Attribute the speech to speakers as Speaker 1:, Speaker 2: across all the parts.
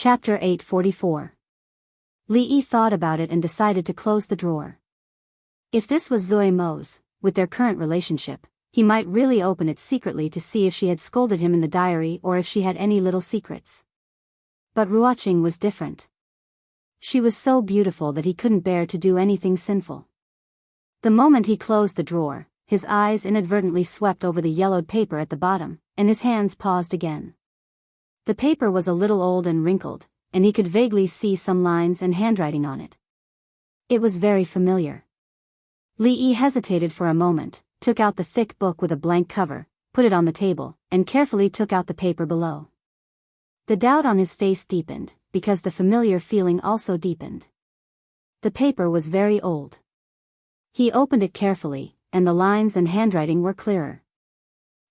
Speaker 1: Chapter 844. Li Yi thought about it and decided to close the drawer. If this was Zoe Mo's, with their current relationship, he might really open it secretly to see if she had scolded him in the diary or if she had any little secrets. But Ruoqing was different. She was so beautiful that he couldn't bear to do anything sinful. The moment he closed the drawer, his eyes inadvertently swept over the yellowed paper at the bottom, and his hands paused again. The paper was a little old and wrinkled, and he could vaguely see some lines and handwriting on it. It was very familiar. Li Yi hesitated for a moment, took out the thick book with a blank cover, put it on the table, and carefully took out the paper below. The doubt on his face deepened, because the familiar feeling also deepened. The paper was very old. He opened it carefully, and the lines and handwriting were clearer.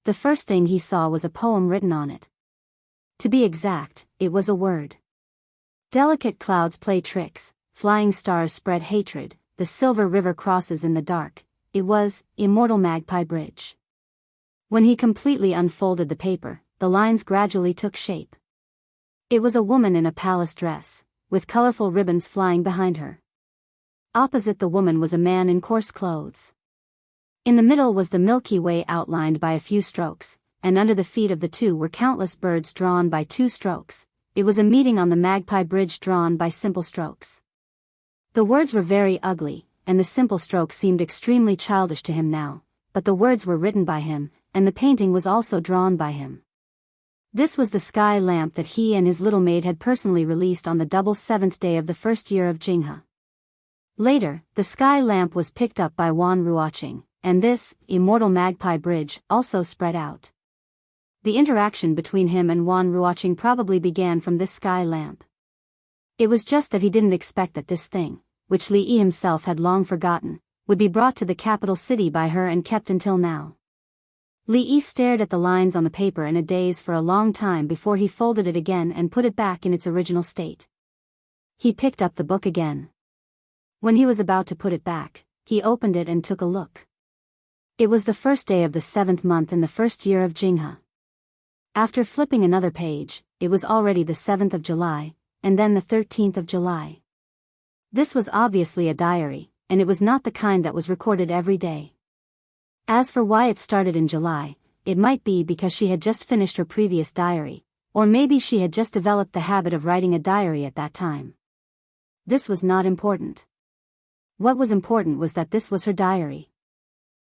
Speaker 1: The first thing he saw was a poem written on it. To be exact, it was a word. Delicate clouds play tricks, flying stars spread hatred, the silver river crosses in the dark. It was, Immortal Magpie Bridge. When he completely unfolded the paper, the lines gradually took shape. It was a woman in a palace dress, with colorful ribbons flying behind her. Opposite the woman was a man in coarse clothes. In the middle was the Milky Way outlined by a few strokes, and under the feet of the two were countless birds drawn by 2 strokes. It was a meeting on the Magpie Bridge drawn by simple strokes. The words were very ugly, and the simple strokes seemed extremely childish to him now, but the words were written by him, and the painting was also drawn by him. This was the sky lamp that he and his little maid had personally released on the double 7th day of the first year of Jinghe. Later, the sky lamp was picked up by Wan Ruoqing, and this, Immortal Magpie Bridge, also spread out. The interaction between him and Wan Ruoqing probably began from this sky lamp. It was just that he didn't expect that this thing, which Li Yi himself had long forgotten, would be brought to the capital city by her and kept until now. Li Yi stared at the lines on the paper in a daze for a long time before he folded it again and put it back in its original state. He picked up the book again. When he was about to put it back, he opened it and took a look. It was the first day of the 7th month in the first year of Jinghe. After flipping another page, it was already the 7th of July, and then the 13th of July. This was obviously a diary, and it was not the kind that was recorded every day. As for why it started in July, it might be because she had just finished her previous diary, or maybe she had just developed the habit of writing a diary at that time. This was not important. What was important was that this was her diary.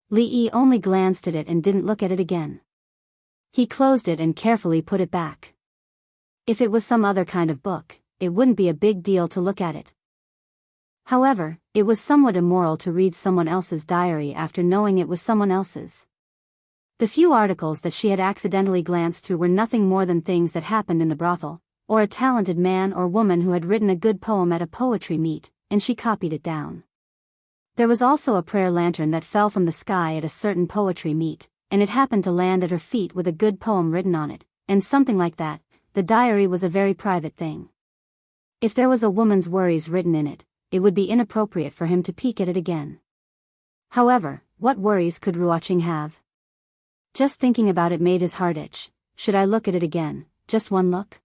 Speaker 1: Li Yi only glanced at it and didn't look at it again. He closed it and carefully put it back. If it was some other kind of book, it wouldn't be a big deal to look at it. However, it was somewhat immoral to read someone else's diary after knowing it was someone else's. The few articles that she had accidentally glanced through were nothing more than things that happened in the brothel, or a talented man or woman who had written a good poem at a poetry meet, and she copied it down. There was also a prayer lantern that fell from the sky at a certain poetry meet, and it happened to land at her feet with a good poem written on it, and something like that. The diary was a very private thing. If there was a woman's worries written in it, it would be inappropriate for him to peek at it again. However, what worries could Ruoqing have? Just thinking about it made his heart itch. Should I look at it again, just one look?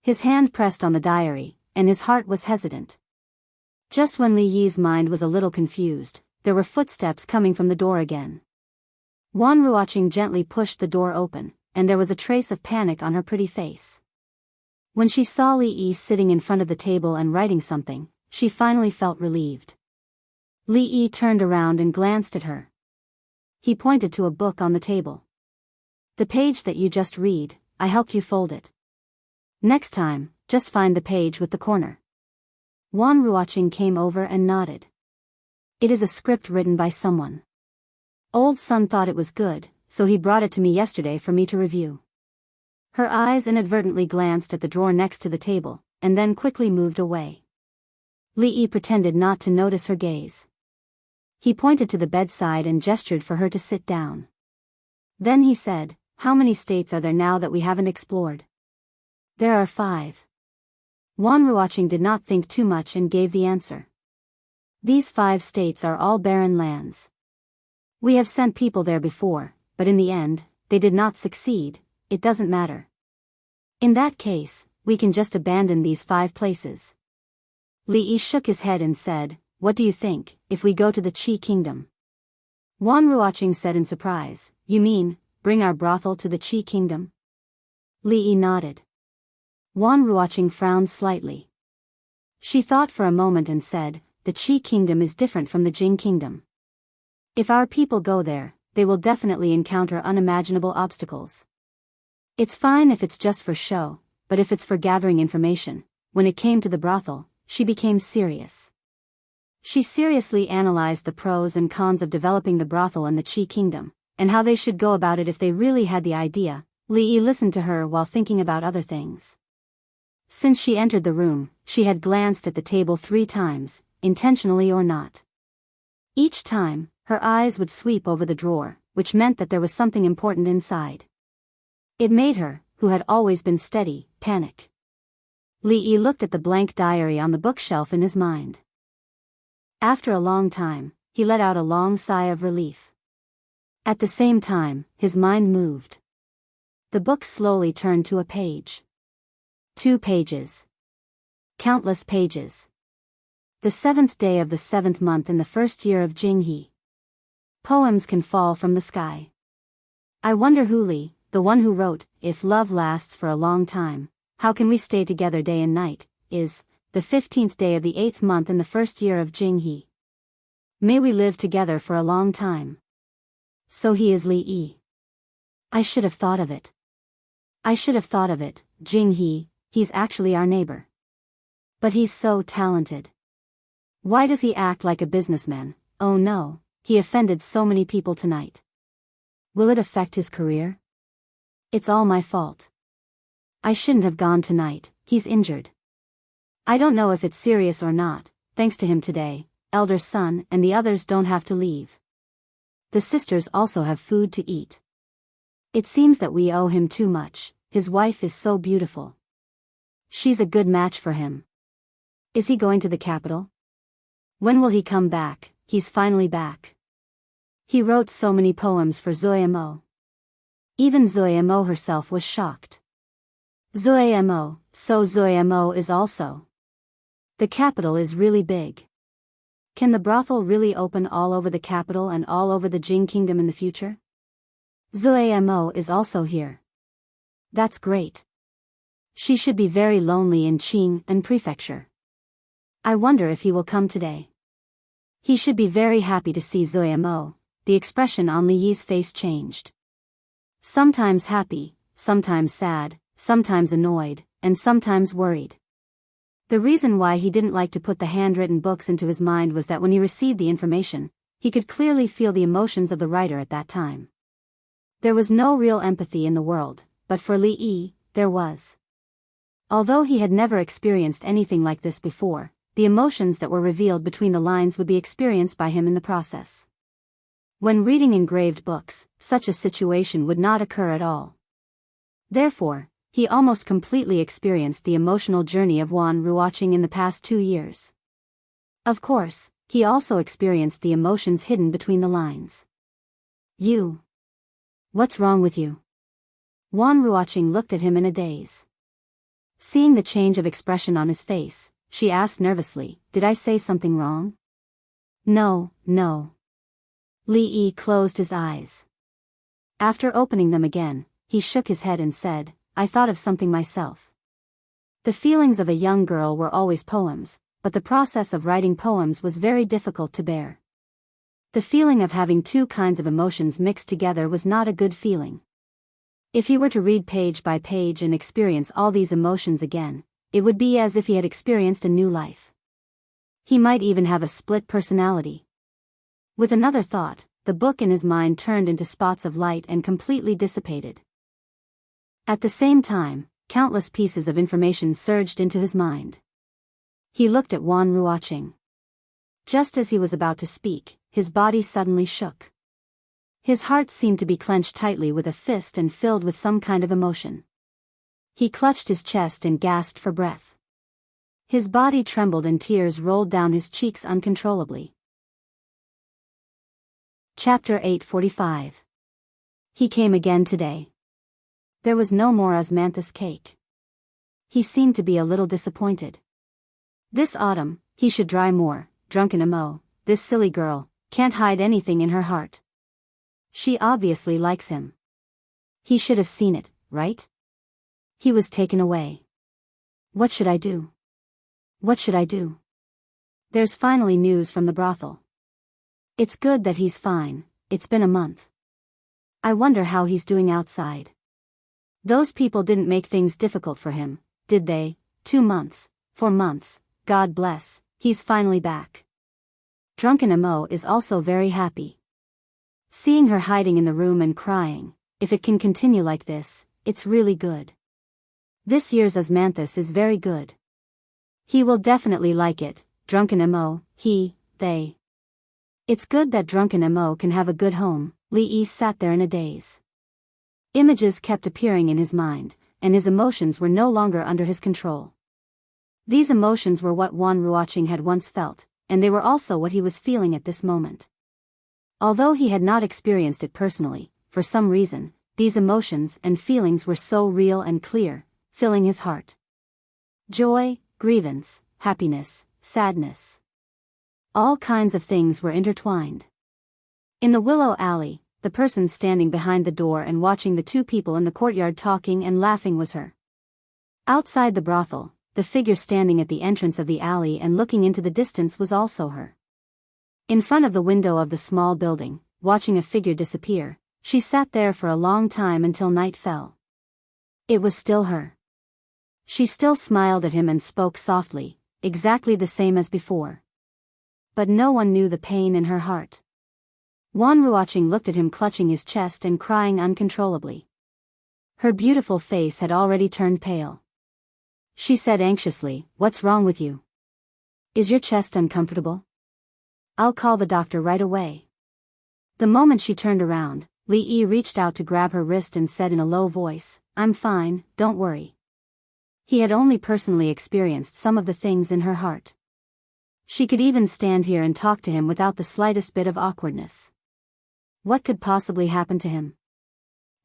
Speaker 1: His hand pressed on the diary, and his heart was hesitant. Just when Li Yi's mind was a little confused, there were footsteps coming from the door again. Wan Ruoqing gently pushed the door open, and there was a trace of panic on her pretty face. When she saw Li Yi sitting in front of the table and writing something, she finally felt relieved. Li Yi turned around and glanced at her. He pointed to a book on the table. The page that you just read, I helped you fold it. Next time, just find the page with the corner. Wan Ruoqing came over and nodded. It is a script written by someone. Old Sun thought it was good, so he brought it to me yesterday for me to review. Her eyes inadvertently glanced at the drawer next to the table, and then quickly moved away. Li Yi pretended not to notice her gaze. He pointed to the bedside and gestured for her to sit down. Then he said, "How many states are there now that we haven't explored?" "There are 5. Wan Ruoqing did not think too much and gave the answer. "These 5 states are all barren lands. We have sent people there before, but in the end, they did not succeed. It doesn't matter." "In that case, we can just abandon these 5 places. Li Yi shook his head and said, what do you think, if we go to the Qi kingdom? Wan Ruoqing said in surprise, you mean, bring our brothel to the Qi kingdom? Li Yi nodded. Wan Ruoqing frowned slightly. She thought for a moment and said, the Qi kingdom is different from the Jing kingdom. If our people go there, they will definitely encounter unimaginable obstacles. It's fine if it's just for show, but if it's for gathering information. When it came to the brothel, she became serious. She seriously analyzed the pros and cons of developing the brothel in the Qi kingdom, and how they should go about it if they really had the idea. Li Yi listened to her while thinking about other things. Since she entered the room, she had glanced at the table 3 times, intentionally or not. Each time, her eyes would sweep over the drawer, which meant that there was something important inside. It made her, who had always been steady, panic. Li Yi looked at the blank diary on the bookshelf in his mind. After a long time, he let out a long sigh of relief. At the same time, his mind moved. The book slowly turned to a page. 2 pages. Countless pages. The 7th day of the 7th month in the 1st year of Jinghe. Poems can fall from the sky. I wonder who Li, the one who wrote, if love lasts for a long time, how can we stay together day and night, is, the 15th day of the 8th month in the 1st year of Jinghe. May we live together for a long time. So he is Li Yi. I should have thought of it. I should have thought of it, Jinghe, he's actually our neighbor. But he's so talented. Why does he act like a businessman? Oh no, he offended so many people tonight. Will it affect his career? It's all my fault. I shouldn't have gone tonight, he's injured. I don't know if it's serious or not, thanks to him today, elder son and the others don't have to leave. The sisters also have food to eat. It seems that we owe him too much, his wife is so beautiful. She's a good match for him. Is he going to the capital? When will he come back? He's finally back. He wrote so many poems for Zoyamo. Even Zoyamo herself was shocked. Zoyamo, so Zoyamo is also. The capital is really big. Can the brothel really open all over the capital and all over the Jing kingdom in the future? Zoyamo is also here. That's great. She should be very lonely in Qing and prefecture. I wonder if he will come today. He should be very happy to see Zoyamo. The expression on Li Yi's face changed. Sometimes happy, sometimes sad, sometimes annoyed, and sometimes worried. The reason why he didn't like to put the handwritten books into his mind was that when he received the information, he could clearly feel the emotions of the writer at that time. There was no real empathy in the world, but for Li Yi, there was. Although he had never experienced anything like this before, the emotions that were revealed between the lines would be experienced by him in the process. When reading engraved books, such a situation would not occur at all. Therefore, he almost completely experienced the emotional journey of Wan Ruoqing in the past 2 years. Of course, he also experienced the emotions hidden between the lines. You. What's wrong with you? Wan Ruoqing looked at him in a daze. Seeing the change of expression on his face, she asked nervously, did I say something wrong? No, no. Li Yi closed his eyes. After opening them again, he shook his head and said, I thought of something myself. The feelings of a young girl were always poems, but the process of writing poems was very difficult to bear. The feeling of having 2 kinds of emotions mixed together was not a good feeling. If he were to read page by page and experience all these emotions again, it would be as if he had experienced a new life. He might even have a split personality. With another thought, the book in his mind turned into spots of light and completely dissipated. At the same time, countless pieces of information surged into his mind. He looked at Wan Ruoqing. Just as he was about to speak, his body suddenly shook. His heart seemed to be clenched tightly with a fist and filled with some kind of emotion. He clutched his chest and gasped for breath. His body trembled and tears rolled down his cheeks uncontrollably. Chapter 845. He came again today. There was no more osmanthus cake. He seemed to be a little disappointed. This autumn, he should dry more, drunken emo, this silly girl, can't hide anything in her heart. She obviously likes him. He should have seen it, right? He was taken away. What should I do? What should I do? There's finally news from the brothel. It's good that he's fine, it's been a month. I wonder how he's doing outside. Those people didn't make things difficult for him, did they? 2 months, 4 months, God bless, he's finally back. Drunken Emo is also very happy. Seeing her hiding in the room and crying, if it can continue like this, it's really good. This year's Osmanthus is very good. He will definitely like it, Drunken Emo, they. It's good that Drunken Emo can have a good home. Lee sat there in a daze. Images kept appearing in his mind, and his emotions were no longer under his control. These emotions were what Wan Ruoqing had once felt, and they were also what he was feeling at this moment. Although he had not experienced it personally, for some reason, these emotions and feelings were so real and clear, filling his heart. Joy, grievance, happiness, sadness. All kinds of things were intertwined. In the willow alley, the person standing behind the door and watching the 2 people in the courtyard talking and laughing was her. Outside the brothel, the figure standing at the entrance of the alley and looking into the distance was also her. In front of the window of the small building, watching a figure disappear, she sat there for a long time until night fell. It was still her. She still smiled at him and spoke softly, exactly the same as before. But no one knew the pain in her heart. Wan Ruoqing looked at him clutching his chest and crying uncontrollably. Her beautiful face had already turned pale. She said anxiously, "What's wrong with you? Is your chest uncomfortable? I'll call the doctor right away." The moment she turned around, Lee reached out to grab her wrist and said in a low voice, "I'm fine, don't worry." He had only personally experienced some of the things in her heart. She could even stand here and talk to him without the slightest bit of awkwardness. What could possibly happen to him?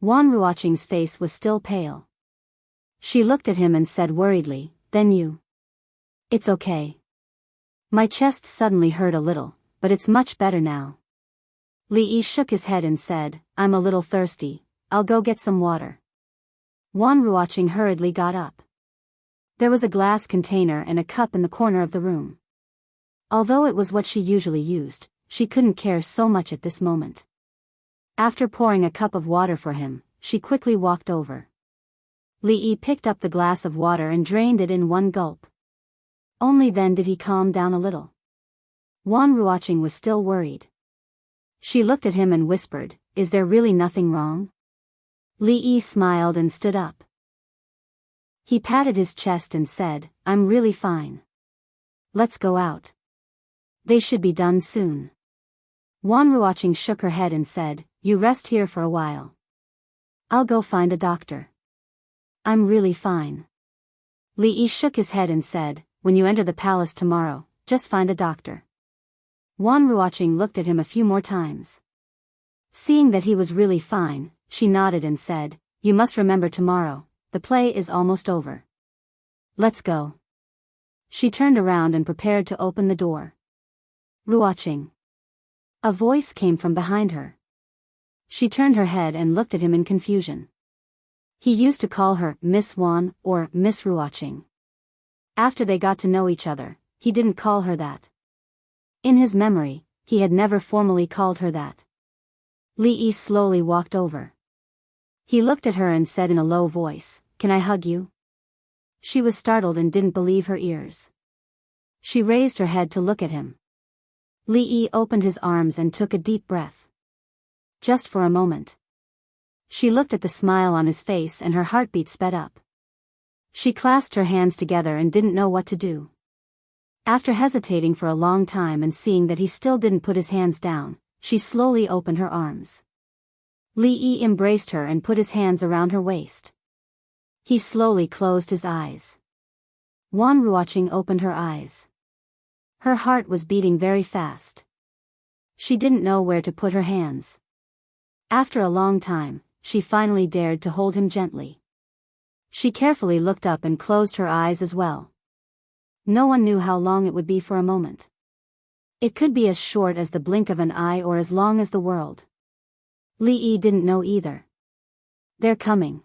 Speaker 1: Wan Ruoqing's face was still pale. She looked at him and said worriedly, "Then you." "It's okay. My chest suddenly hurt a little, but it's much better now." Lee shook his head and said, "I'm a little thirsty, I'll go get some water." Wan Ruoqing hurriedly got up. There was a glass container and a cup in the corner of the room. Although it was what she usually used, she couldn't care so much at this moment. After pouring a cup of water for him, she quickly walked over. Lee picked up the glass of water and drained it in one gulp. Only then did he calm down a little. Wan Ruoqing was still worried. She looked at him and whispered, "Is there really nothing wrong?" Lee smiled and stood up. He patted his chest and said, "I'm really fine. Let's go out. They should be done soon." Wan Ruoqing shook her head and said, "You rest here for a while. I'll go find a doctor. I'm really fine." Lee shook his head and said, "When you enter the palace tomorrow, just find a doctor." Wan Ruoqing looked at him a few more times. Seeing that he was really fine, she nodded and said, "You must remember tomorrow, the play is almost over. Let's go." She turned around and prepared to open the door. "Ruoqing." A voice came from behind her. She turned her head and looked at him in confusion. He used to call her Miss Wan or Miss Ruoqing. After they got to know each other, he didn't call her that. In his memory, he had never formally called her that. Lee slowly walked over. He looked at her and said in a low voice, "Can I hug you?" She was startled and didn't believe her ears. She raised her head to look at him. Lee opened his arms and took a deep breath. Just for a moment. She looked at the smile on his face and her heartbeat sped up. She clasped her hands together and didn't know what to do. After hesitating for a long time and seeing that he still didn't put his hands down, she slowly opened her arms. Lee embraced her and put his hands around her waist. He slowly closed his eyes. Wan Ruoqing opened her eyes. Her heart was beating very fast. She didn't know where to put her hands. After a long time, she finally dared to hold him gently. She carefully looked up and closed her eyes as well. No one knew how long it would be for a moment. It could be as short as the blink of an eye or as long as the world. Li didn't know either. They're coming.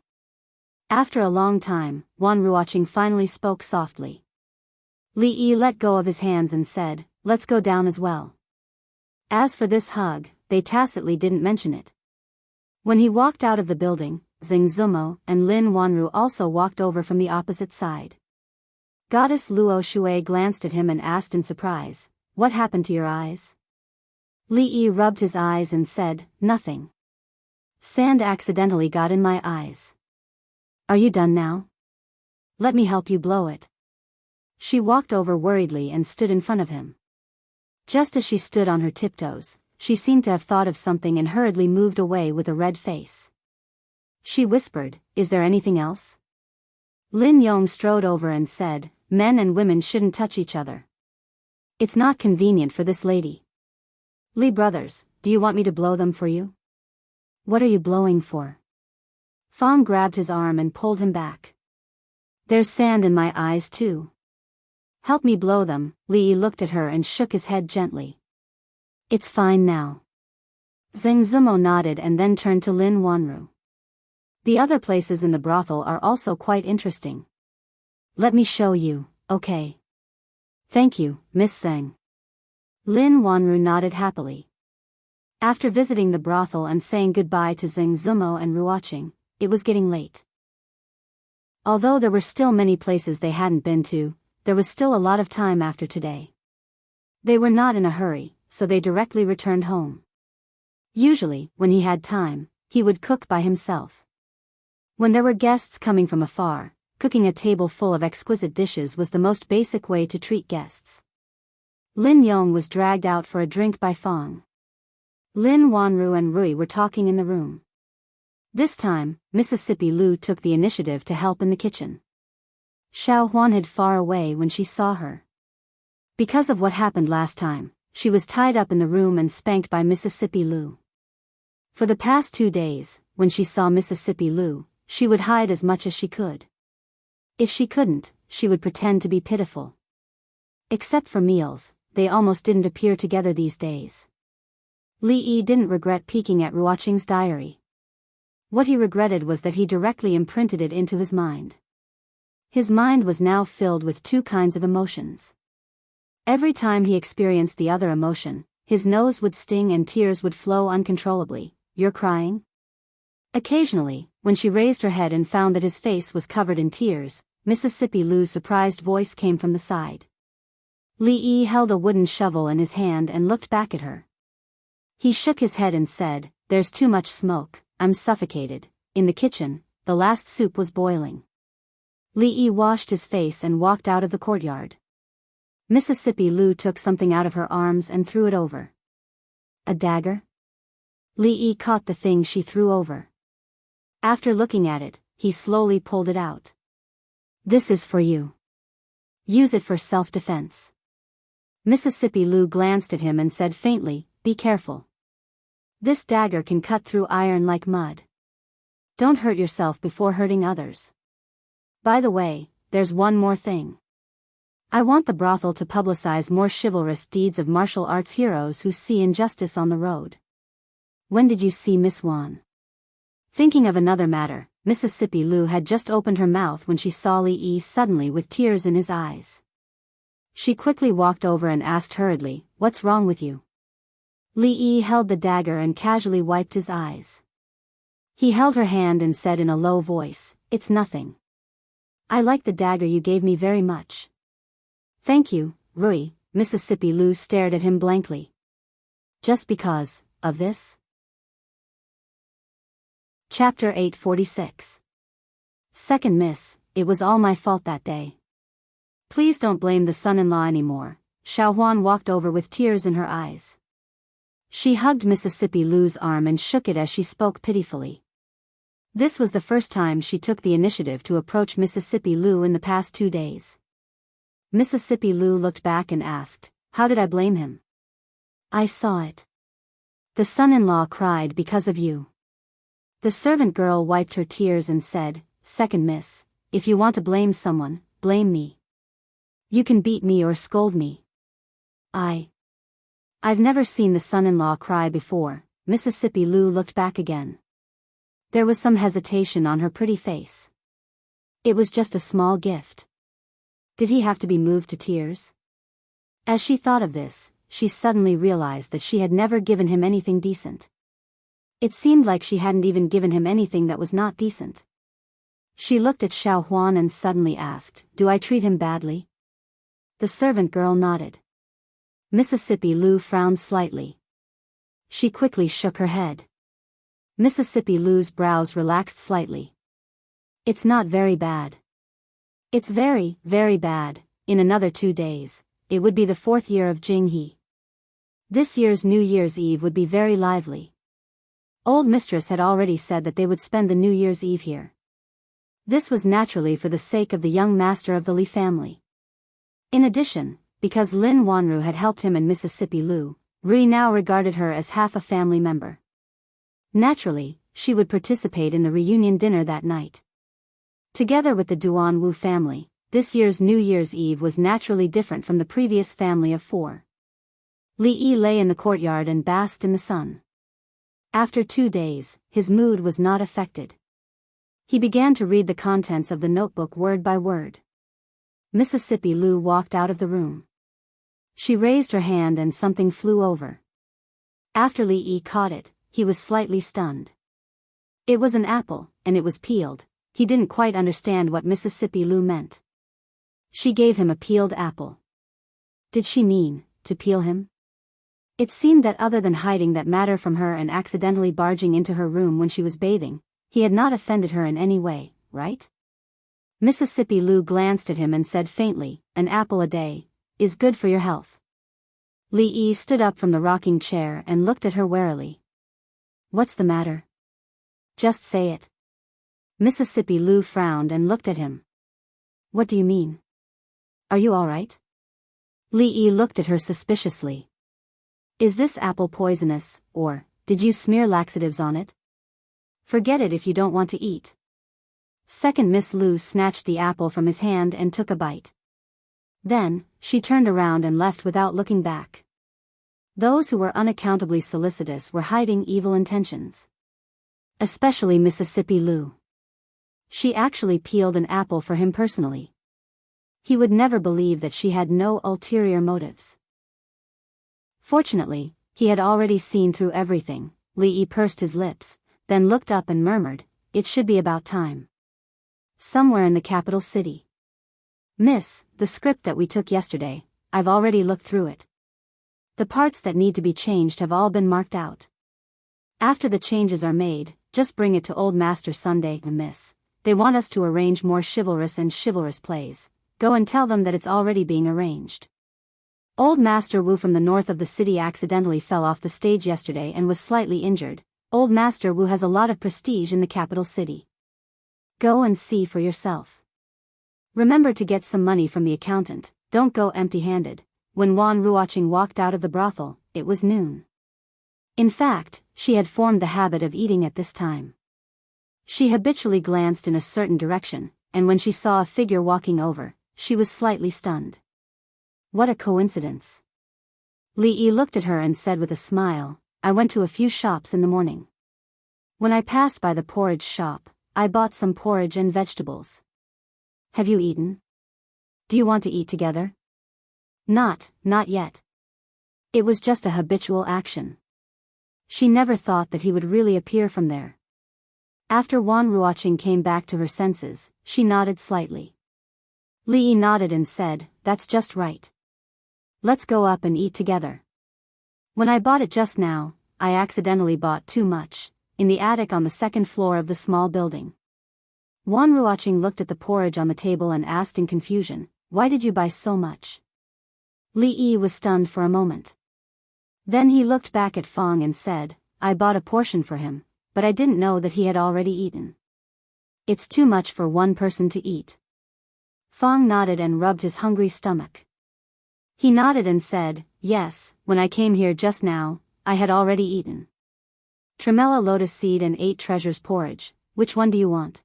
Speaker 1: After a long time, Wan Ruoqing finally spoke softly. Li let go of his hands and said, "Let's go down as well." As for this hug, they tacitly didn't mention it. When he walked out of the building, Xing Zumo and Lin Wanru also walked over from the opposite side. Goddess Luo Shui glanced at him and asked in surprise, "What happened to your eyes?" Li rubbed his eyes and said, "Nothing. Sand accidentally got in my eyes." "Are you done now? Let me help you blow it." She walked over worriedly and stood in front of him. Just as she stood on her tiptoes, she seemed to have thought of something and hurriedly moved away with a red face. She whispered, "Is there anything else?" Lin Yong strode over and said, "Men and women shouldn't touch each other. It's not convenient for this lady." "Li brothers, do you want me to blow them for you?" "What are you blowing for?" Fong grabbed his arm and pulled him back. "There's sand in my eyes too. Help me blow them." Li looked at her and shook his head gently. "It's fine now." Zheng Zumo nodded and then turned to Lin Wanru. "The other places in the brothel are also quite interesting. Let me show you, okay?" "Thank you, Miss Zheng." Lin Wanru nodded happily. After visiting the brothel and saying goodbye to Zheng Zumo and Ruoqing, it was getting late. Although there were still many places they hadn't been to, there was still a lot of time after today. They were not in a hurry, so they directly returned home. Usually, when he had time, he would cook by himself. When there were guests coming from afar, cooking a table full of exquisite dishes was the most basic way to treat guests. Lin Yong was dragged out for a drink by Fong. Lin Wanru and Rui were talking in the room. This time, Mississippi Lu took the initiative to help in the kitchen. Xiao Huan hid far away when she saw her. Because of what happened last time, she was tied up in the room and spanked by Mississippi Lu. For the past 2 days, when she saw Mississippi Lu, she would hide as much as she could. If she couldn't, she would pretend to be pitiful. Except for meals, they almost didn't appear together these days. Li didn't regret peeking at Ruoqing's diary. What he regretted was that he directly imprinted it into his mind. His mind was now filled with 2 kinds of emotions. Every time he experienced the other emotion, his nose would sting and tears would flow uncontrollably. "You're crying?" Occasionally, when she raised her head and found that his face was covered in tears, Mississippi Lu's surprised voice came from the side. Li held a wooden shovel in his hand and looked back at her. He shook his head and said, "There's too much smoke, I'm suffocated." In the kitchen, the last soup was boiling. Li washed his face and walked out of the courtyard. Mississippi Lu took something out of her arms and threw it over. "A dagger?" Li caught the thing she threw over. After looking at it, he slowly pulled it out. "This is for you. Use it for self-defense." Mississippi Lu glanced at him and said faintly, "Be careful. This dagger can cut through iron like mud. Don't hurt yourself before hurting others. By the way, there's one more thing. I want the brothel to publicize more chivalrous deeds of martial arts heroes who see injustice on the road." "When did you see Miss Wan?" Thinking of another matter, Mississippi Lu had just opened her mouth when she saw Li suddenly with tears in his eyes. She quickly walked over and asked hurriedly, "What's wrong with you?" Li held the dagger and casually wiped his eyes. He held her hand and said in a low voice, "It's nothing. I like the dagger you gave me very much." "Thank you, Rui." Mississippi Lu stared at him blankly. "Just because of this?" Chapter 846. Second Miss, it was all my fault that day. Please don't blame the son-in-law anymore. Xiao Huan walked over with tears in her eyes. She hugged Mississippi Lu's arm and shook it as she spoke pitifully. This was the first time she took the initiative to approach Mississippi Lu in the past 2 days. Mississippi Lu looked back and asked, "How did I blame him?" "I saw it. The son-in-law cried because of you." The servant girl wiped her tears and said, "Second Miss, if you want to blame someone, blame me. You can beat me or scold me. I've never seen the son-in-law cry before. Mississippi Lou looked back again. There was some hesitation on her pretty face. It was just a small gift. Did he have to be moved to tears? As she thought of this, she suddenly realized that she had never given him anything decent. It seemed like she hadn't even given him anything that was not decent. She looked at Xiao Huan and suddenly asked, "Do I treat him badly?" The servant girl nodded. Mississippi Lou frowned slightly. She quickly shook her head. Mississippi Lou's brows relaxed slightly. "It's not very bad. It's very, very bad. In another 2 days, it would be the 4th year of Jinghe. This year's New Year's Eve would be very lively. Old Mistress had already said that they would spend the New Year's Eve here. This was naturally for the sake of the young master of the Li family. In addition, because Lin Wanru had helped him and Mississippi Lou, Rui now regarded her as half a family member. Naturally, she would participate in the reunion dinner that night. Together with the Duan Wu family, this year's New Year's Eve was naturally different from the previous family of 4. Li Yi lay in the courtyard and basked in the sun. After 2 days, his mood was not affected. He began to read the contents of the notebook word by word. Mississippi Lou walked out of the room. She raised her hand and something flew over. After Li Yi caught it, he was slightly stunned. It was an apple, and it was peeled. He didn't quite understand what Mississippi Lou meant. She gave him a peeled apple. Did she mean to peel him? It seemed that other than hiding that matter from her and accidentally barging into her room when she was bathing, he had not offended her in any way, right? Mississippi Lou glanced at him and said faintly, "An apple a day is good for your health." Li Yi stood up from the rocking chair and looked at her warily. "What's the matter? Just say it." Mississippi Lou frowned and looked at him. "What do you mean? Are you all right?" Li Yi looked at her suspiciously. "Is this apple poisonous, or did you smear laxatives on it? Forget it if you don't want to eat." Second Miss Lou snatched the apple from his hand and took a bite. Then, she turned around and left without looking back. Those who were unaccountably solicitous were hiding evil intentions. Especially Mississippi Lou. She actually peeled an apple for him personally. He would never believe that she had no ulterior motives. Fortunately, he had already seen through everything. Li Yi pursed his lips, then looked up and murmured, "It should be about time. Somewhere in the capital city. Miss, the script that we took yesterday, I've already looked through it. The parts that need to be changed have all been marked out. After the changes are made, just bring it to Old Master Sunday, miss. They want us to arrange more chivalrous plays. Go and tell them that it's already being arranged. Old Master Wu from the north of the city accidentally fell off the stage yesterday and was slightly injured. Old Master Wu has a lot of prestige in the capital city. Go and see for yourself. Remember to get some money from the accountant, don't go empty-handed." When Wan Ruoqing walked out of the brothel, it was noon. In fact, she had formed the habit of eating at this time. She habitually glanced in a certain direction, and when she saw a figure walking over, she was slightly stunned. What a coincidence. Li Yi looked at her and said with a smile, "I went to a few shops in the morning. When I passed by the porridge shop, I bought some porridge and vegetables. Have you eaten? Do you want to eat together?" Not yet. It was just a habitual action. She never thought that he would really appear from there. After Wan Ruoqing came back to her senses, she nodded slightly. Li Yi nodded and said, "That's just right. Let's go up and eat together. When I bought it just now, I accidentally bought too much, in the attic on the 2nd floor of the small building." Wan Ruoqing looked at the porridge on the table and asked in confusion, "Why did you buy so much?" Li Yi was stunned for a moment. Then he looked back at Fong and said, "I bought a portion for him, but I didn't know that he had already eaten. It's too much for one person to eat." Fong nodded and rubbed his hungry stomach. He nodded and said, "Yes, when I came here just now, I had already eaten. Tremella lotus seed and 8 treasures porridge, which one do you want?"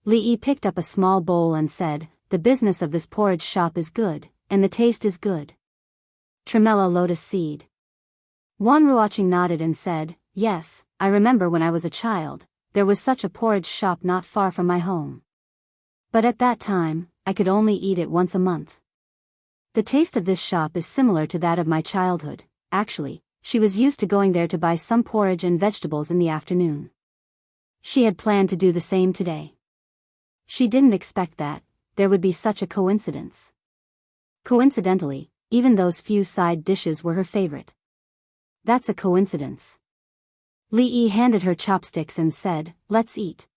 Speaker 1: Li Yi picked up a small bowl and said, "The business of this porridge shop is good, and the taste is good." Tremella lotus seed. Wan Ruoqing nodded and said, "Yes, I remember when I was a child, there was such a porridge shop not far from my home. But at that time, I could only eat it once a month. The taste of this shop is similar to that of my childhood. Actually, she was used to going there to buy some porridge and vegetables in the afternoon. She had planned to do the same today. She didn't expect that there would be such a coincidence. Coincidentally, even those few side dishes were her favorite. That's a coincidence." Li Yi handed her chopsticks and said, "Let's eat.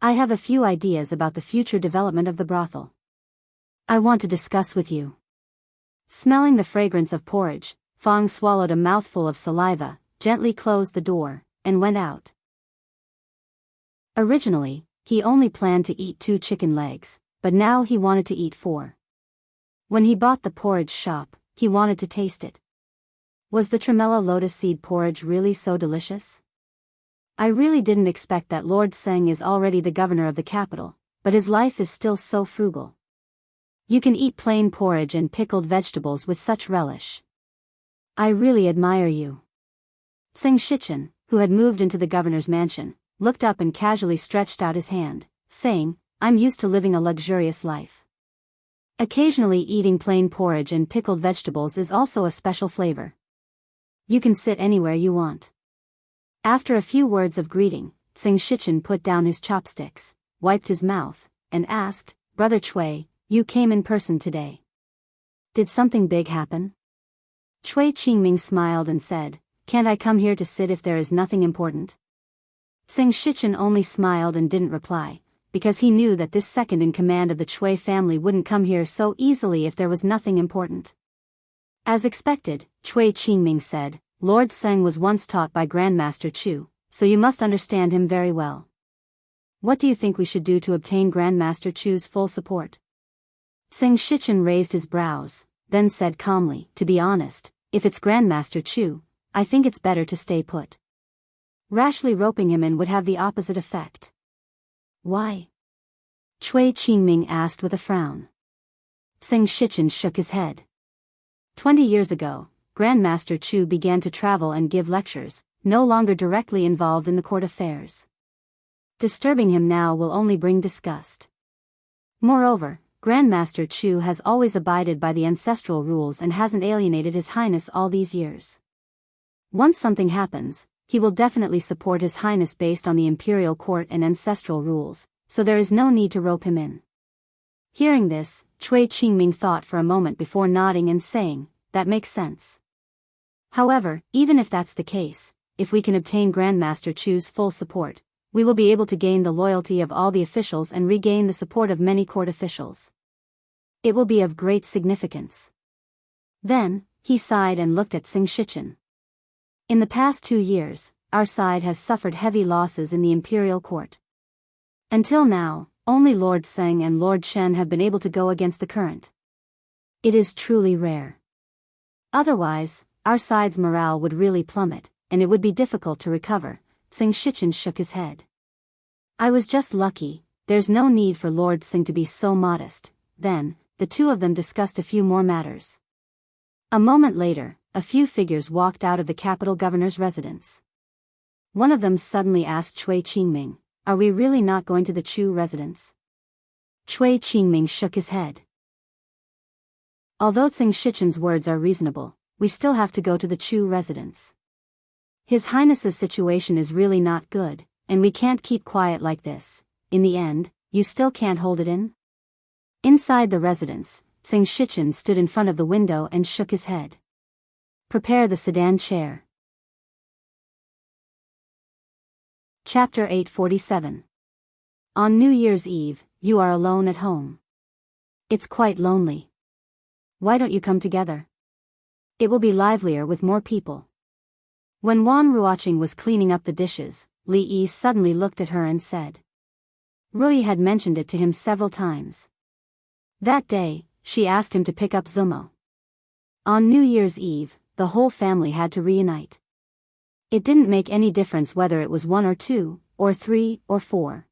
Speaker 1: I have a few ideas about the future development of the brothel. I want to discuss with you." Smelling the fragrance of porridge, Fong swallowed a mouthful of saliva, gently closed the door, and went out. Originally, he only planned to eat 2 chicken legs, but now he wanted to eat 4. When he bought the porridge shop, he wanted to taste it. Was the tremella lotus seed porridge really so delicious? I really didn't expect that Lord Seng is already the governor of the capital, but his life is still so frugal. You can eat plain porridge and pickled vegetables with such relish. I really admire you. Seng Shichen, who had moved into the governor's mansion, looked up and casually stretched out his hand, saying, "I'm used to living a luxurious life. Occasionally eating plain porridge and pickled vegetables is also a special flavor. You can sit anywhere you want." After a few words of greeting, Seng Shichen put down his chopsticks, wiped his mouth, and asked, "Brother Chui, you came in person today. Did something big happen?" Chui Qingming smiled and said, "Can't I come here to sit if there is nothing important?" Seng Shichen only smiled and didn't reply, because he knew that this second in command of the Chui family wouldn't come here so easily if there was nothing important. As expected, Chui Qingming said, "Lord Seng was once taught by Grandmaster Chu, so you must understand him very well. What do you think we should do to obtain Grandmaster Chu's full support?" Seng Shichen raised his brows, then said calmly, "To be honest, if it's Grandmaster Chu, I think it's better to stay put. Rashly roping him in would have the opposite effect." "Why?" Chui Qingming asked with a frown. Seng Shichen shook his head. 20 years ago, Grandmaster Chu began to travel and give lectures, no longer directly involved in the court affairs. Disturbing him now will only bring disgust. Moreover, Grandmaster Chu has always abided by the ancestral rules and hasn't alienated His Highness all these years. Once something happens, he will definitely support His Highness based on the imperial court and ancestral rules, so there is no need to rope him in. Hearing this, Chui Qingming thought for a moment before nodding and saying, "That makes sense. However, even if that's the case, if we can obtain Grandmaster Chu's full support, we will be able to gain the loyalty of all the officials and regain the support of many court officials. It will be of great significance." Then, he sighed and looked at Seng Shichen. "In the past 2 years, our side has suffered heavy losses in the imperial court. Until now, only Lord Seng and Lord Shen have been able to go against the current. It is truly rare. Otherwise, our side's morale would really plummet, and it would be difficult to recover." Seng Shichen shook his head. "I was just lucky, there's no need for Lord Seng to be so modest." Then, the two of them discussed a few more matters. A moment later, a few figures walked out of the capital governor's residence. One of them suddenly asked Chui Qingming, "Are we really not going to the Chu residence?" Chui Qingming shook his head. "Although Seng Shichen's words are reasonable, we still have to go to the Chu residence. His Highness's situation is really not good, and we can't keep quiet like this. In the end, you still can't hold it in?" Inside the residence, Seng Shichen stood in front of the window and shook his head. "Prepare the sedan chair." Chapter 847. On New Year's Eve, you are alone at home. It's quite lonely. Why don't you come together? It will be livelier with more people. When Wan Ruoqing was cleaning up the dishes, Li Yi suddenly looked at her and said. Rui had mentioned it to him several times. That day, she asked him to pick up Zumo. On New Year's Eve, the whole family had to reunite. It didn't make any difference whether it was 1 or 2, or 3, or 4.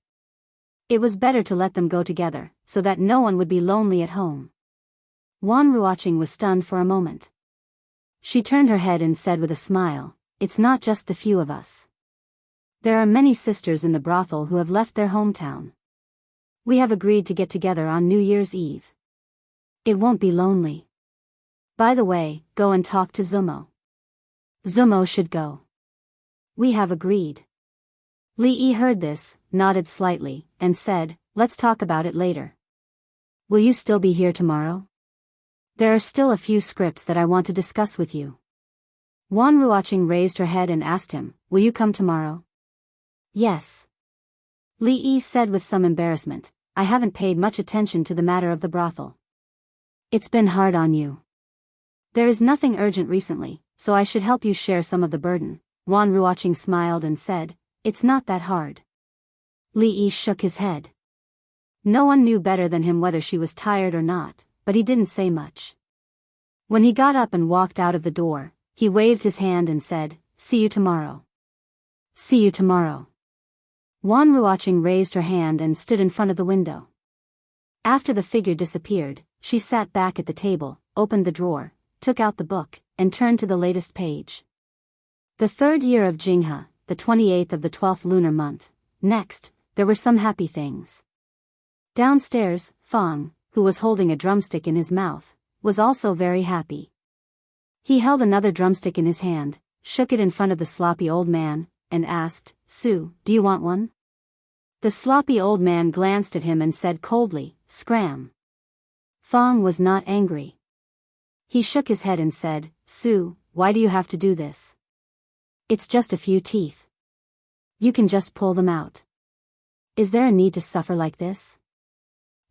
Speaker 1: It was better to let them go together, so that no one would be lonely at home. Wan Ruoqing was stunned for a moment. She turned her head and said with a smile, "It's not just the few of us. There are many sisters in the brothel who have left their hometown. We have agreed to get together on New Year's Eve. It won't be lonely. By the way, go and talk to Zumo. Zumo should go. We have agreed." Li Yi heard this, nodded slightly, and said, "Let's talk about it later. Will you still be here tomorrow? There are still a few scripts that I want to discuss with you." Wan Ruoqing raised her head and asked him, "Will you come tomorrow?" "Yes." Li Yi said with some embarrassment, "I haven't paid much attention to the matter of the brothel. It's been hard on you. There is nothing urgent recently, so I should help you share some of the burden." Wan Ruoqing smiled and said, "It's not that hard." Li Yi shook his head. No one knew better than him whether she was tired or not, but he didn't say much. When he got up and walked out of the door, he waved his hand and said, "See you tomorrow." "See you tomorrow." Wan Ruoqing raised her hand and stood in front of the window. After the figure disappeared, she sat back at the table, opened the drawer, took out the book, and turned to the latest page. The 3rd year of Jinghe, the 28th of the 12th lunar month. Next, there were some happy things. Downstairs, Fang, who was holding a drumstick in his mouth, was also very happy. He held another drumstick in his hand, shook it in front of the sloppy old man, and asked, "Su, do you want one?" The sloppy old man glanced at him and said coldly, "Scram." Fang was not angry. He shook his head and said, "Su, why do you have to do this? It's just a few teeth. You can just pull them out. Is there a need to suffer like this?"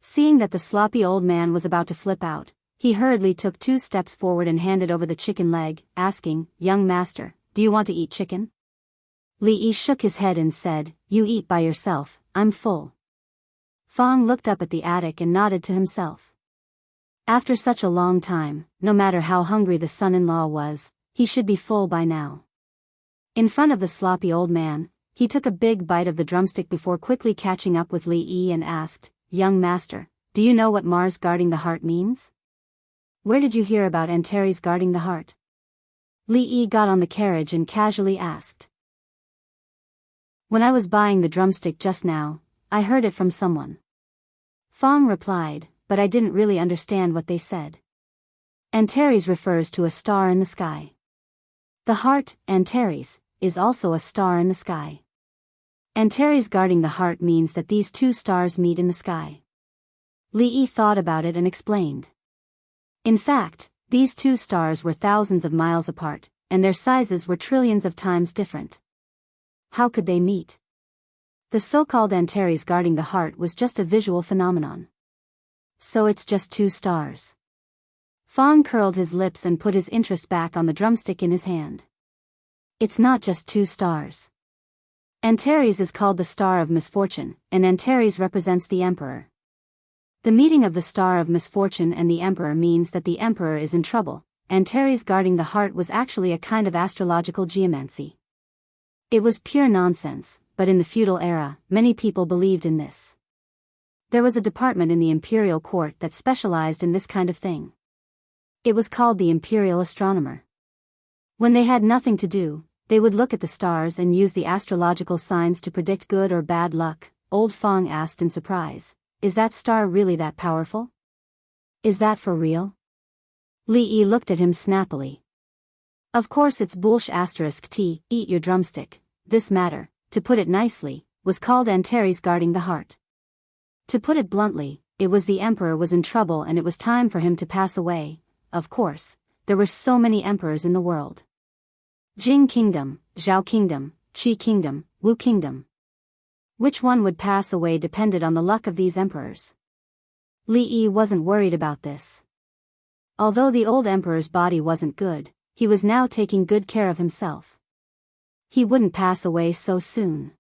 Speaker 1: Seeing that the sloppy old man was about to flip out, he hurriedly took 2 steps forward and handed over the chicken leg, asking, "Young master, do you want to eat chicken?" Li Yi shook his head and said, "You eat by yourself, I'm full." Fang looked up at the attic and nodded to himself. After such a long time, no matter how hungry the son-in-law was, he should be full by now. In front of the sloppy old man, he took a big bite of the drumstick before quickly catching up with Li Yi and asked, "Young master, do you know what Mars guarding the heart means? Where did you hear about Antares guarding the heart?" Li Yi got on the carriage and casually asked. "When I was buying the drumstick just now, I heard it from someone." Fang replied, "But I didn't really understand what they said." Antares refers to a star in the sky. The heart, Antares, is also a star in the sky. Antares guarding the heart means that these 2 stars meet in the sky. Li Yi thought about it and explained. In fact, these 2 stars were thousands of miles apart, and their sizes were trillions of times different. How could they meet? The so-called Antares guarding the heart was just a visual phenomenon. So it's just 2 stars. Fang curled his lips and put his interest back on the drumstick in his hand. It's not just 2 stars. Antares is called the star of misfortune, and Antares represents the emperor. The meeting of the star of misfortune and the emperor means that the emperor is in trouble. Antares guarding the heart was actually a kind of astrological geomancy. It was pure nonsense, but in the feudal era, many people believed in this. There was a department in the imperial court that specialized in this kind of thing. It was called the imperial astronomer. When they had nothing to do, they would look at the stars and use the astrological signs to predict good or bad luck. Old Fang asked in surprise, "Is that star really that powerful? Is that for real?" Li Yi looked at him snappily. "Of course it's **t, eat your drumstick." This matter, to put it nicely, was called Antares guarding the heart. To put it bluntly, it was the emperor was in trouble and it was time for him to pass away. Of course, there were so many emperors in the world. Jing Kingdom, Zhao Kingdom, Qi Kingdom, Wu Kingdom. Which one would pass away depended on the luck of these emperors. Li Yi wasn't worried about this. Although the old emperor's body wasn't good, he was now taking good care of himself. He wouldn't pass away so soon.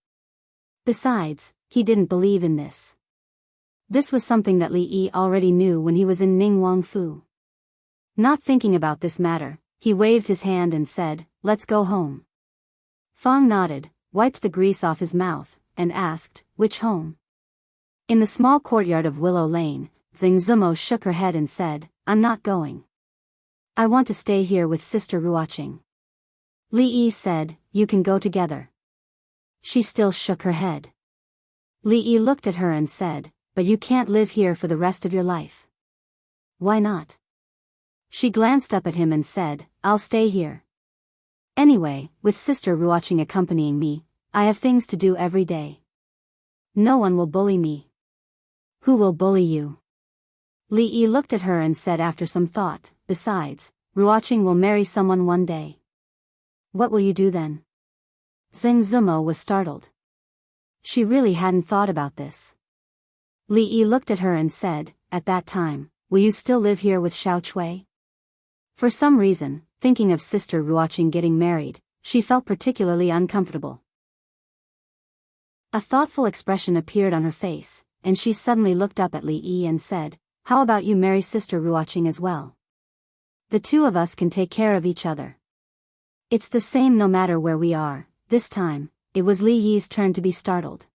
Speaker 1: Besides, he didn't believe in this. This was something that Li Yi already knew when he was in Ningguang Fu. Not thinking about this matter, he waved his hand and said, "Let's go home." Fang nodded, wiped the grease off his mouth, and asked, "Which home?" In the small courtyard of Willow Lane, Zingzumo shook her head and said, "I'm not going. I want to stay here with Sister Ruoqing." Li Yi said, "You can go together." She still shook her head. Li Yi looked at her and said, "But you can't live here for the rest of your life." "Why not?" She glanced up at him and said, "I'll stay here. Anyway, with Sister Ruoqing accompanying me, I have things to do every day. No one will bully me." "Who will bully you?" Li Yi looked at her and said after some thought, "Besides, Ruoqing will marry someone one day." "What will you do then?" Zingzumo was startled. She really hadn't thought about this. Li Yi looked at her and said, "At that time, will you still live here with Xiao Chui?" For some reason, thinking of Sister Ruoqing getting married, she felt particularly uncomfortable. A thoughtful expression appeared on her face, and she suddenly looked up at Li Yi and said, "How about you marry Sister Ruoqing as well? The two of us can take care of each other. It's the same no matter where we are." This time, it was Li Yi's turn to be startled.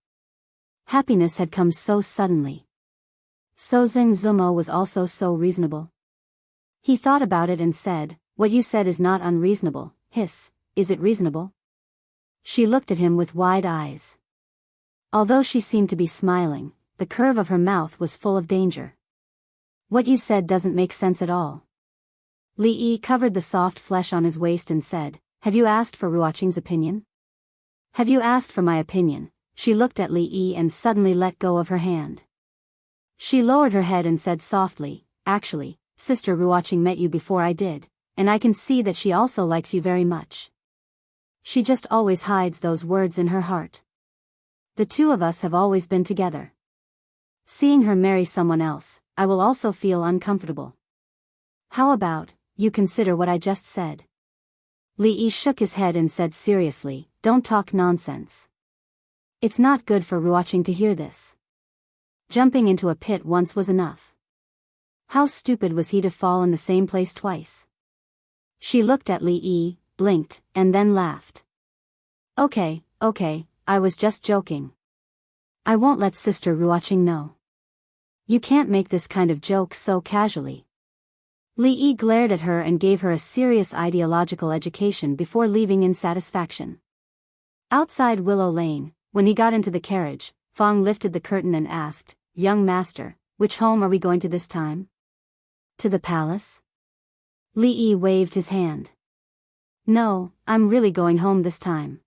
Speaker 1: Happiness had come so suddenly. So Zingzumo was also so reasonable. He thought about it and said, "What you said is not unreasonable. Hiss, is it reasonable?" She looked at him with wide eyes. Although she seemed to be smiling, the curve of her mouth was full of danger. "What you said doesn't make sense at all." Li Yi covered the soft flesh on his waist and said, "Have you asked for Ruoqing's opinion?" "Have you asked for my opinion?" She looked at Li Yi and suddenly let go of her hand. She lowered her head and said softly, "Actually, Sister Ruoqing met you before I did, and I can see that she also likes you very much. She just always hides those words in her heart. The two of us have always been together. Seeing her marry someone else, I will also feel uncomfortable. How about, you consider what I just said?" Li Yi shook his head and said seriously, "Don't talk nonsense. It's not good for Ruoqing to hear this. Jumping into a pit once was enough. How stupid was he to fall in the same place twice?" She looked at Li Yi, blinked, and then laughed. Okay, I was just joking. I won't let Sister Ruoqing know. You can't make this kind of joke so casually." Li Yi glared at her and gave her a serious ideological education before leaving in satisfaction. Outside Willow Lane, when he got into the carriage, Fong lifted the curtain and asked, "Young master, which home are we going to this time?" "To the palace?" Li Yi waved his hand. "No, I'm really going home this time.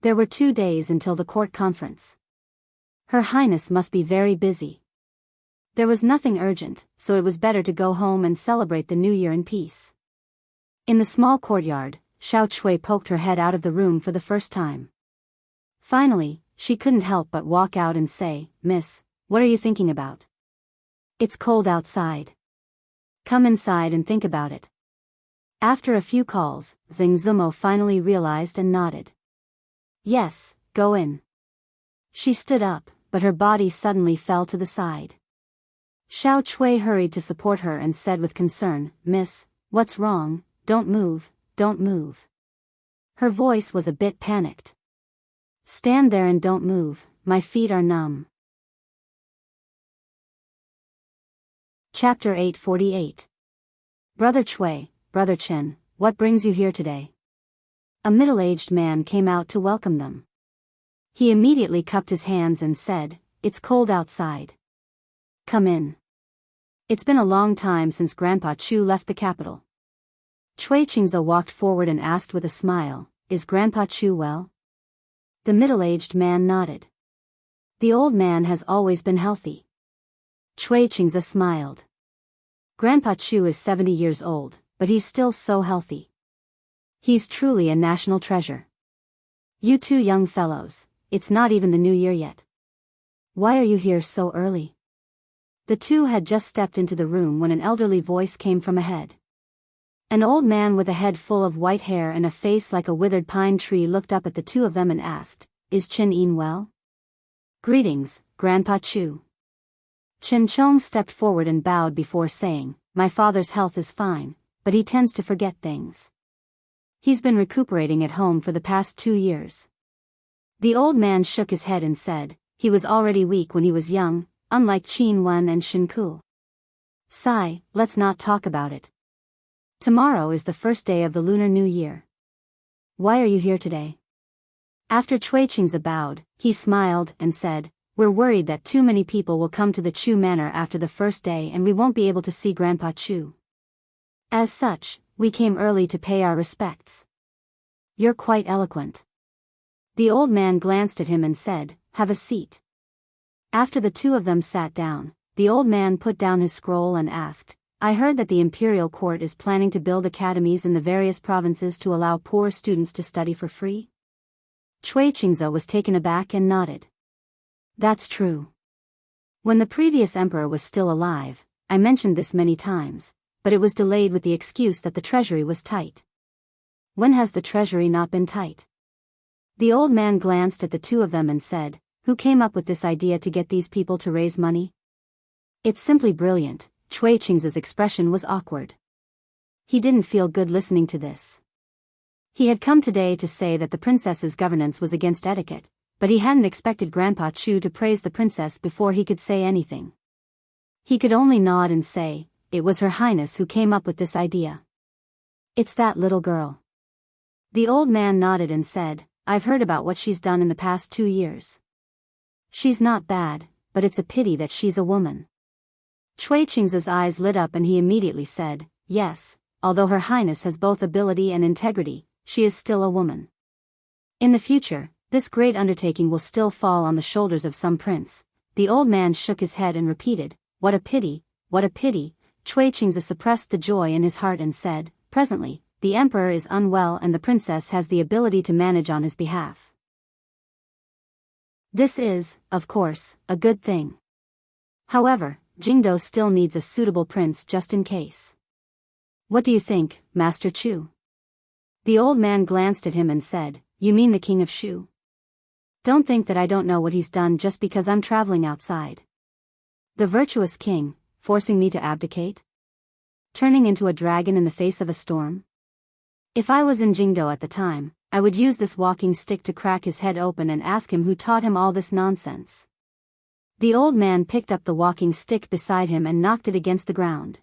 Speaker 1: There were 2 days until the court conference. Her Highness must be very busy." There was nothing urgent, so it was better to go home and celebrate the new year in peace. In the small courtyard, Xiao Chui poked her head out of the room for the first time. Finally, she couldn't help but walk out and say, "Miss, what are you thinking about? It's cold outside. Come inside and think about it." After a few calls, Zingzumo finally realized and nodded. "Yes, go in." She stood up, but her body suddenly fell to the side. Xiao Chui hurried to support her and said with concern, "Miss, what's wrong? Don't move, don't move." Her voice was a bit panicked. "Stand there and don't move, my feet are numb." Chapter 848. "Brother Chui, Brother Chen, what brings you here today?" A middle-aged man came out to welcome them. He immediately cupped his hands and said, "It's cold outside. Come in. It's been a long time since Grandpa Chu left the capital." Cui Qingze walked forward and asked with a smile, "Is Grandpa Chu well?" The middle-aged man nodded. "The old man has always been healthy." Cui Qingze smiled. "Grandpa Chu is 70 years old, but he's still so healthy. He's truly a national treasure. You two young fellows, it's not even the new year yet. Why are you here so early?" The two had just stepped into the room when an elderly voice came from ahead. An old man with a head full of white hair and a face like a withered pine tree looked up at the two of them and asked, "Is Chen Yin well?" "Greetings, Grandpa Chu." Chen Chong stepped forward and bowed before saying, "My father's health is fine, but he tends to forget things. He's been recuperating at home for the past 2 years." The old man shook his head and said, he was already weak when he was young, unlike Qin Wen and Shen Ku. Sigh, let's not talk about it. Tomorrow is the first day of the Lunar New Year. Why are you here today? After Cui Qingze bowed, he smiled and said, we're worried that too many people will come to the Chu Manor after the first day and we won't be able to see Grandpa Chu. As such, we came early to pay our respects. You're quite eloquent. The old man glanced at him and said, have a seat. After the two of them sat down, the old man put down his scroll and asked, I heard that the imperial court is planning to build academies in the various provinces to allow poor students to study for free? Cui Qingze was taken aback and nodded. That's true. When the previous emperor was still alive, I mentioned this many times, but it was delayed with the excuse that the treasury was tight. When has the treasury not been tight? The old man glanced at the two of them and said, who came up with this idea to get these people to raise money? It's simply brilliant. Cui Qingze's expression was awkward. He didn't feel good listening to this. He had come today to say that the princess's governance was against etiquette, but he hadn't expected Grandpa Chu to praise the princess before he could say anything. He could only nod and say, it was Her Highness who came up with this idea. It's that little girl. The old man nodded and said, I've heard about what she's done in the past 2 years. She's not bad, but it's a pity that she's a woman. Cui Qingze's eyes lit up and he immediately said, yes, although Her Highness has both ability and integrity, she is still a woman. In the future, this great undertaking will still fall on the shoulders of some prince. The old man shook his head and repeated, what a pity, what a pity. Cui Qingze suppressed the joy in his heart and said, presently, the emperor is unwell and the princess has the ability to manage on his behalf. This is, of course, a good thing. However, Jingdo still needs a suitable prince just in case. What do you think, Master Chu? The old man glanced at him and said, you mean the king of Shu? Don't think that I don't know what he's done just because I'm traveling outside. The virtuous king, forcing me to abdicate? Turning into a dragon in the face of a storm? If I was in Jingdo at the time, I would use this walking stick to crack his head open and ask him who taught him all this nonsense. The old man picked up the walking stick beside him and knocked it against the ground.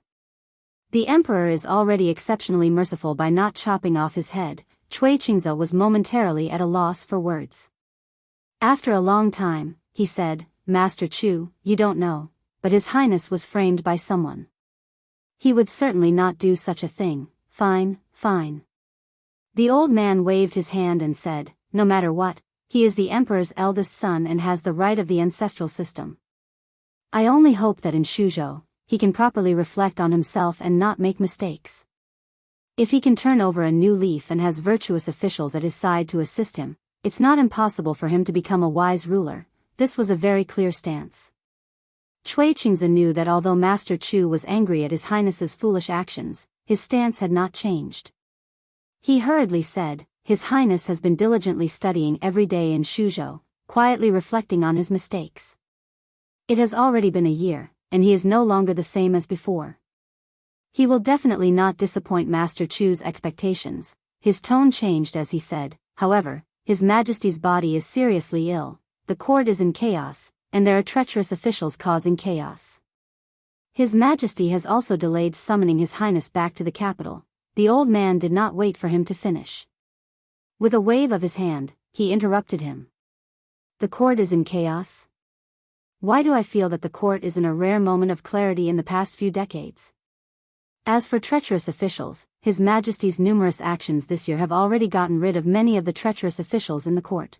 Speaker 1: The emperor is already exceptionally merciful by not chopping off his head. Cui Qingze was momentarily at a loss for words. After a long time, he said, Master Chu, you don't know, but His Highness was framed by someone. He would certainly not do such a thing. Fine, fine. The old man waved his hand and said, no matter what, he is the emperor's eldest son and has the right of the ancestral system. I only hope that in Shuzhou, he can properly reflect on himself and not make mistakes. If he can turn over a new leaf and has virtuous officials at his side to assist him, it's not impossible for him to become a wise ruler. This was a very clear stance. Cui Qingze knew that although Master Chu was angry at His Highness's foolish actions, his stance had not changed. He hurriedly said, His Highness has been diligently studying every day in Shuzhou, quietly reflecting on his mistakes. It has already been a year, and he is no longer the same as before. He will definitely not disappoint Master Chu's expectations. His tone changed as he said, however, His Majesty's body is seriously ill, the court is in chaos, and there are treacherous officials causing chaos. His Majesty has also delayed summoning His Highness back to the capital. The old man did not wait for him to finish. With a wave of his hand, he interrupted him. The court is in chaos? Why do I feel that the court is in a rare moment of clarity in the past few decades? As for treacherous officials, His Majesty's numerous actions this year have already gotten rid of many of the treacherous officials in the court.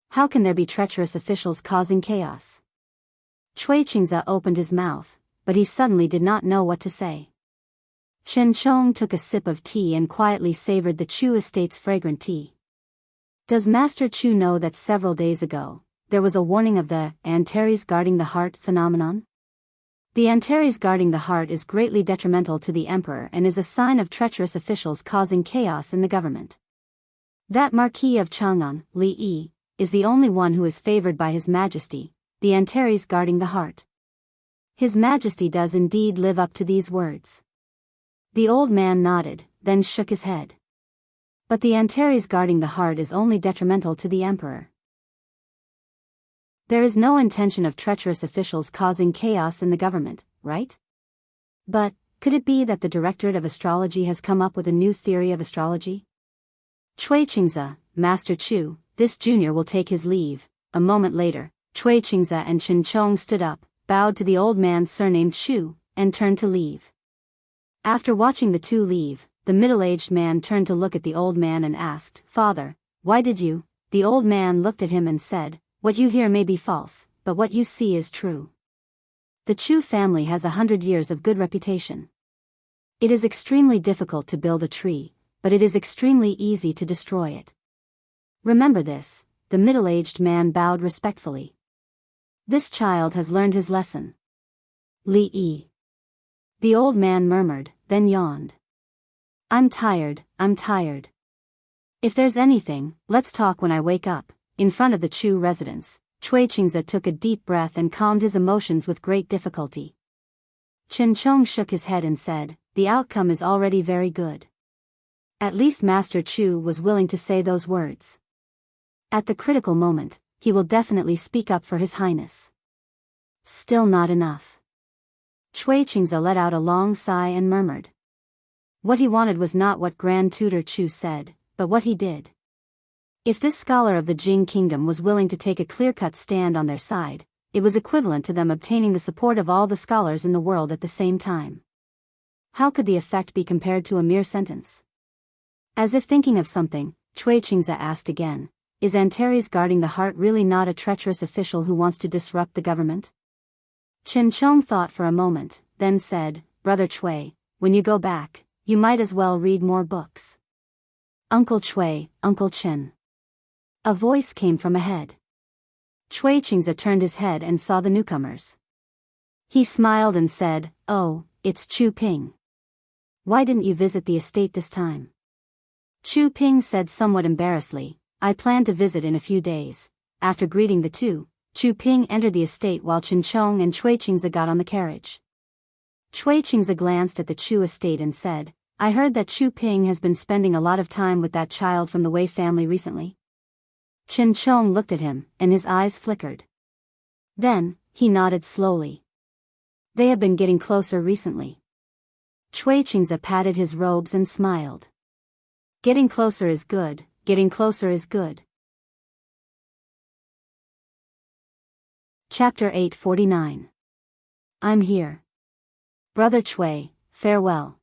Speaker 1: How can there be treacherous officials causing chaos? Cui Qingze opened his mouth, but he suddenly did not know what to say. Chen Chong took a sip of tea and quietly savored the Chu estate's fragrant tea. Does Master Chu know that several days ago, there was a warning of the Antares guarding the heart phenomenon? The Antares guarding the heart is greatly detrimental to the emperor and is a sign of treacherous officials causing chaos in the government. That Marquis of Chang'an, Li Yi, is the only one who is favored by His Majesty, the Antares guarding the heart. His Majesty does indeed live up to these words. The old man nodded, then shook his head. But the Antares guarding the heart is only detrimental to the emperor. There is no intention of treacherous officials causing chaos in the government, right? But, could it be that the Directorate of Astrology has come up with a new theory of astrology? Cui Qingze, Master Chu, this junior will take his leave. A moment later, Cui Qingze and Chen Chong stood up, bowed to the old man surnamed Chu, and turned to leave. After watching the two leave, the middle-aged man turned to look at the old man and asked, "Father, why did you?" The old man looked at him and said, "What you hear may be false, but what you see is true. The Chu family has 100 years of good reputation. It is extremely difficult to build a tree, but it is extremely easy to destroy it. Remember this." The middle-aged man bowed respectfully. This child has learned his lesson. Li Yi. The old man murmured, then yawned. I'm tired. If there's anything, let's talk when I wake up." In front of the Chu residence, Cui Qingze took a deep breath and calmed his emotions with great difficulty. Chen Chong shook his head and said, "The outcome is already very good." At least Master Chu was willing to say those words. At the critical moment, he will definitely speak up for His Highness. Still not enough. Cui Qingze let out a long sigh and murmured. What he wanted was not what Grand Tutor Chu said, but what he did. If this scholar of the Jing Kingdom was willing to take a clear-cut stand on their side, it was equivalent to them obtaining the support of all the scholars in the world at the same time. How could the effect be compared to a mere sentence? As if thinking of something, Cui Qingze asked again, "Is Antares guarding the heart really not a treacherous official who wants to disrupt the government?" Chen Chong thought for a moment, then said, "Brother Cui, when you go back, you might as well read more books." "Uncle Cui, Uncle Chen." A voice came from ahead. Cui Qingze turned his head and saw the newcomers. He smiled and said, "Oh, it's Chu Ping. Why didn't you visit the estate this time?" Chu Ping said somewhat embarrassedly, "I plan to visit in a few days." After greeting the two, Chu Ping entered the estate while Chen Chong and Cui Qingze got on the carriage. Cui Qingze glanced at the Chu estate and said, "I heard that Chu Ping has been spending a lot of time with that child from the Wei family recently." Chen Chong looked at him, and his eyes flickered. Then, he nodded slowly. "They have been getting closer recently." Cui Qingze patted his robes and smiled. Getting closer is good, getting closer is good. Chapter 849. I'm here. Brother Cui, farewell.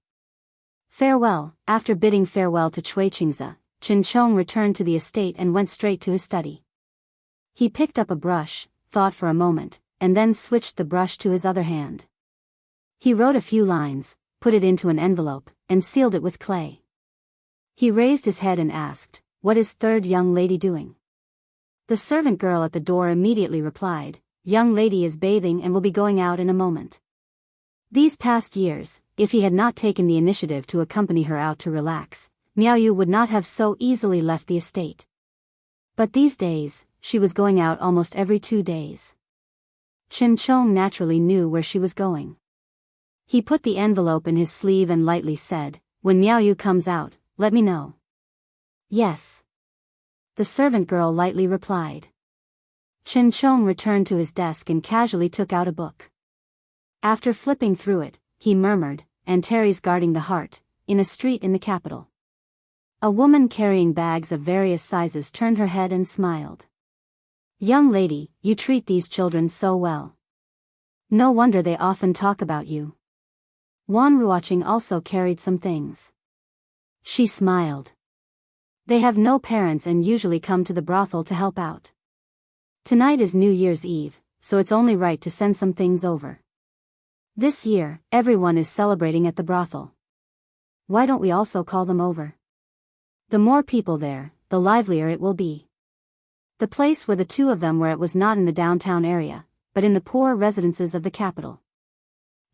Speaker 1: Farewell. After bidding farewell to Cui Qingze, Chen Chong returned to the estate and went straight to his study. He picked up a brush, thought for a moment, and then switched the brush to his other hand. He wrote a few lines, put it into an envelope, and sealed it with clay. He raised his head and asked, "What is third young lady doing?" The servant girl at the door immediately replied, "Young lady is bathing and will be going out in a moment." These past years, if he had not taken the initiative to accompany her out to relax, Miao Yu would not have so easily left the estate. But these days, she was going out almost every 2 days. Chen Chong naturally knew where she was going. He put the envelope in his sleeve and lightly said, "When Miao Yu comes out, let me know." "Yes." The servant girl lightly replied. Chen Chong returned to his desk and casually took out a book. After flipping through it, he murmured, "Antares guarding the heart," in a street in the capital. A woman carrying bags of various sizes turned her head and smiled. "Young lady, you treat these children so well. No wonder they often talk about you." Wan Ruoqing also carried some things. She smiled. "They have no parents and usually come to the brothel to help out. Tonight is New Year's Eve, so it's only right to send some things over. This year, everyone is celebrating at the brothel. Why don't we also call them over? The more people there, the livelier it will be." The place where the two of them were at was not in the downtown area, but in the poor residences of the capital.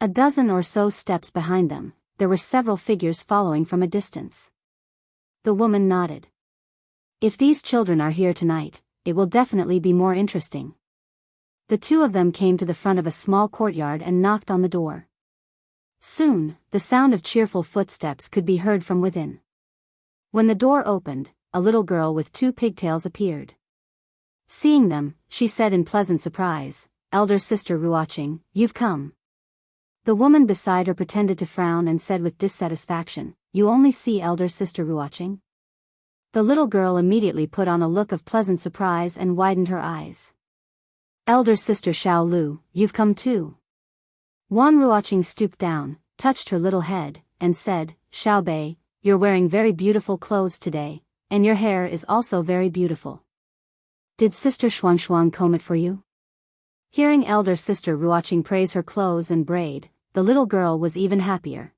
Speaker 1: A dozen or so steps behind them, there were several figures following from a distance. The woman nodded. "If these children are here tonight, it will definitely be more interesting." The two of them came to the front of a small courtyard and knocked on the door. Soon, the sound of cheerful footsteps could be heard from within. When the door opened, a little girl with 2 pigtails appeared. Seeing them, she said in pleasant surprise, "Elder sister Ruoqing, you've come." The woman beside her pretended to frown and said with dissatisfaction, "You only see elder sister Ruoqing?" The little girl immediately put on a look of pleasant surprise and widened her eyes. "Elder sister Xiao Lu, you've come too." Wan Ruoqing stooped down, touched her little head, and said, "Xiao Bei, you're wearing very beautiful clothes today, and your hair is also very beautiful. Did sister Shuangshuang comb it for you?" Hearing elder sister Ruoqing praise her clothes and braid, the little girl was even happier.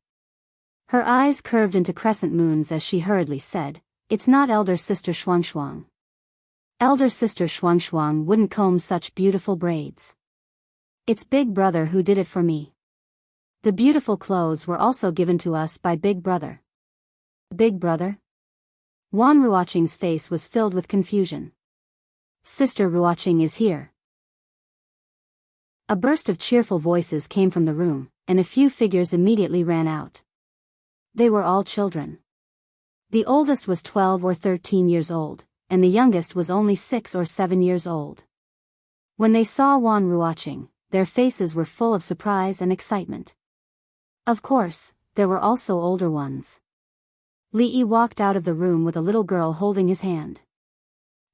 Speaker 1: Her eyes curved into crescent moons as she hurriedly said, "It's not elder sister Shuangshuang. Elder sister Shuangshuang wouldn't comb such beautiful braids. It's Big Brother who did it for me. The beautiful clothes were also given to us by Big Brother." "Big Brother?" Wan Ruoqing's face was filled with confusion. "Sister Ruoqing is here." A burst of cheerful voices came from the room, and a few figures immediately ran out. They were all children. The oldest was 12 or 13 years old, and the youngest was only 6 or 7 years old. When they saw Wan Ruoqing, their faces were full of surprise and excitement. Of course, there were also older ones. Li Yi walked out of the room with a little girl holding his hand.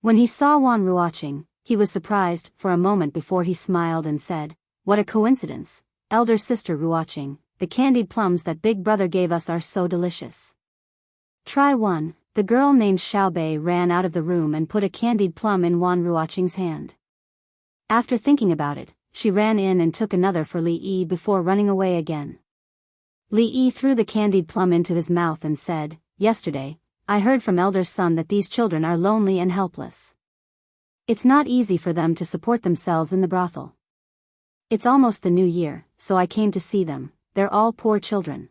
Speaker 1: When he saw Wan Ruoqing, he was surprised for a moment before he smiled and said, "What a coincidence, elder sister Ruoqing, the candied plums that Big Brother gave us are so delicious. Try one." The girl named Xiao Bei ran out of the room and put a candied plum in Wan Ruoqing's hand. After thinking about it, she ran in and took another for Li Yi before running away again. Li Yi threw the candied plum into his mouth and said, "Yesterday, I heard from elder's son that these children are lonely and helpless. It's not easy for them to support themselves in the brothel. It's almost the new year, so I came to see them. They're all poor children."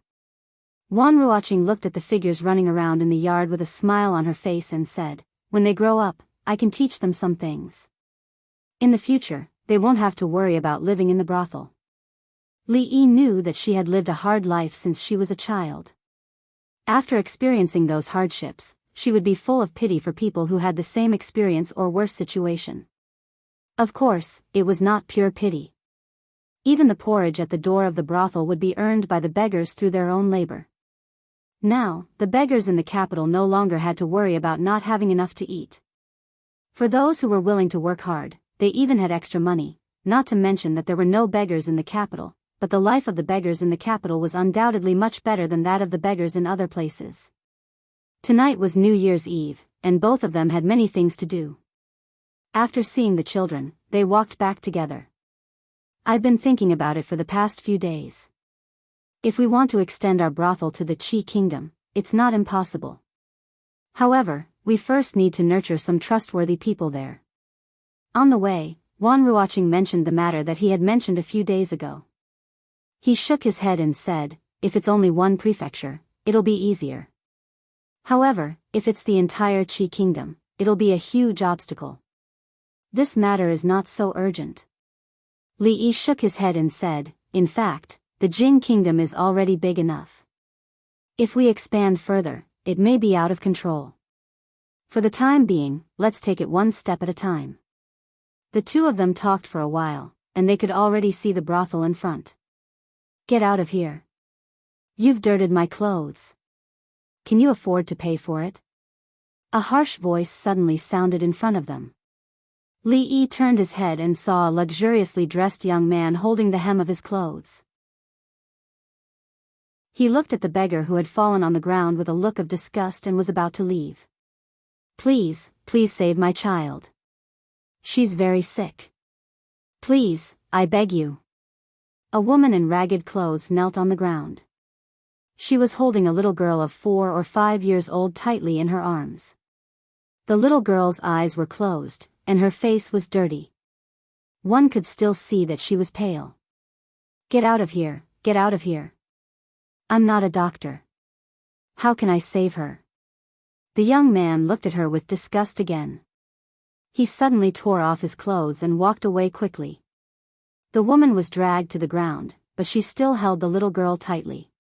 Speaker 1: Wan Ruoqing looked at the figures running around in the yard with a smile on her face and said, "When they grow up, I can teach them some things. In the future, they won't have to worry about living in the brothel." Li Yi knew that she had lived a hard life since she was a child. After experiencing those hardships, she would be full of pity for people who had the same experience or worse situation. Of course, it was not pure pity. Even the porridge at the door of the brothel would be earned by the beggars through their own labor. Now, the beggars in the capital no longer had to worry about not having enough to eat. For those who were willing to work hard, they even had extra money, not to mention that there were no beggars in the capital, but the life of the beggars in the capital was undoubtedly much better than that of the beggars in other places. Tonight was New Year's Eve, and both of them had many things to do. After seeing the children, they walked back together. "I've been thinking about it for the past few days. If we want to extend our brothel to the Qi Kingdom, it's not impossible. However, we first need to nurture some trustworthy people there." On the way, Wan Ruoqing mentioned the matter that he had mentioned a few days ago. He shook his head and said, "If it's only one prefecture, it'll be easier. However, if it's the entire Qi Kingdom, it'll be a huge obstacle. This matter is not so urgent." Li Yi shook his head and said, "In fact, the Jing Kingdom is already big enough. If we expand further, it may be out of control. For the time being, let's take it one step at a time." The two of them talked for a while, and they could already see the brothel in front. "Get out of here. You've dirted my clothes. Can you afford to pay for it?" A harsh voice suddenly sounded in front of them. Li Yi turned his head and saw a luxuriously dressed young man holding the hem of his clothes. He looked at the beggar who had fallen on the ground with a look of disgust and was about to leave. Please save my child. She's very sick. Please, I beg you." A woman in ragged clothes knelt on the ground. She was holding a little girl of 4 or 5 years old tightly in her arms. The little girl's eyes were closed, and her face was dirty. One could still see that she was pale. Get out of here, get out of here. I'm not a doctor. How can I save her?" The young man looked at her with disgust again. He suddenly tore off his clothes and walked away quickly. The woman was dragged to the ground, but she still held the little girl tightly.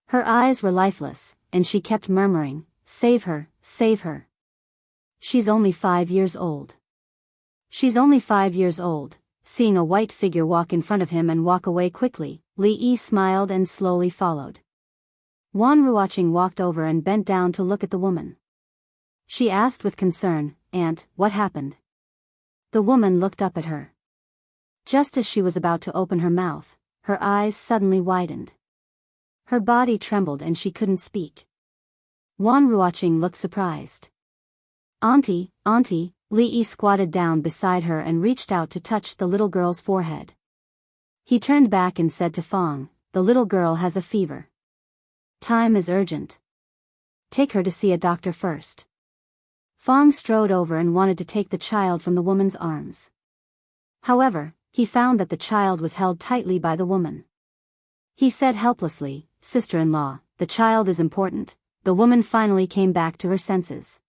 Speaker 1: Her eyes were lifeless, and she kept murmuring, "Save her, save her. She's only 5 years old." She's only 5 years old. Seeing a white figure walk in front of him and walk away quickly, Li Yi smiled and slowly followed. Wan Ruoqing walked over and bent down to look at the woman. She asked with concern, "Aunt, what happened?" The woman looked up at her. Just as she was about to open her mouth, her eyes suddenly widened. Her body trembled and she couldn't speak. Wan Ruoqing looked surprised. "Auntie, auntie," Li Yi squatted down beside her and reached out to touch the little girl's forehead. He turned back and said to Fong, "The little girl has a fever. Time is urgent. Take her to see a doctor first." Fong strode over and wanted to take the child from the woman's arms. However, he found that the child was held tightly by the woman. He said helplessly, "Sister-in-law, the child is important." The woman finally came back to her senses.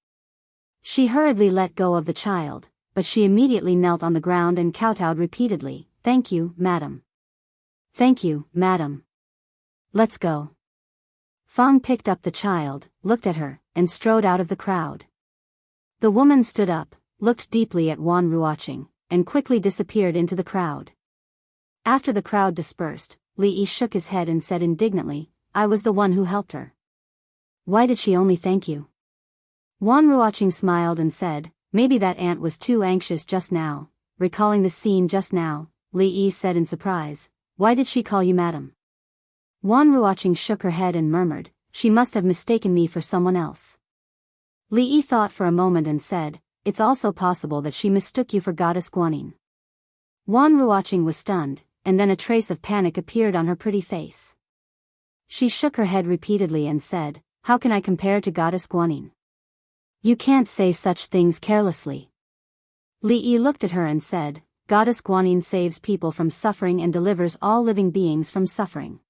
Speaker 1: She hurriedly let go of the child, but she immediately knelt on the ground and kowtowed repeatedly, "Thank you, madam. Thank you, madam. Let's go." Fong picked up the child, looked at her, and strode out of the crowd. The woman stood up, looked deeply at Wan Ruoqing, and quickly disappeared into the crowd. After the crowd dispersed, Li Yi shook his head and said indignantly, "I was the one who helped her. Why did she only thank you?" Wan Ruoqing smiled and said, "Maybe that aunt was too anxious just now." Recalling the scene just now, Li Yi said in surprise, "Why did she call you madam?" Wan Ruoqing shook her head and murmured, "She must have mistaken me for someone else." Li Yi thought for a moment and said, "It's also possible that she mistook you for Goddess Guanyin." Wan Ruoqing was stunned, and then a trace of panic appeared on her pretty face. She shook her head repeatedly and said, "How can I compare to Goddess Guanyin? You can't say such things carelessly." Li Yi looked at her and said, "Goddess Guanyin saves people from suffering and delivers all living beings from suffering.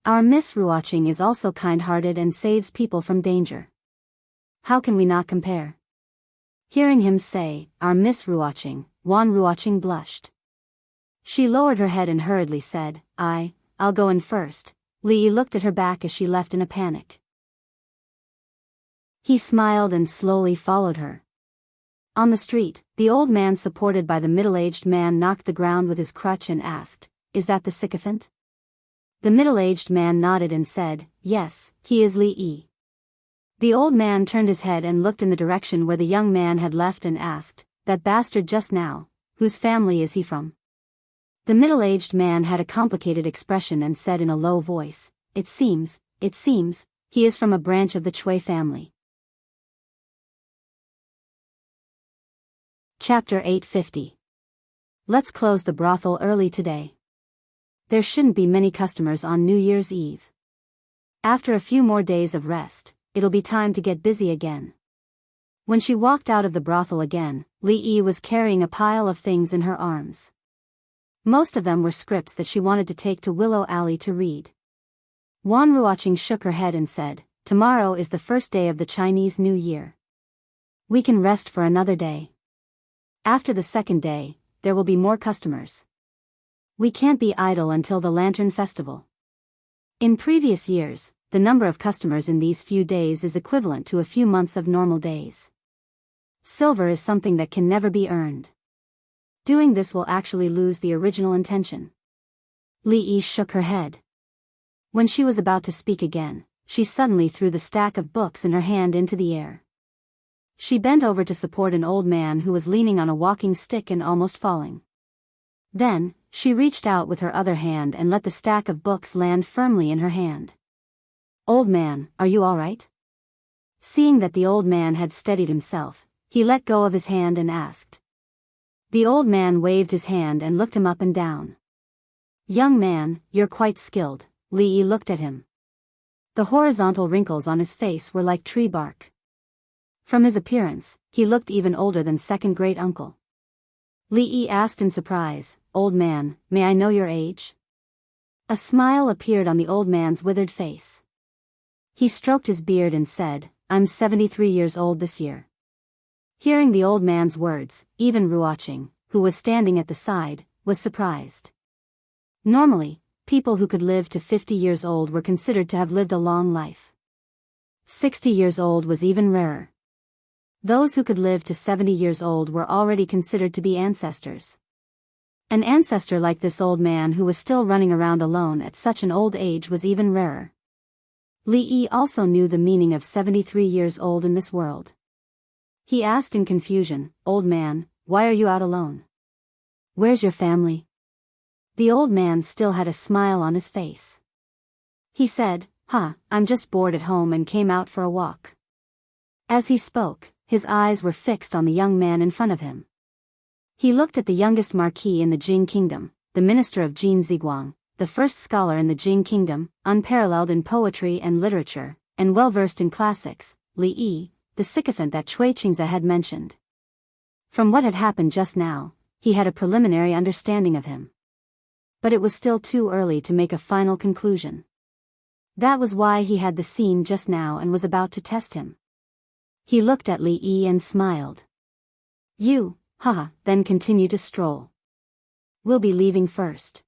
Speaker 1: Our Miss Ruoqing is also kind-hearted and saves people from danger. How can we not compare?" Hearing him say, "Our Miss Ruoqing," Wan Ruoqing blushed. She lowered her head and hurriedly said, I'll go in first." Li Yi looked at her back as she left in a panic. He smiled and slowly followed her. On the street, the old man supported by the middle-aged man knocked the ground with his crutch and asked, "Is that the sycophant?" The middle-aged man nodded and said, "Yes, he is Li Yi." The old man turned his head and looked in the direction where the young man had left and asked, "That bastard just now, whose family is he from?" The middle-aged man had a complicated expression and said in a low voice, it seems, he is from a branch of the Chui family." Chapter 850. Let's close the brothel early today. There shouldn't be many customers on New Year's Eve. After a few more days of rest, it'll be time to get busy again. When she walked out of the brothel again, Li Yi was carrying a pile of things in her arms. Most of them were scripts that she wanted to take to Willow Alley to read. Wan Ruoqing shook her head and said, "Tomorrow is the first day of the Chinese New Year. We can rest for another day. After the second day, there will be more customers. We can't be idle until the Lantern Festival." In previous years, the number of customers in these few days is equivalent to a few months of normal days. Silver is something that can never be earned. Doing this will actually lose the original intention. Li Yi shook her head. When she was about to speak again, she suddenly threw the stack of books in her hand into the air. She bent over to support an old man who was leaning on a walking stick and almost falling. Then, she reached out with her other hand and let the stack of books land firmly in her hand. "Old man, are you all right?" Seeing that the old man had steadied himself, he let go of his hand and asked. The old man waved his hand and looked him up and down. "Young man, you're quite skilled." Li Yi looked at him. The horizontal wrinkles on his face were like tree bark. From his appearance, he looked even older than second great uncle. Li Yi asked in surprise, "Old man, may I know your age?" A smile appeared on the old man's withered face. He stroked his beard and said, "I'm 73 years old this year." Hearing the old man's words, even Ruoqing, who was standing at the side, was surprised. Normally, people who could live to 50 years old were considered to have lived a long life. 60 years old was even rarer. Those who could live to 70 years old were already considered to be ancestors. An ancestor like this old man who was still running around alone at such an old age was even rarer. Li Yi also knew the meaning of 73 years old in this world. He asked in confusion, "Old man, why are you out alone? Where's your family?" The old man still had a smile on his face. He said, I'm just bored at home and came out for a walk." As he spoke, his eyes were fixed on the young man in front of him. He looked at the youngest marquis in the Jing kingdom, the minister of Jin Ziguang, the first scholar in the Jing kingdom, unparalleled in poetry and literature, and well-versed in classics, Li Yi, the sycophant that Cui Qingze had mentioned. From what had happened just now, he had a preliminary understanding of him. But it was still too early to make a final conclusion. That was why he had the scene just now and was about to test him. He looked at Li Yi and smiled. "You, then continue to stroll. We'll be leaving first.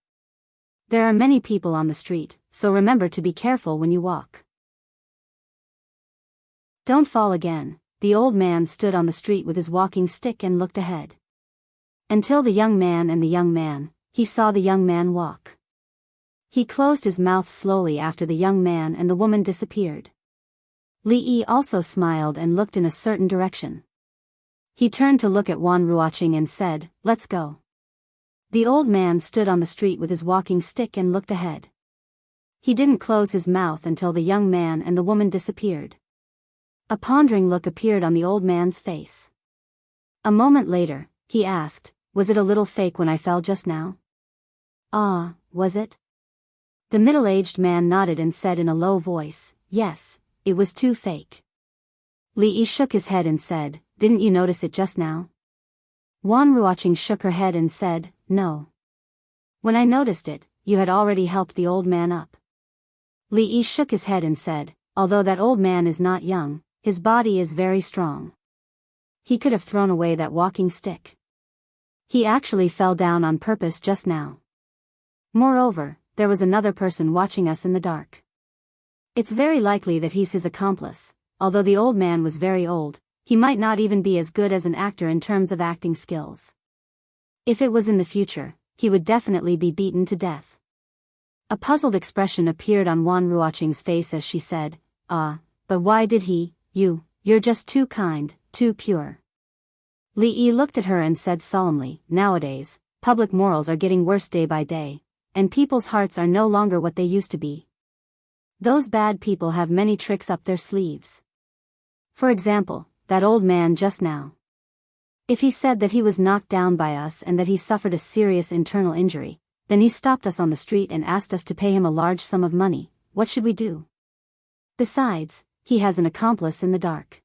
Speaker 1: There are many people on the street, so remember to be careful when you walk. Don't fall again." The old man stood on the street with his walking stick and looked ahead. Until the young man and the young man, he saw the young man walk. He closed his mouth slowly after the young man and the woman disappeared. Li Yi also smiled and looked in a certain direction. He turned to look at Wan Ruoqing and said, "Let's go." The old man stood on the street with his walking stick and looked ahead. He didn't close his mouth until the young man and the woman disappeared. A pondering look appeared on the old man's face. A moment later, he asked, "Was it a little fake when I fell just now?" Was it?" The middle-aged man nodded and said in a low voice, "Yes, it was too fake." Li Yi shook his head and said, "Didn't you notice it just now?" Wan Ruoqing shook her head and said, "No. When I noticed it, you had already helped the old man up." Li Yi shook his head and said, "Although that old man is not young, his body is very strong. He could have thrown away that walking stick. He actually fell down on purpose just now. Moreover, there was another person watching us in the dark. It's very likely that he's his accomplice. Although the old man was very old, he might not even be as good as an actor in terms of acting skills. If it was in the future, he would definitely be beaten to death." A puzzled expression appeared on Wan Ruoqing's face as she said, But why did he? You're just too kind, too pure." Li Yi looked at her and said solemnly, "Nowadays, public morals are getting worse day by day, and people's hearts are no longer what they used to be. Those bad people have many tricks up their sleeves. For example, that old man just now. If he said that he was knocked down by us and that he suffered a serious internal injury, then he stopped us on the street and asked us to pay him a large sum of money, what should we do? Besides, he has an accomplice in the dark.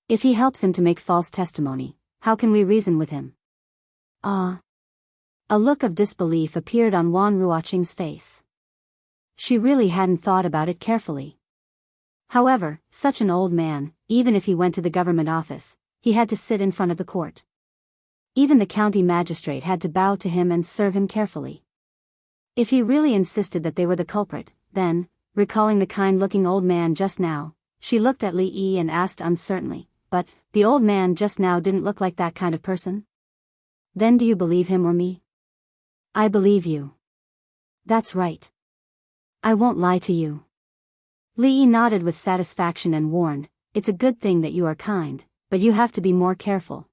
Speaker 1: If he helps him to make false testimony, how can we reason with him?" A look of disbelief appeared on Wan Ruoqing's face. She really hadn't thought about it carefully. However, such an old man, even if he went to the government office, he had to sit in front of the court. Even the county magistrate had to bow to him and serve him carefully. If he really insisted that they were the culprit, then, recalling the kind-looking old man just now, she looked at Li Yi and asked uncertainly, "But, the old man just now didn't look like that kind of person? Then do you believe him or me?" "I believe you." "That's right. I won't lie to you." Li Yi nodded with satisfaction and warned, "It's a good thing that you are kind, but you have to be more careful.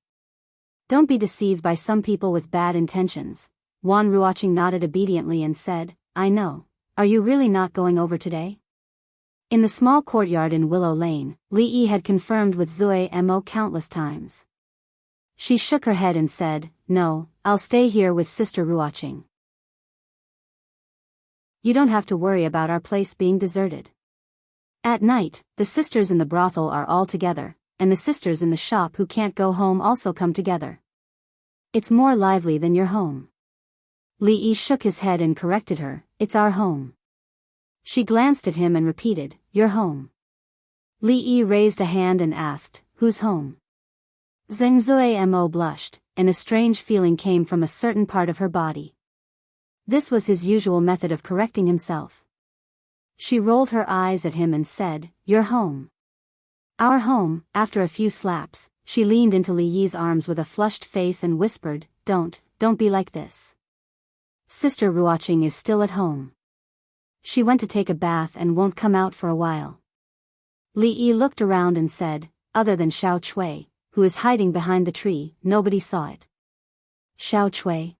Speaker 1: Don't be deceived by some people with bad intentions." Wan Ruoqing nodded obediently and said, "I know. Are you really not going over today?" In the small courtyard in Willow Lane, Li Yi had confirmed with Zui Mo countless times. She shook her head and said, "No, I'll stay here with Sister Ruoqing. You don't have to worry about our place being deserted. At night, the sisters in the brothel are all together, and the sisters in the shop who can't go home also come together. It's more lively than your home." Li Yi shook his head and corrected her, "It's our home." She glanced at him and repeated, "Your home." Li Yi raised a hand and asked, "Whose home?" Zheng Zui Mo blushed, and a strange feeling came from a certain part of her body. This was his usual method of correcting himself. She rolled her eyes at him and said, "Your home." Our home. After a few slaps, she leaned into Li Yi's arms with a flushed face and whispered, Don't be like this. Sister Ruoqing is still at home. She went to take a bath and won't come out for a while. Li Yi looked around and said, other than Xiao Chui, who is hiding behind the tree, nobody saw it. Xiao Chui.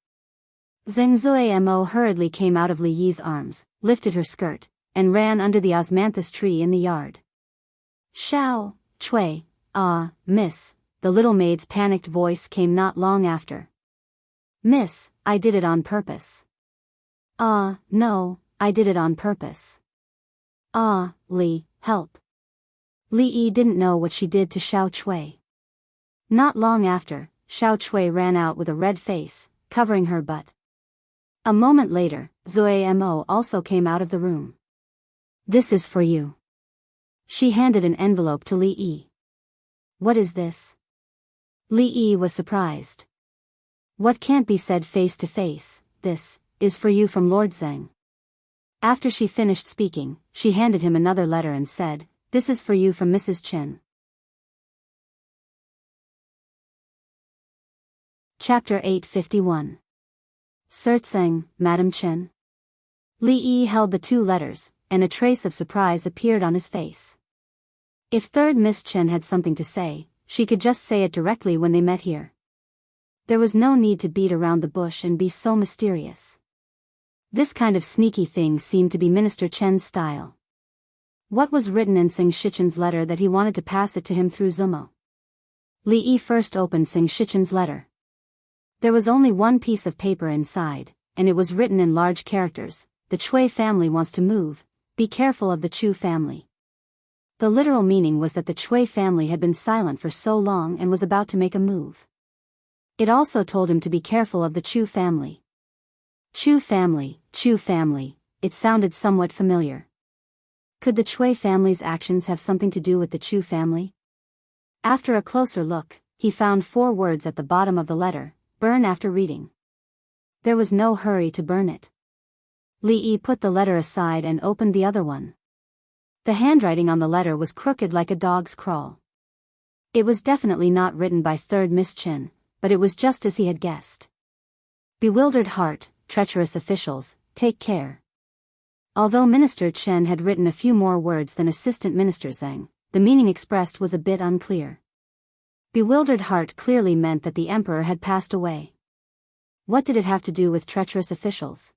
Speaker 1: Zheng Zuimo hurriedly came out of Li Yi's arms, lifted her skirt, and ran under the osmanthus tree in the yard. Xiao Chui, miss, the little maid's panicked voice came not long after. Miss, I did it on purpose. No, I did it on purpose. Li, help. Li Yi didn't know what she did to Xiao Chui. Not long after, Xiao Chui ran out with a red face, covering her butt. A moment later, Zuimo also came out of the room. This is for you. She handed an envelope to Li Yi. What is this? Li Yi was surprised. What can't be said face to face, this is for you from Lord Zheng. After she finished speaking, she handed him another letter and said, This is for you from Mrs. Chen. Chapter 851. Sir Tseng, Madam Chen. Li Yi held the two letters, and a trace of surprise appeared on his face. If third Miss Chen had something to say, she could just say it directly when they met here. There was no need to beat around the bush and be so mysterious. This kind of sneaky thing seemed to be Minister Chen's style. What was written in Sing Shichen's letter that he wanted to pass it to him through Zumo? Li Yi first opened Sing Shichen's letter. There was only one piece of paper inside, and it was written in large characters, The Chui family wants to move, be careful of the Chu family. The literal meaning was that the Chui family had been silent for so long and was about to make a move. It also told him to be careful of the Chu family. Chu family, it sounded somewhat familiar. Could the Chui family's actions have something to do with the Chu family? After a closer look, he found 4 words at the bottom of the letter, burn after reading. There was no hurry to burn it. Li Yi put the letter aside and opened the other one. The handwriting on the letter was crooked like a dog's crawl. It was definitely not written by third Miss Chen, but it was just as he had guessed. Bewildered heart, treacherous officials, take care. Although Minister Chen had written a few more words than Assistant Minister Zhang, the meaning expressed was a bit unclear. Bewildered heart clearly meant that the emperor had passed away. What did it have to do with treacherous officials?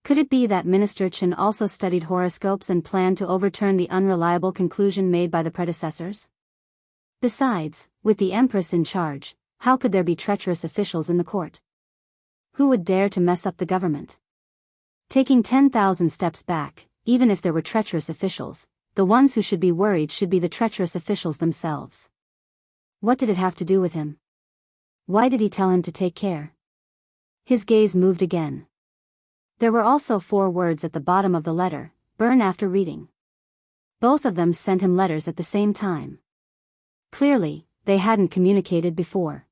Speaker 1: Could it be that Minister Chen also studied horoscopes and planned to overturn the unreliable conclusion made by the predecessors? Besides, with the empress in charge, how could there be treacherous officials in the court? Who would dare to mess up the government? Taking 10,000 steps back, even if there were treacherous officials, the ones who should be worried should be the treacherous officials themselves. What did it have to do with him? Why did he tell him to take care? His gaze moved again. There were also 4 words at the bottom of the letter, burn after reading. Both of them sent him letters at the same time. Clearly, they hadn't communicated before.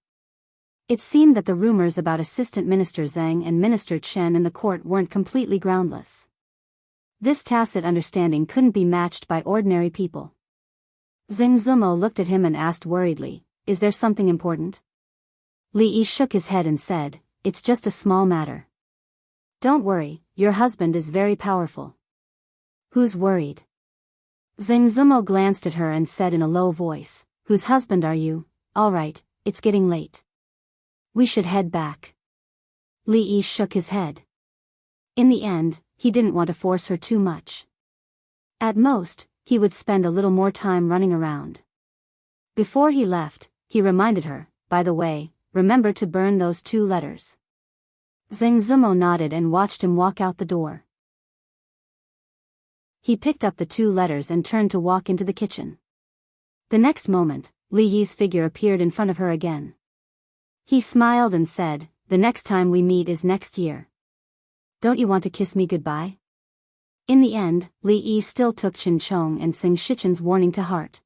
Speaker 1: It seemed that the rumors about Assistant Minister Zhang and Minister Chen in the court weren't completely groundless. This tacit understanding couldn't be matched by ordinary people. Zheng Zumo looked at him and asked worriedly, Is there something important? Li Yi shook his head and said, It's just a small matter. Don't worry, your husband is very powerful. Who's worried? Zheng Zumo glanced at her and said in a low voice, Whose husband are you? All right, it's getting late. We should head back. Li Yi shook his head. In the end, he didn't want to force her too much. At most, he would spend a little more time running around. Before he left, he reminded her, by the way, remember to burn those 2 letters. Zheng Zumo nodded and watched him walk out the door. He picked up the 2 letters and turned to walk into the kitchen. The next moment, Li Yi's figure appeared in front of her again. He smiled and said, The next time we meet is next year. Don't you want to kiss me goodbye? In the end, Li Yi still took Qin Chong and Sing Shichen's warning to heart.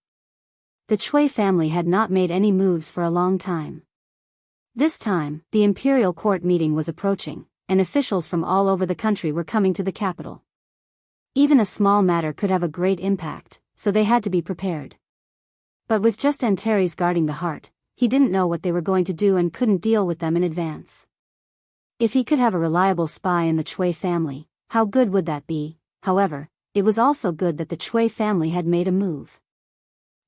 Speaker 1: The Chui family had not made any moves for a long time. This time, the imperial court meeting was approaching, and officials from all over the country were coming to the capital. Even a small matter could have a great impact, so they had to be prepared. But with just Antares guarding the heart, he didn't know what they were going to do and couldn't deal with them in advance. If he could have a reliable spy in the Chui family, how good would that be? However, it was also good that the Chui family had made a move.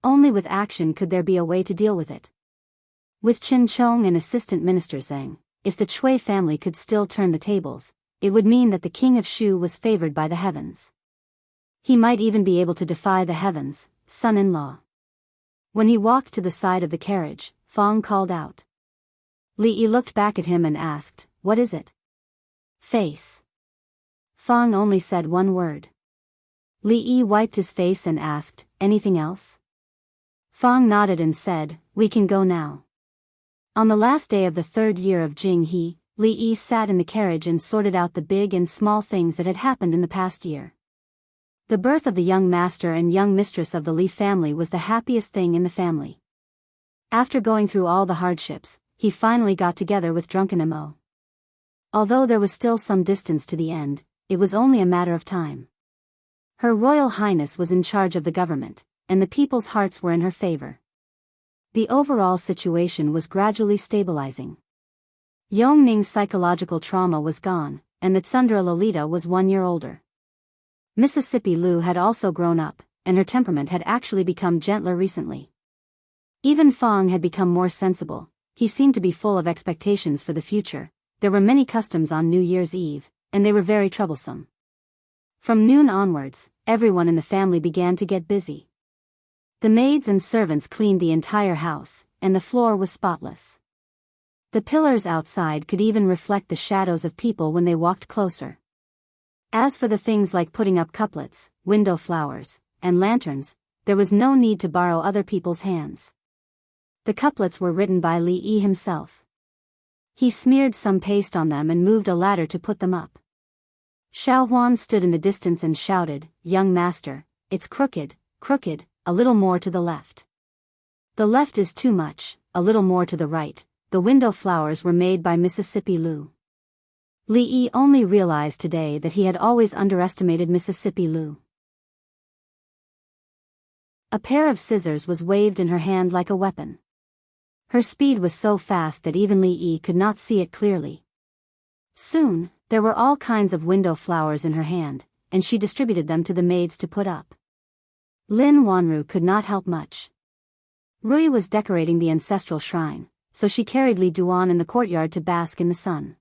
Speaker 1: Only with action could there be a way to deal with it. With Qin Chong and Assistant Minister Zhang, if the Chui family could still turn the tables, it would mean that the king of Shu was favored by the heavens. He might even be able to defy the heavens, son-in-law. When he walked to the side of the carriage, Fong called out. Li Yi looked back at him and asked, "What is it?" "Face." Fong only said one word. Li Yi wiped his face and asked, "Anything else?" Fong nodded and said, "We can go now." On the last day of the 3rd year of Jing He, Li Yi sat in the carriage and sorted out the big and small things that had happened in the past year. The birth of the young master and young mistress of the Li family was the happiest thing in the family. After going through all the hardships, he finally got together with drunken Mo. Although there was still some distance to the end, it was only a matter of time. Her Royal Highness was in charge of the government, and the people's hearts were in her favor. The overall situation was gradually stabilizing. Yongning's psychological trauma was gone, and the Tsundra Lolita was 1 year older. Mississippi Lu had also grown up, and her temperament had actually become gentler recently. Even Fong had become more sensible. He seemed to be full of expectations for the future. There were many customs on New Year's Eve, and they were very troublesome. From noon onwards, everyone in the family began to get busy. The maids and servants cleaned the entire house, and the floor was spotless. The pillars outside could even reflect the shadows of people when they walked closer. As for the things like putting up couplets, window flowers, and lanterns, there was no need to borrow other people's hands. The couplets were written by Li Yi himself. He smeared some paste on them and moved a ladder to put them up. Xiao Huan stood in the distance and shouted, "Young master, it's crooked, crooked, a little more to the left. The left is too much, a little more to the right." The window flowers were made by Mississippi Lu. Li Yi only realized today that he had always underestimated Mississippi Lu. A pair of scissors was waved in her hand like a weapon. Her speed was so fast that even Li Yi could not see it clearly. Soon, there were all kinds of window flowers in her hand, and she distributed them to the maids to put up. Lin Wanru could not help much. Rui was decorating the ancestral shrine, so she carried Li Duan in the courtyard to bask in the sun.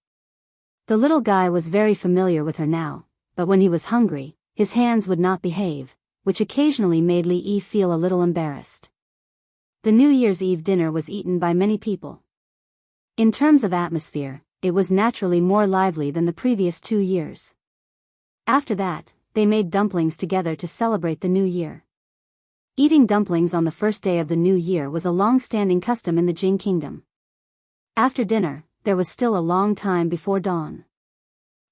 Speaker 1: The little guy was very familiar with her now, but when he was hungry, his hands would not behave, which occasionally made Li Yi feel a little embarrassed. The New Year's Eve dinner was eaten by many people. In terms of atmosphere, it was naturally more lively than the previous 2 years. After that, they made dumplings together to celebrate the new year. Eating dumplings on the first day of the new year was a long-standing custom in the Jing kingdom. After dinner, there was still a long time before dawn.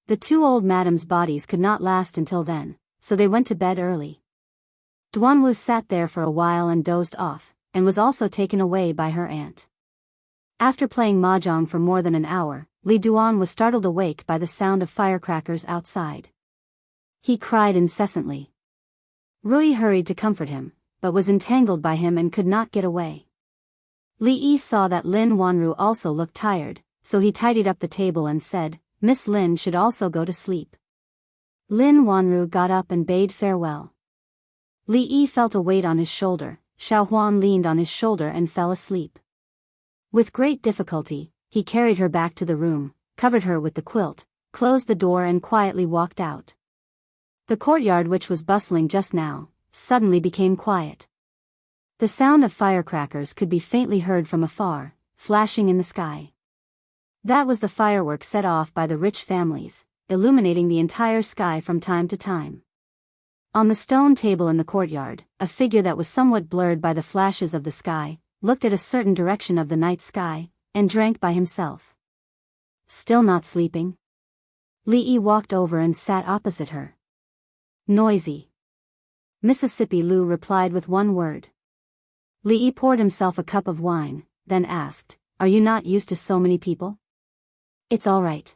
Speaker 1: The 2 old madams' bodies could not last until then, so they went to bed early. Duanwu sat there for a while and dozed off, and was also taken away by her aunt. After playing mahjong for more than an hour, Li Duan was startled awake by the sound of firecrackers outside. He cried incessantly. Rui hurried to comfort him, but was entangled by him and could not get away. Li Yi saw that Lin Wanru also looked tired, so he tidied up the table and said, "Miss Lin should also go to sleep." Lin Wanru got up and bade farewell. Li Yi felt a weight on his shoulder. Xiao Huan leaned on his shoulder and fell asleep. With great difficulty, he carried her back to the room, covered her with the quilt, closed the door and quietly walked out. The courtyard, which was bustling just now, suddenly became quiet. The sound of firecrackers could be faintly heard from afar, flashing in the sky. That was the fireworks set off by the rich families, illuminating the entire sky from time to time. On the stone table in the courtyard, a figure that was somewhat blurred by the flashes of the sky, looked at a certain direction of the night sky, and drank by himself. Still not sleeping? Li Yi walked over and sat opposite her. Noisy. Mississippi Lu replied with one word. Li Yi poured himself a cup of wine, then asked, "Are you not used to so many people?" "It's all right."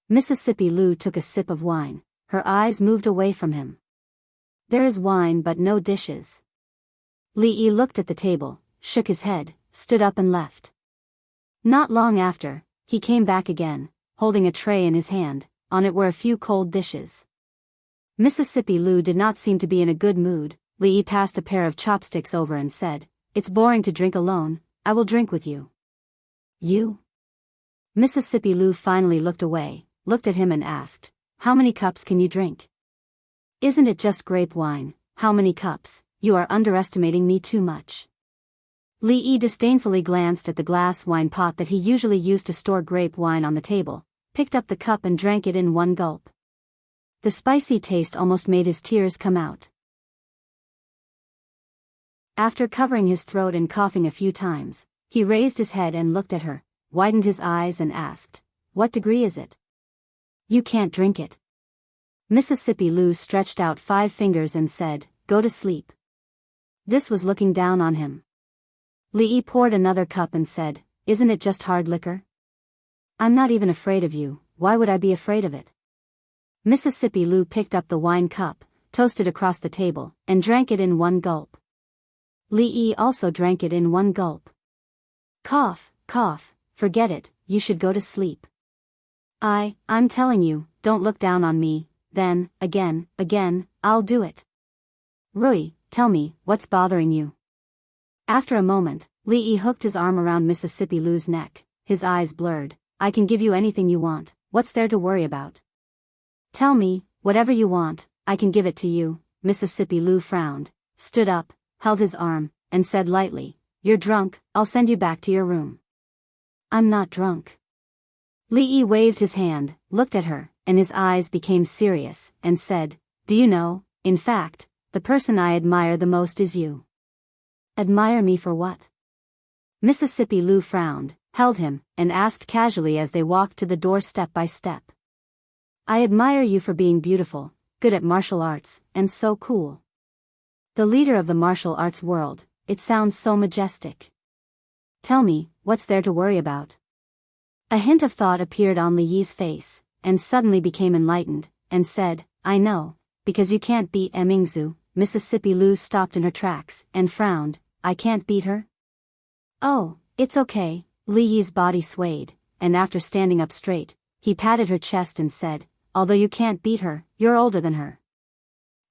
Speaker 1: Mississippi Lu took a sip of wine. Her eyes moved away from him. "There is wine but no dishes." Li Yi looked at the table, shook his head, stood up and left. Not long after, he came back again, holding a tray in his hand. On it were a few cold dishes. Mississippi Lu did not seem to be in a good mood. Li Yi passed a pair of chopsticks over and said, "It's boring to drink alone, I will drink with you." "You?" Mississippi Lu finally looked away, looked at him and asked, "How many cups can you drink?" "Isn't it just grape wine? How many cups? You are underestimating me too much." Li Yi disdainfully glanced at the glass wine pot that he usually used to store grape wine on the table, picked up the cup and drank it in one gulp. The spicy taste almost made his tears come out. After covering his throat and coughing a few times, he raised his head and looked at her, widened his eyes and asked, "What degree is it?" "You can't drink it." Mississippi Lu stretched out 5 fingers and said, "Go to sleep." This was looking down on him. Li Yi poured another cup and said, "Isn't it just hard liquor? I'm not even afraid of you, why would I be afraid of it?" Mississippi Lu picked up the wine cup, toasted across the table, and drank it in one gulp. Li Yi also drank it in one gulp. "Cough, cough, forget it, you should go to sleep." I'm telling you, don't look down on me, then, again, I'll do it." "Rui, tell me, what's bothering you?" After a moment, Li Yi hooked his arm around Mississippi Lu's neck, his eyes blurred. "I can give you anything you want, what's there to worry about?" "Tell me, whatever you want, I can give it to you." Mississippi Lu frowned, stood up, held his arm, and said lightly, "You're drunk, I'll send you back to your room." "I'm not drunk." Li Yi waved his hand, looked at her, and his eyes became serious, and said, "Do you know, in fact, the person I admire the most is you." "Admire me for what?" Mississippi Lu frowned, held him, and asked casually as they walked to the door step by step. "I admire you for being beautiful, good at martial arts, and so cool. The leader of the martial arts world, it sounds so majestic. Tell me, what's there to worry about?" A hint of thought appeared on Li Yi's face, and suddenly became enlightened, and said, "I know, because you can't beat Mingzu." Mississippi Lu stopped in her tracks, and frowned. "I can't beat her?" "Oh, it's okay." Li Yi's body swayed, and after standing up straight, he patted her chest and said, "Although you can't beat her, you're older than her.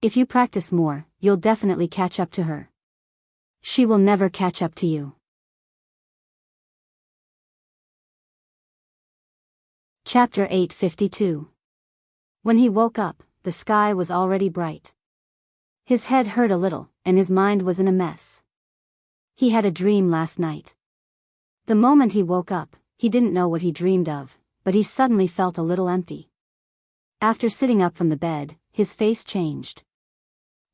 Speaker 1: If you practice more, you'll definitely catch up to her. She will never catch up to you." Chapter 852. When he woke up, the sky was already bright. His head hurt a little, and his mind was in a mess. He had a dream last night. The moment he woke up, he didn't know what he dreamed of, but he suddenly felt a little empty. After sitting up from the bed, his face changed.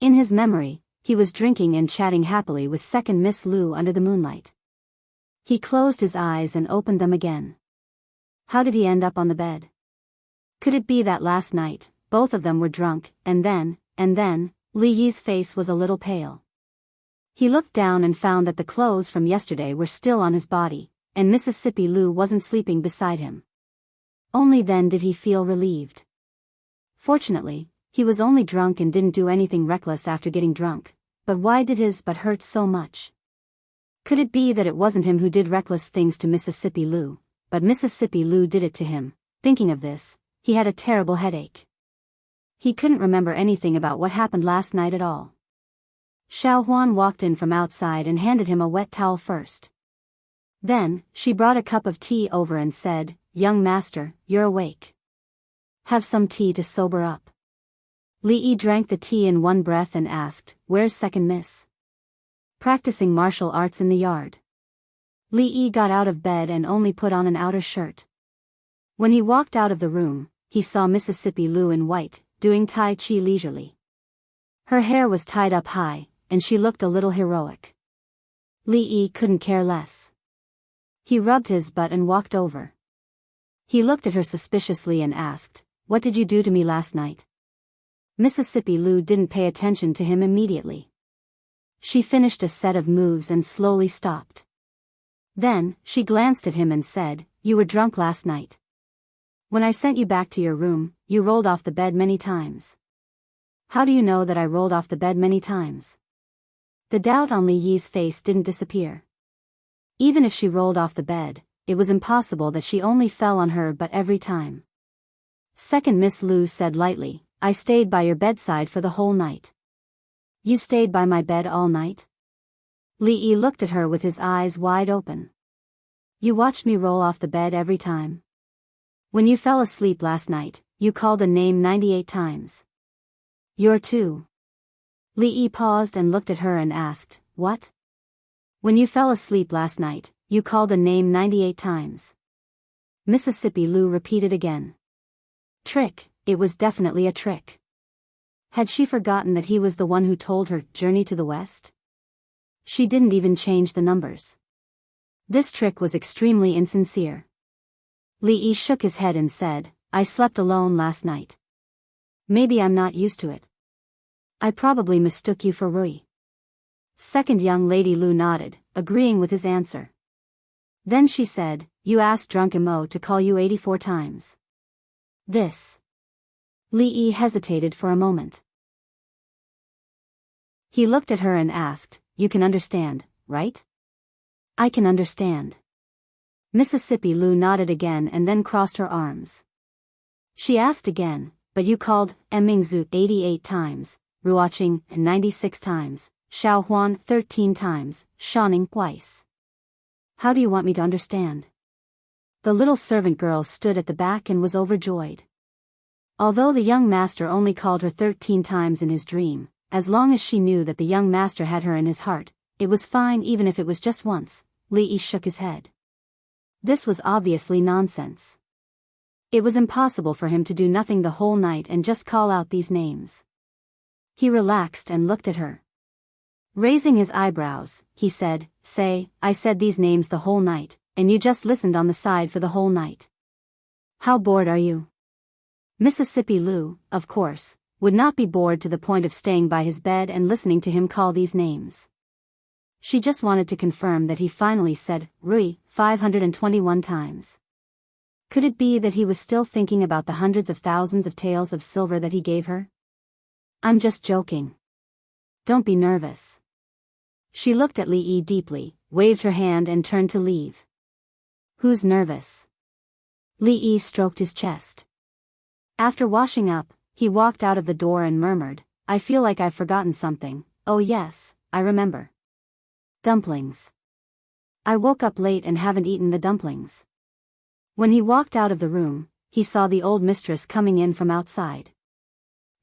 Speaker 1: In his memory, he was drinking and chatting happily with second Miss Lu under the moonlight. He closed his eyes and opened them again. How did he end up on the bed? Could it be that last night, both of them were drunk, and then, Li Yi's face was a little pale. He looked down and found that the clothes from yesterday were still on his body, and Mississippi Lu wasn't sleeping beside him. Only then did he feel relieved. Fortunately, he was only drunk and didn't do anything reckless after getting drunk, but why did his butt hurt so much? Could it be that it wasn't him who did reckless things to Mississippi Lu, but Mississippi Lu did it to him? Thinking of this, he had a terrible headache. He couldn't remember anything about what happened last night at all. Xiao Huan walked in from outside and handed him a wet towel first. Then, she brought a cup of tea over and said, "Young master, you're awake. Have some tea to sober up." Li Yi drank the tea in one breath and asked, "Where's second miss?" "Practicing martial arts in the yard." Li Yi got out of bed and only put on an outer shirt. When he walked out of the room, he saw Mississippi Lu in white, doing Tai Chi leisurely. Her hair was tied up high, and she looked a little heroic. Li Yi couldn't care less. He rubbed his butt and walked over. He looked at her suspiciously and asked, "What did you do to me last night?" Mississippi Lu didn't pay attention to him immediately. She finished a set of moves and slowly stopped. Then, she glanced at him and said, "You were drunk last night. When I sent you back to your room, you rolled off the bed many times." "How do you know that I rolled off the bed many times?" The doubt on Li Yi's face didn't disappear. Even if she rolled off the bed, it was impossible that she only fell on her but every time. Second Miss Lu said lightly, I stayed by your bedside for the whole night. You stayed by my bed all night? Li Yi looked at her with his eyes wide open. You watched me roll off the bed every time. When you fell asleep last night, you called a name 98 times. You're too. Li Yi paused and looked at her and asked, what? When you fell asleep last night, you called a name 98 times. Mississippi Lu repeated again. Trick, it was definitely a trick. Had she forgotten that he was the one who told her, Journey to the West? She didn't even change the numbers. This trick was extremely insincere. Li Yi shook his head and said, I slept alone last night. Maybe I'm not used to it. I probably mistook you for Rui. Second young lady Lu nodded, agreeing with his answer. Then she said, you asked drunk Mo to call you 84 times. This. Li Yi hesitated for a moment. He looked at her and asked, you can understand, right? I can understand. Mississippi Lu nodded again and then crossed her arms. She asked again, but you called Mingzu 88 times, Ruoqing 96 times, Xiao Huan 13 times, Shaning twice. How do you want me to understand? The little servant girl stood at the back and was overjoyed. Although the young master only called her 13 times in his dream, as long as she knew that the young master had her in his heart, it was fine even if it was just once. Li Yi shook his head. This was obviously nonsense. It was impossible for him to do nothing the whole night and just call out these names. He relaxed and looked at her. Raising his eyebrows, he said, say, I said these names the whole night, and you just listened on the side for the whole night. How bored are you? Mississippi Lu, of course, would not be bored to the point of staying by his bed and listening to him call these names. She just wanted to confirm that he finally said, Rui, 521 times. Could it be that he was still thinking about the hundreds of thousands of taels of silver that he gave her? I'm just joking. Don't be nervous. She looked at Li Yi deeply, waved her hand and turned to leave. Who's nervous? Li Yi stroked his chest. After washing up, he walked out of the door and murmured, I feel like I've forgotten something. Oh yes, I remember. Dumplings. I woke up late and haven't eaten the dumplings. When he walked out of the room, he saw the old mistress coming in from outside.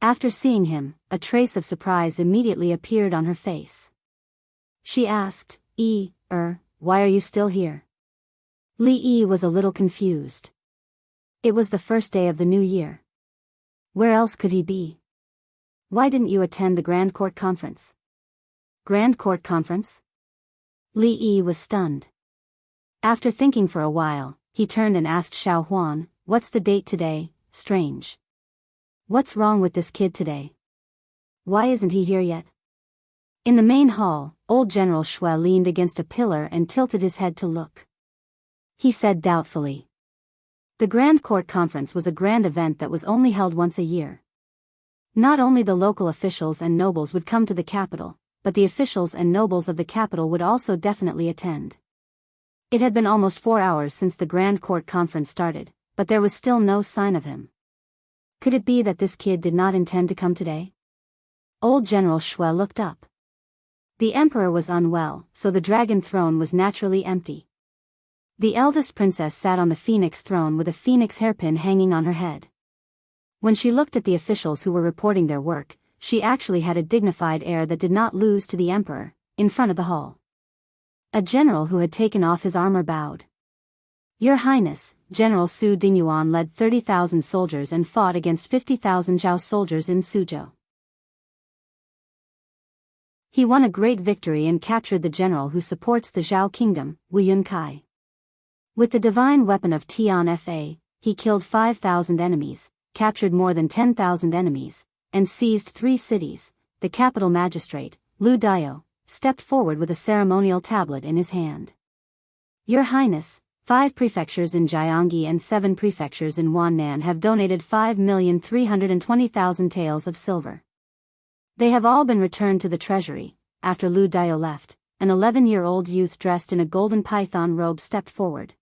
Speaker 1: After seeing him, a trace of surprise immediately appeared on her face. She asked, why are you still here? Li Yi was a little confused. It was the first day of the new year. Where else could he be? Why didn't you attend the Grand Court Conference? Grand Court Conference? Li Yi was stunned. After thinking for a while, he turned and asked Xiao Huan, what's the date today? Strange. What's wrong with this kid today? Why isn't he here yet? In the main hall, old General Shui leaned against a pillar and tilted his head to look. He said doubtfully. The Grand Court Conference was a grand event that was only held once a year. Not only the local officials and nobles would come to the capital, but the officials and nobles of the capital would also definitely attend. It had been almost 4 hours since the Grand Court Conference started, but there was still no sign of him. Could it be that this kid did not intend to come today? Old General Shui looked up. The emperor was unwell, so the dragon throne was naturally empty. The eldest princess sat on the phoenix throne with a phoenix hairpin hanging on her head. When she looked at the officials who were reporting their work, she actually had a dignified air that did not lose to the emperor, in front of the hall. A general who had taken off his armor bowed. Your Highness, General Su Dingyuan led 30,000 soldiers and fought against 50,000 Zhao soldiers in Suzhou. He won a great victory and captured the general who supports the Zhao kingdom, Wu Yunkai. With the divine weapon of Tian Fa, he killed 5,000 enemies, captured more than 10,000 enemies, and seized 3 cities. The capital magistrate, Lu Dio, stepped forward with a ceremonial tablet in his hand. Your Highness, 5 prefectures in Jiangyi and 7 prefectures in Wannan have donated 5,320,000 taels of silver. They have all been returned to the treasury, after Lu Dio left, an 11-year-old youth dressed in a golden python robe stepped forward.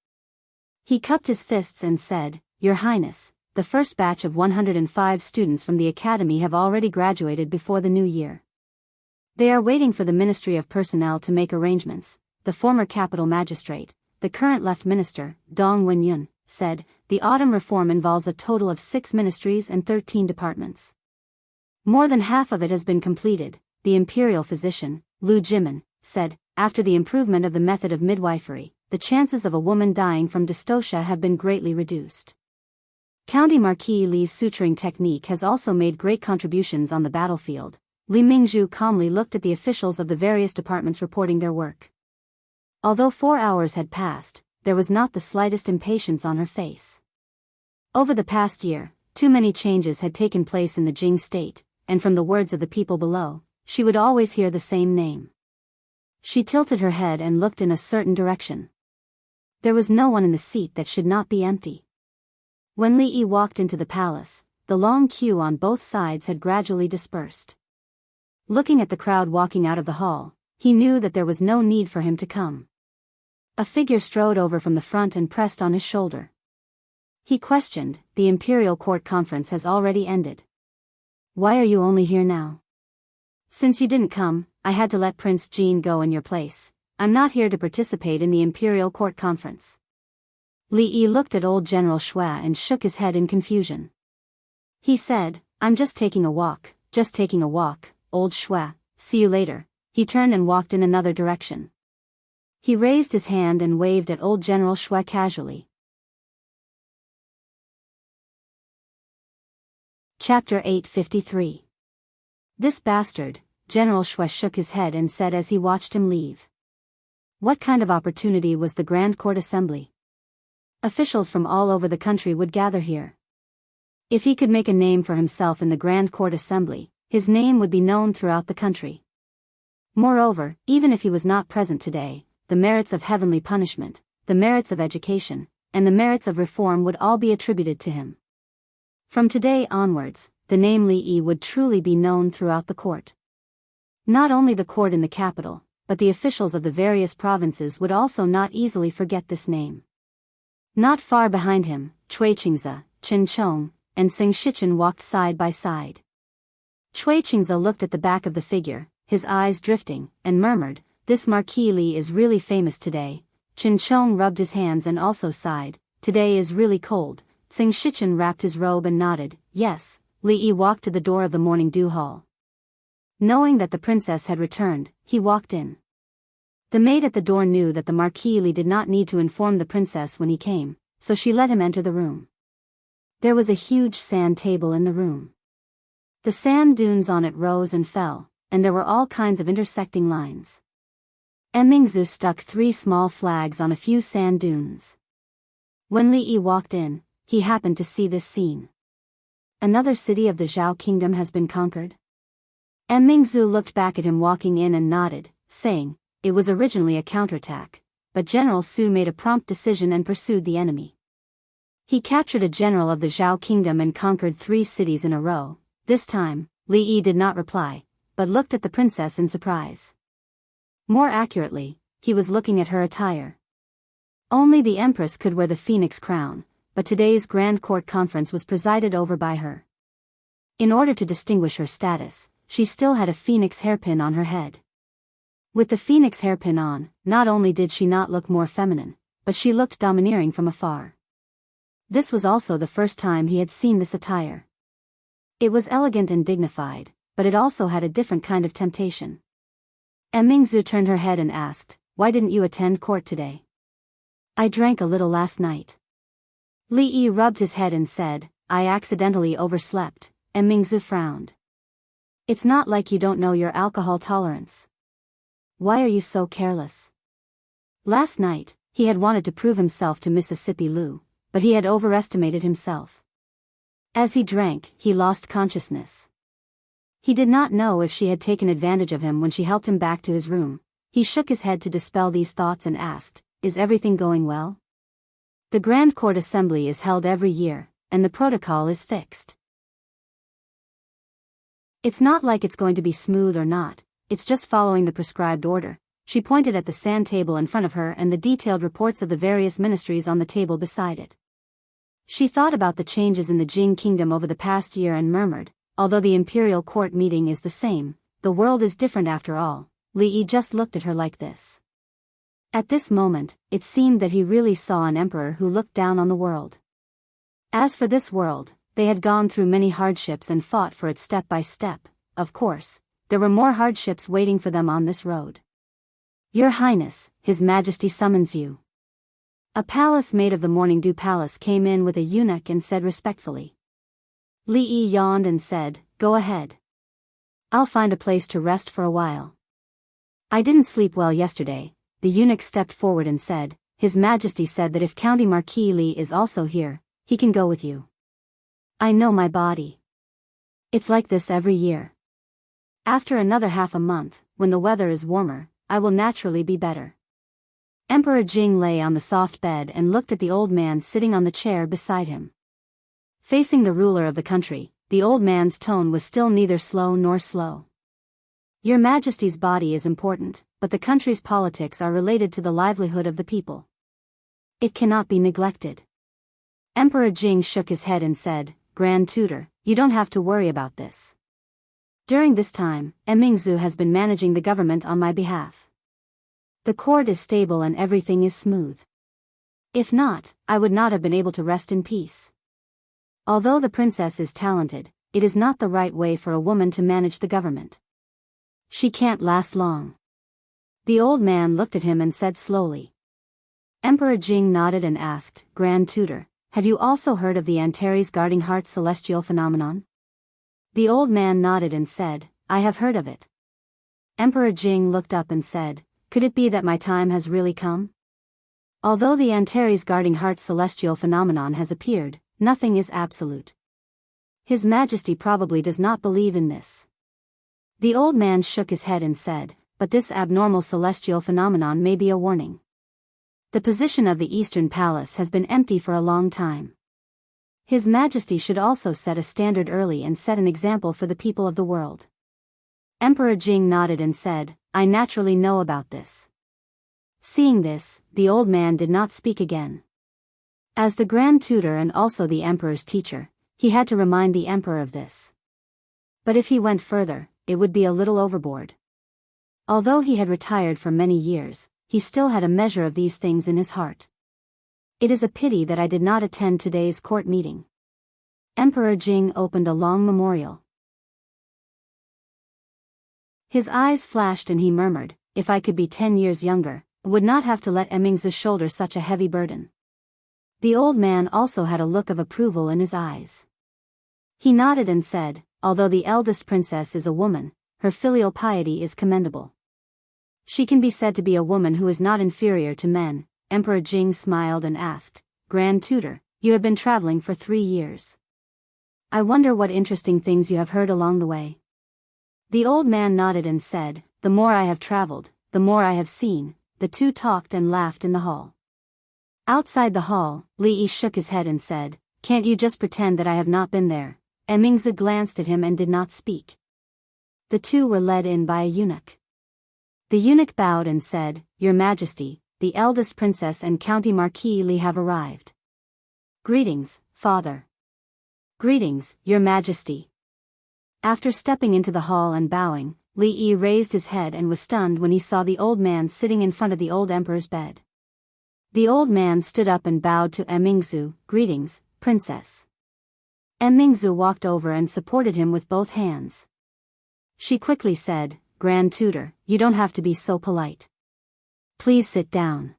Speaker 1: He cupped his fists and said, "Your Highness, the first batch of 105 students from the academy have already graduated before the new year. They are waiting for the Ministry of Personnel to make arrangements." The former capital magistrate, the current left minister, Dong Wenyun, said, "The autumn reform involves a total of 6 ministries and 13 departments. More than half of it has been completed," the imperial physician, Lu Jimin, said. "After the improvement of the method of midwifery, the chances of a woman dying from dystocia have been greatly reduced. County Marquis Li's suturing technique has also made great contributions on the battlefield." Li Mingzhu calmly looked at the officials of the various departments reporting their work. Although 4 hours had passed, there was not the slightest impatience on her face. Over the past year, too many changes had taken place in the Jing state, and from the words of the people below, she would always hear the same name. She tilted her head and looked in a certain direction. There was no one in the seat that should not be empty. When Li Yi walked into the palace, the long queue on both sides had gradually dispersed. Looking at the crowd walking out of the hall, he knew that there was no need for him to come. A figure strode over from the front and pressed on his shoulder. He questioned, "The Imperial Court Conference has already ended. Why are you only here now?" "Since you didn't come, I had to let Prince Jean go in your place. I'm not here to participate in the Imperial Court Conference." Li Yi looked at old General Shui and shook his head in confusion. He said, "I'm just taking a walk, old Shui, see you later." He turned and walked in another direction. He raised his hand and waved at old General Shui casually. Chapter 853. "This bastard," General Shui shook his head and said as he watched him leave. What kind of opportunity was the Grand Court Assembly? Officials from all over the country would gather here. If he could make a name for himself in the Grand Court Assembly, his name would be known throughout the country. Moreover, even if he was not present today, the merits of heavenly punishment, the merits of education, and the merits of reform would all be attributed to him. From today onwards, the name Li Yi would truly be known throughout the court. Not only the court in the capital, but the officials of the various provinces would also not easily forget this name. Not far behind him, Cui Qingze, Chen Chong, and Xing Shichen walked side by side. Cui Qingze looked at the back of the figure, his eyes drifting, and murmured, "This Marquis Li is really famous today." Chen Chong rubbed his hands and also sighed, "Today is really cold." Xing Shichen wrapped his robe and nodded, "Yes." Li Yi walked to the door of the morning dew hall. Knowing that the princess had returned, he walked in. The maid at the door knew that the Marquis Li did not need to inform the princess when he came, so she let him enter the room. There was a huge sand table in the room. The sand dunes on it rose and fell, and there were all kinds of intersecting lines. Mingzhu stuck 3 small flags on a few sand dunes. When Li Yi walked in, he happened to see this scene. Another city of the Zhao kingdom has been conquered? Mingzhu looked back at him walking in and nodded, saying, "It was originally a counterattack, but General Su made a prompt decision and pursued the enemy. He captured a general of the Zhao kingdom and conquered 3 cities in a row." This time, Li Yi did not reply, but looked at the princess in surprise. More accurately, he was looking at her attire. Only the empress could wear the phoenix crown, but today's Grand Court Conference was presided over by her. In order to distinguish her status, she still had a phoenix hairpin on her head. With the phoenix hairpin on, not only did she not look more feminine, but she looked domineering from afar. This was also the first time he had seen this attire. It was elegant and dignified, but it also had a different kind of temptation. Mingzhu turned her head and asked, "Why didn't you attend court today?" "I drank a little last night." Li Yi rubbed his head and said, "I accidentally overslept." Mingzhu frowned. "It's not like you don't know your alcohol tolerance. Why are you so careless?" Last night, he had wanted to prove himself to Mississippi Lu, but he had overestimated himself. As he drank, he lost consciousness. He did not know if she had taken advantage of him when she helped him back to his room. He shook his head to dispel these thoughts and asked, "Is everything going well?" The Grand Court Assembly is held every year, and the protocol is fixed. It's not like it's going to be smooth or not, it's just following the prescribed order. She pointed at the sand table in front of her and the detailed reports of the various ministries on the table beside it. She thought about the changes in the Jing kingdom over the past year and murmured, although the imperial court meeting is the same, the world is different after all. Li Yi just looked at her like this. At this moment, it seemed that he really saw an emperor who looked down on the world. As for this world, they had gone through many hardships and fought for it step by step. Of course, there were more hardships waiting for them on this road. Your Highness, His Majesty summons you. A palace made of the Morning Dew Palace came in with a eunuch and said respectfully. Li Yi yawned and said, "Go ahead. I'll find a place to rest for a while. I didn't sleep well yesterday." The eunuch stepped forward and said, "His Majesty said that if County Marquis Li is also here, he can go with you. I know my body. It's like this every year. After another half a month, when the weather is warmer, I will naturally be better." Emperor Jing lay on the soft bed and looked at the old man sitting on the chair beside him. Facing the ruler of the country, the old man's tone was still neither slow nor slow. Your Majesty's body is important, but the country's politics are related to the livelihood of the people. It cannot be neglected. Emperor Jing shook his head and said, "Grand Tutor, you don't have to worry about this. During this time, Emingzu has been managing the government on my behalf. The court is stable and everything is smooth. If not, I would not have been able to rest in peace. Although the princess is talented, it is not the right way for a woman to manage the government. She can't last long." The old man looked at him and said slowly. Emperor Jing nodded and asked, "Grand Tutor, have you also heard of the Antares guarding heart celestial phenomenon?" The old man nodded and said, "I have heard of it." Emperor Jing looked up and said, "Could it be that my time has really come? Although the Antares guarding heart celestial phenomenon has appeared, nothing is absolute. His Majesty probably does not believe in this." The old man shook his head and said, "But this abnormal celestial phenomenon may be a warning. The position of the Eastern Palace has been empty for a long time. His Majesty should also set a standard early and set an example for the people of the world." Emperor Jing nodded and said, "I naturally know about this." Seeing this, the old man did not speak again. As the Grand Tutor and also the Emperor's teacher, he had to remind the Emperor of this. But if he went further, it would be a little overboard. Although he had retired for many years, he still had a measure of these things in his heart. "It is a pity that I did not attend today's court meeting." Emperor Jing opened a long memorial. His eyes flashed and he murmured, "If I could be 10 years younger, I would not have to let Emingzu shoulder such a heavy burden." The old man also had a look of approval in his eyes. He nodded and said, "Although the eldest princess is a woman, her filial piety is commendable. She can be said to be a woman who is not inferior to men." Emperor Jing smiled and asked, "Grand Tutor, you have been traveling for 3 years. I wonder what interesting things you have heard along the way." The old man nodded and said, "The more I have traveled, the more I have seen." The two talked and laughed in the hall. Outside the hall, Li Yi shook his head and said, "Can't you just pretend that I have not been there?" Emingzu glanced at him and did not speak. The two were led in by a eunuch. The eunuch bowed and said, "Your Majesty, the eldest princess and County Marquis Li have arrived." "Greetings, Father." "Greetings, Your Majesty." After stepping into the hall and bowing, Li Yi raised his head and was stunned when he saw the old man sitting in front of the old emperor's bed. The old man stood up and bowed to Emingzu, "Greetings, Princess." Emingzu walked over and supported him with both hands. She quickly said, "Grand Tutor, you don't have to be so polite. Please sit down."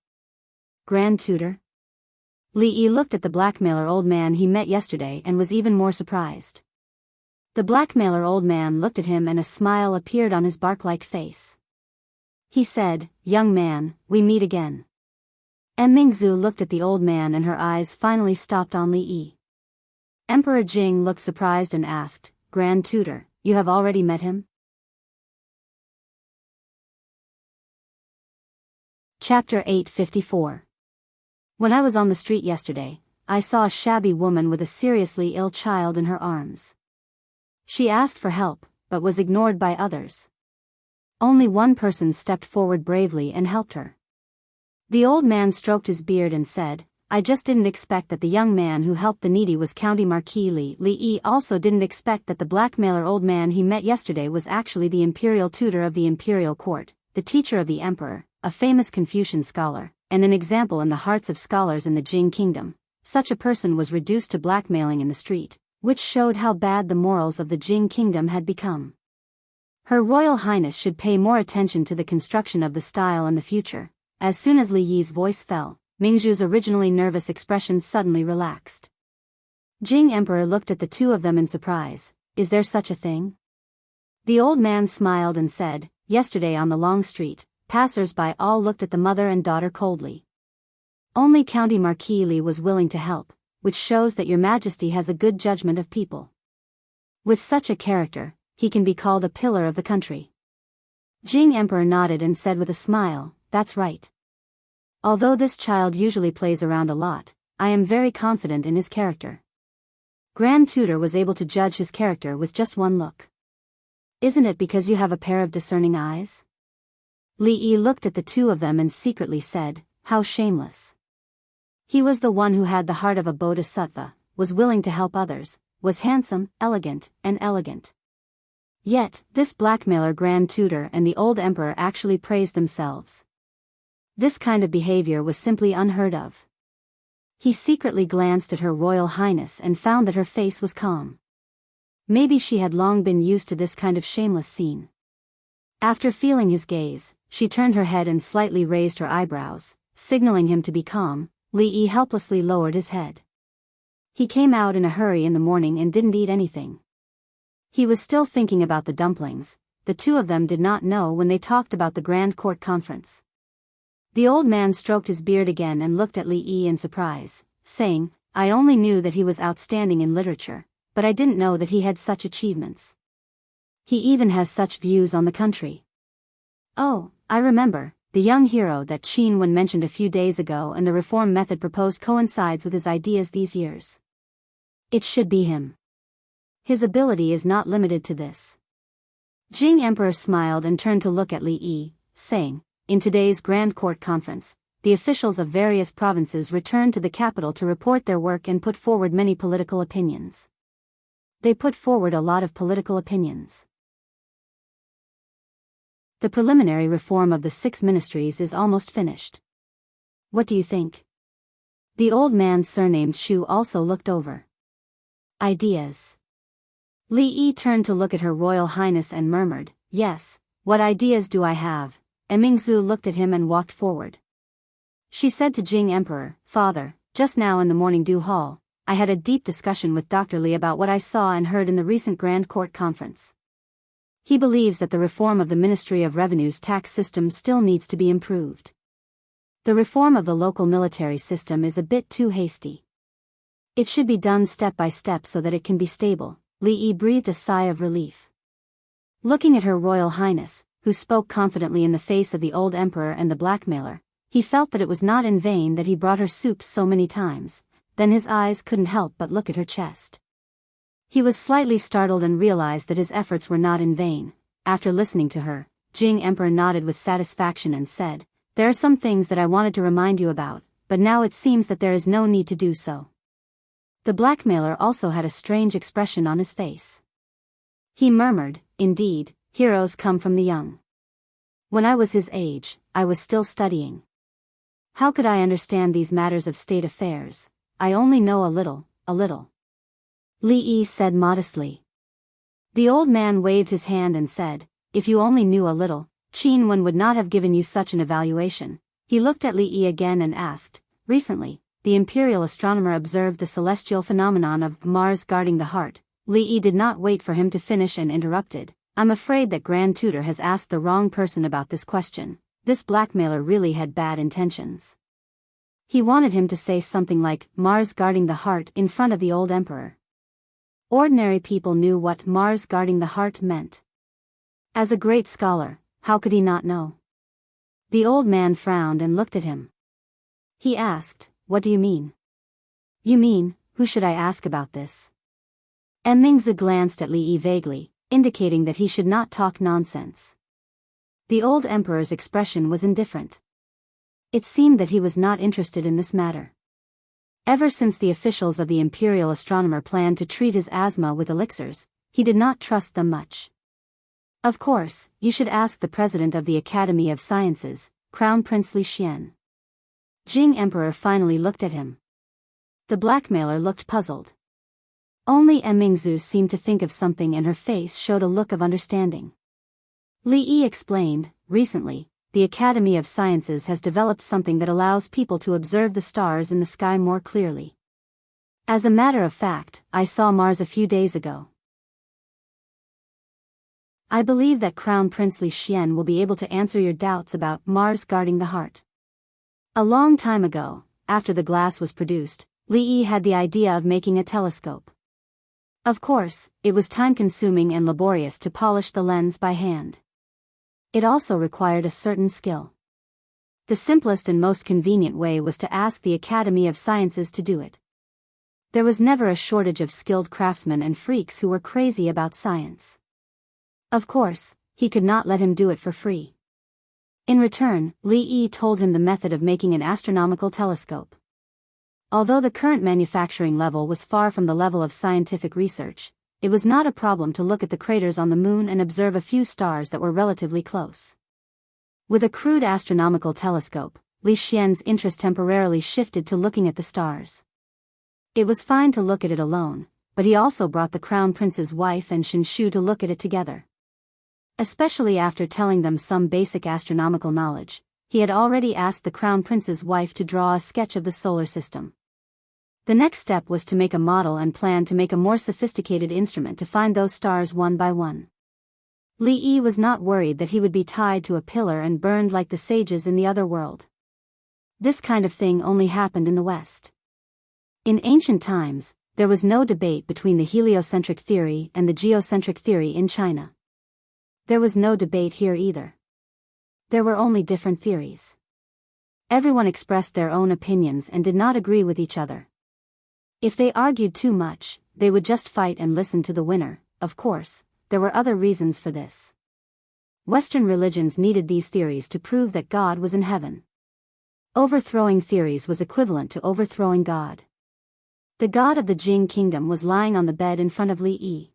Speaker 1: "Grand Tutor?" Li Yi looked at the blackmailer old man he met yesterday and was even more surprised. The blackmailer old man looked at him and a smile appeared on his bark-like face. He said, "Young man, we meet again." Emingzu looked at the old man and her eyes finally stopped on Li Yi. Emperor Jing looked surprised and asked, "Grand Tutor, you have already met him?" Chapter 854. When I was on the street yesterday, I saw a shabby woman with a seriously ill child in her arms. She asked for help, but was ignored by others. Only one person stepped forward bravely and helped her. The old man stroked his beard and said, I just didn't expect that the young man who helped the needy was County Marquis Li. Li also didn't expect that the blackmailer old man he met yesterday was actually the imperial tutor of the imperial court, the teacher of the emperor, a famous Confucian scholar, and an example in the hearts of scholars in the Jing kingdom. Such a person was reduced to blackmailing in the street, which showed how bad the morals of the Jing kingdom had become. Her Royal Highness should pay more attention to the construction of the style in the future. As soon as Li Yi's voice fell, Mingzhu's originally nervous expression suddenly relaxed. Jing Emperor looked at the two of them in surprise. Is there such a thing? The old man smiled and said, yesterday on the long street, passers-by all looked at the mother and daughter coldly. Only County Marquis Li was willing to help, which shows that your majesty has a good judgment of people. With such a character, he can be called a pillar of the country. Jing Emperor nodded and said with a smile, that's right. Although this child usually plays around a lot, I am very confident in his character. Grand Tutor was able to judge his character with just one look. Isn't it because you have a pair of discerning eyes? Li Yi looked at the two of them and secretly said, how shameless. He was the one who had the heart of a bodhisattva, was willing to help others, was handsome, elegant, and elegant. Yet, this blackmailer Grand Tutor and the old emperor actually praised themselves. This kind of behavior was simply unheard of. He secretly glanced at her Royal Highness and found that her face was calm. Maybe she had long been used to this kind of shameless scene. After feeling his gaze, she turned her head and slightly raised her eyebrows, signaling him to be calm. Li Yi helplessly lowered his head. He came out in a hurry in the morning and didn't eat anything. He was still thinking about the dumplings. The two of them did not know when they talked about the Grand Court Conference. The old man stroked his beard again and looked at Li Yi in surprise, saying, I only knew that he was outstanding in literature, but I didn't know that he had such achievements. He even has such views on the country. Oh, I remember, the young hero that Qin Wen mentioned a few days ago, and the reform method proposed coincides with his ideas these years. It should be him. His ability is not limited to this. Jing Emperor smiled and turned to look at Li Yi, saying, in today's Grand Court Conference, the officials of various provinces returned to the capital to report their work and put forward many political opinions. They put forward a lot of political opinions. The preliminary reform of the 6 ministries is almost finished. What do you think? The old man surnamed Shu also looked over. Ideas. Li Yi turned to look at her Royal Highness and murmured, yes, what ideas do I have? And Mingzhu looked at him and walked forward. She said to Jing Emperor, Father, just now in the morning dew hall, I had a deep discussion with Dr. Li about what I saw and heard in the recent Grand Court Conference. He believes that the reform of the Ministry of Revenue's tax system still needs to be improved. The reform of the local military system is a bit too hasty. It should be done step by step so that it can be stable. Li Yi breathed a sigh of relief. Looking at her Royal Highness, who spoke confidently in the face of the old emperor and the blackmailer, he felt that it was not in vain that he brought her soup so many times. Then his eyes couldn't help but look at her chest. He was slightly startled and realized that his efforts were not in vain. After listening to her, Jing Emperor nodded with satisfaction and said, there are some things that I wanted to remind you about, but now it seems that there is no need to do so. The blackmailer also had a strange expression on his face. He murmured, indeed, heroes come from the young. When I was his age, I was still studying. How could I understand these matters of state affairs? I only know a little, a little. Li Yi said modestly. The old man waved his hand and said, if you only knew a little, Qin Wen would not have given you such an evaluation. He looked at Li Yi again and asked, recently, the imperial astronomer observed the celestial phenomenon of Mars guarding the heart. Li Yi did not wait for him to finish and interrupted. I'm afraid that Grand Tutor has asked the wrong person about this question. This blackmailer really had bad intentions. He wanted him to say something like, Mars guarding the heart in front of the old emperor. Ordinary people knew what Mars guarding the heart meant. As a great scholar, how could he not know? The old man frowned and looked at him. He asked, what do you mean? You mean, who should I ask about this? Mingzi glanced at Li Yi vaguely, indicating that he should not talk nonsense. The old emperor's expression was indifferent. It seemed that he was not interested in this matter. Ever since the officials of the imperial astronomer planned to treat his asthma with elixirs, he did not trust them much. Of course, you should ask the president of the Academy of Sciences, Crown Prince Li Xian. Jing Emperor finally looked at him. The blackmailer looked puzzled. Only Mingzu seemed to think of something and her face showed a look of understanding. Li Yi explained, recently, the Academy of Sciences has developed something that allows people to observe the stars in the sky more clearly. As a matter of fact, I saw Mars a few days ago. I believe that Crown Prince Li Xian will be able to answer your doubts about Mars guarding the heart. A long time ago, after the glass was produced, Li Yi had the idea of making a telescope. Of course, it was time-consuming and laborious to polish the lens by hand. It also required a certain skill. The simplest and most convenient way was to ask the Academy of Sciences to do it. There was never a shortage of skilled craftsmen and freaks who were crazy about science. Of course, he could not let him do it for free. In return, Li Yi told him the method of making an astronomical telescope. Although the current manufacturing level was far from the level of scientific research, it was not a problem to look at the craters on the moon and observe a few stars that were relatively close. With a crude astronomical telescope, Li Xian's interest temporarily shifted to looking at the stars. It was fine to look at it alone, but he also brought the crown prince's wife and Shinshu to look at it together. Especially after telling them some basic astronomical knowledge, he had already asked the crown prince's wife to draw a sketch of the solar system. The next step was to make a model and plan to make a more sophisticated instrument to find those stars one by one. Li Yi was not worried that he would be tied to a pillar and burned like the sages in the other world. This kind of thing only happened in the West. In ancient times, there was no debate between the heliocentric theory and the geocentric theory in China. There was no debate here either. There were only different theories. Everyone expressed their own opinions and did not agree with each other. If they argued too much, they would just fight and listen to the winner. Of course, there were other reasons for this. Western religions needed these theories to prove that God was in heaven. Overthrowing theories was equivalent to overthrowing God. The god of the Jing kingdom was lying on the bed in front of Li Yi.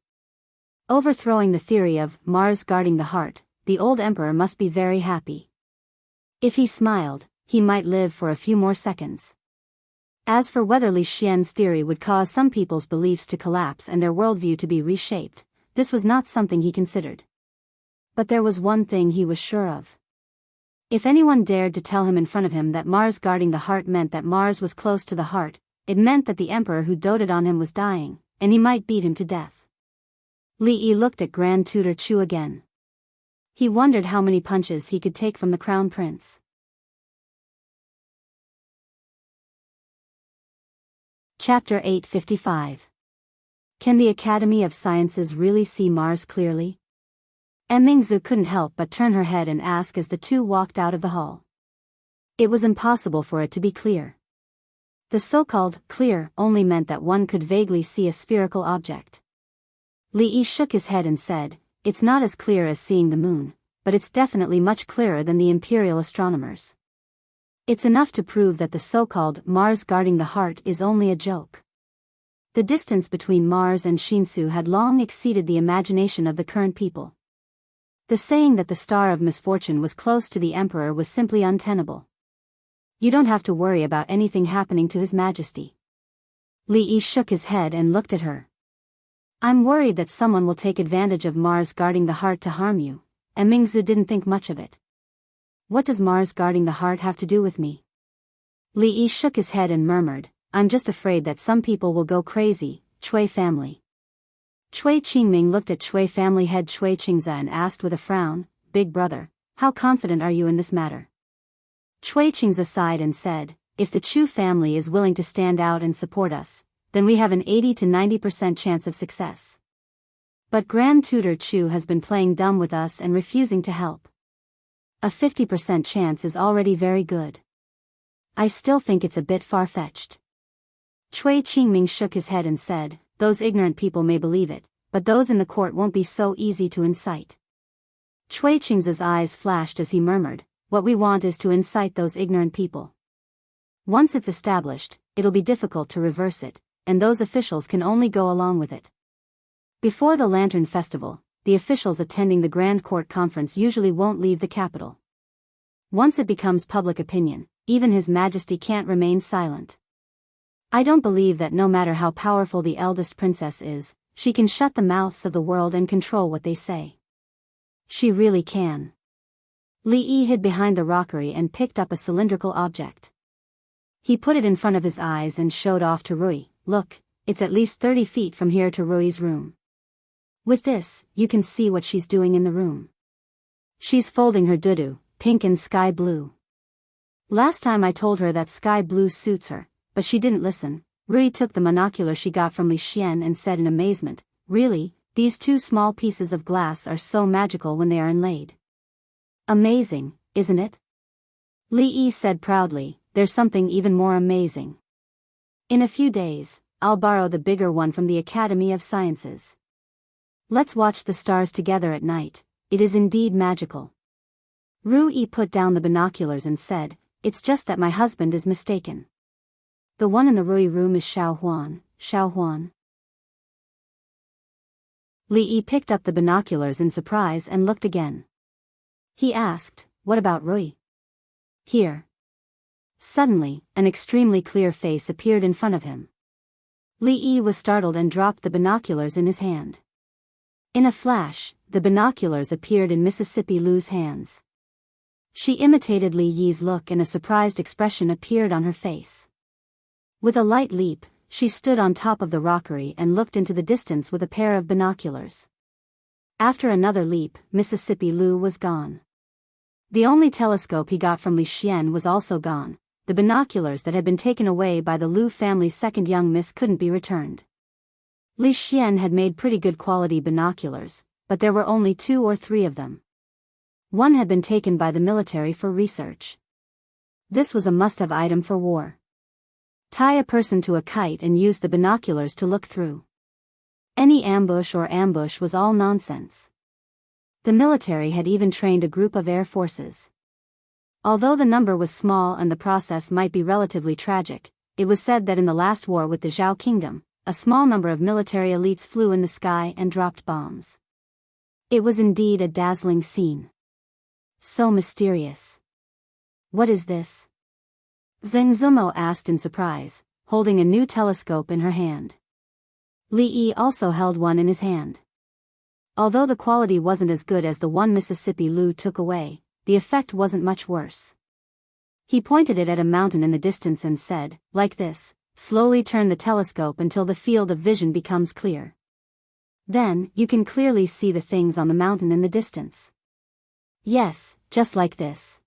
Speaker 1: Overthrowing the theory of Mars guarding the heart, the old emperor must be very happy. If he smiled, he might live for a few more seconds. As for whether Li Xian's theory would cause some people's beliefs to collapse and their worldview to be reshaped, this was not something he considered. But there was one thing he was sure of. If anyone dared to tell him in front of him that Mars guarding the heart meant that Mars was close to the heart, it meant that the emperor who doted on him was dying, and he might beat him to death. Li Yi looked at Grand Tutor Chu again. He wondered how many punches he could take from the crown prince. Chapter 855. Can the Academy of Sciences really see Mars clearly? Mingzu couldn't help but turn her head and ask as the two walked out of the hall. It was impossible for it to be clear. The so-called clear only meant that one could vaguely see a spherical object. Li Yi shook his head and said, "It's not as clear as seeing the moon, but it's definitely much clearer than the imperial astronomers. It's enough to prove that the so-called Mars guarding the heart is only a joke." The distance between Mars and Shinsu had long exceeded the imagination of the current people. The saying that the star of misfortune was close to the emperor was simply untenable. You don't have to worry about anything happening to His Majesty. Li Yi shook his head and looked at her. "I'm worried that someone will take advantage of Mars guarding the heart to harm you," and Mingzu didn't think much of it. "What does Mars guarding the heart have to do with me?" Li Yi shook his head and murmured, "I'm just afraid that some people will go crazy." Chui family. Chui Qingming looked at Chui family head Chui Qingza and asked with a frown, "Big brother, how confident are you in this matter?" Chui Qingza sighed and said, "If the Chu family is willing to stand out and support us, then we have an 80 to 90% chance of success. But Grand Tutor Chu has been playing dumb with us and refusing to help. A 50% chance is already very good. I still think it's a bit far-fetched." Chui Qingming shook his head and said, "Those ignorant people may believe it, but those in the court won't be so easy to incite." Cui Qing's eyes flashed as he murmured, what we want is to incite those ignorant people. Once it's established, it'll be difficult to reverse it, and those officials can only go along with it. Before the Lantern Festival, the officials attending the Grand Court Conference usually won't leave the capital. Once it becomes public opinion, even His Majesty can't remain silent. I don't believe that no matter how powerful the eldest princess is, she can shut the mouths of the world and control what they say. She really can. Li Yi hid behind the rockery and picked up a cylindrical object. He put it in front of his eyes and showed off to Rui, look, it's at least 30 feet from here to Rui's room. With this, you can see what she's doing in the room. She's folding her dudu, pink and sky blue. Last time I told her that sky blue suits her, but she didn't listen. Rui took the monocular she got from Li Xian and said in amazement, really, these two small pieces of glass are so magical when they are inlaid. Amazing, isn't it? Li Yi said proudly, there's something even more amazing. In a few days, I'll borrow the bigger one from the Academy of Sciences. Let's watch the stars together at night, it is indeed magical. Rui put down the binoculars and said, it's just that my husband is mistaken. The one in the Rui room is Xiao Huan. Li Yi picked up the binoculars in surprise and looked again. He asked, what about Rui? Here. Suddenly, an extremely clear face appeared in front of him. Li Yi was startled and dropped the binoculars in his hand. In a flash, the binoculars appeared in Mississippi Lu's hands. She imitated Li Yi's look and a surprised expression appeared on her face. With a light leap, she stood on top of the rockery and looked into the distance with a pair of binoculars. After another leap, Mississippi Lu was gone. The only telescope he got from Li Xian was also gone. The binoculars that had been taken away by the Lu family's second young miss couldn't be returned. Li Xian had made pretty good quality binoculars, but there were only 2 or 3 of them. One had been taken by the military for research. This was a must-have item for war. Tie a person to a kite and use the binoculars to look through. Any ambush was all nonsense. The military had even trained a group of air forces. Although the number was small and the process might be relatively tragic, it was said that in the last war with the Zhao Kingdom, a small number of military elites flew in the sky and dropped bombs. It was indeed a dazzling scene. So mysterious. What is this? Zheng Zumo asked in surprise, holding a new telescope in her hand. Li Yi also held one in his hand. Although the quality wasn't as good as the one Mississippi Lu took away, the effect wasn't much worse. He pointed it at a mountain in the distance and said, like this, slowly turn the telescope until the field of vision becomes clear. Then, you can clearly see the things on the mountain in the distance. Yes, just like this.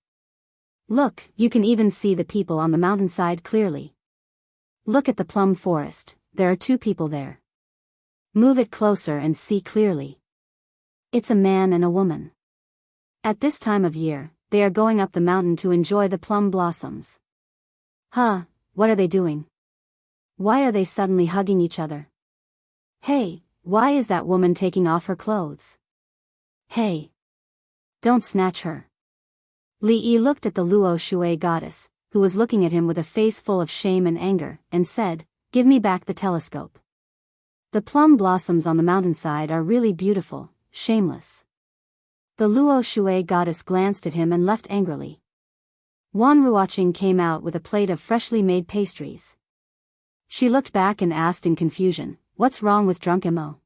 Speaker 1: Look, you can even see the people on the mountainside clearly. Look at the plum forest, there are 2 people there. Move it closer and see clearly. It's a man and a woman. At this time of year, they are going up the mountain to enjoy the plum blossoms. Huh, what are they doing? Why are they suddenly hugging each other? Hey, why is that woman taking off her clothes? Hey! Don't snatch her. Li Yi looked at the Luo Shui goddess, who was looking at him with a face full of shame and anger, and said, give me back the telescope. The plum blossoms on the mountainside are really beautiful, shameless. The Luo Shui goddess glanced at him and left angrily. Wan Ruoqing came out with a plate of freshly made pastries. She looked back and asked in confusion, what's wrong with drunk Mo?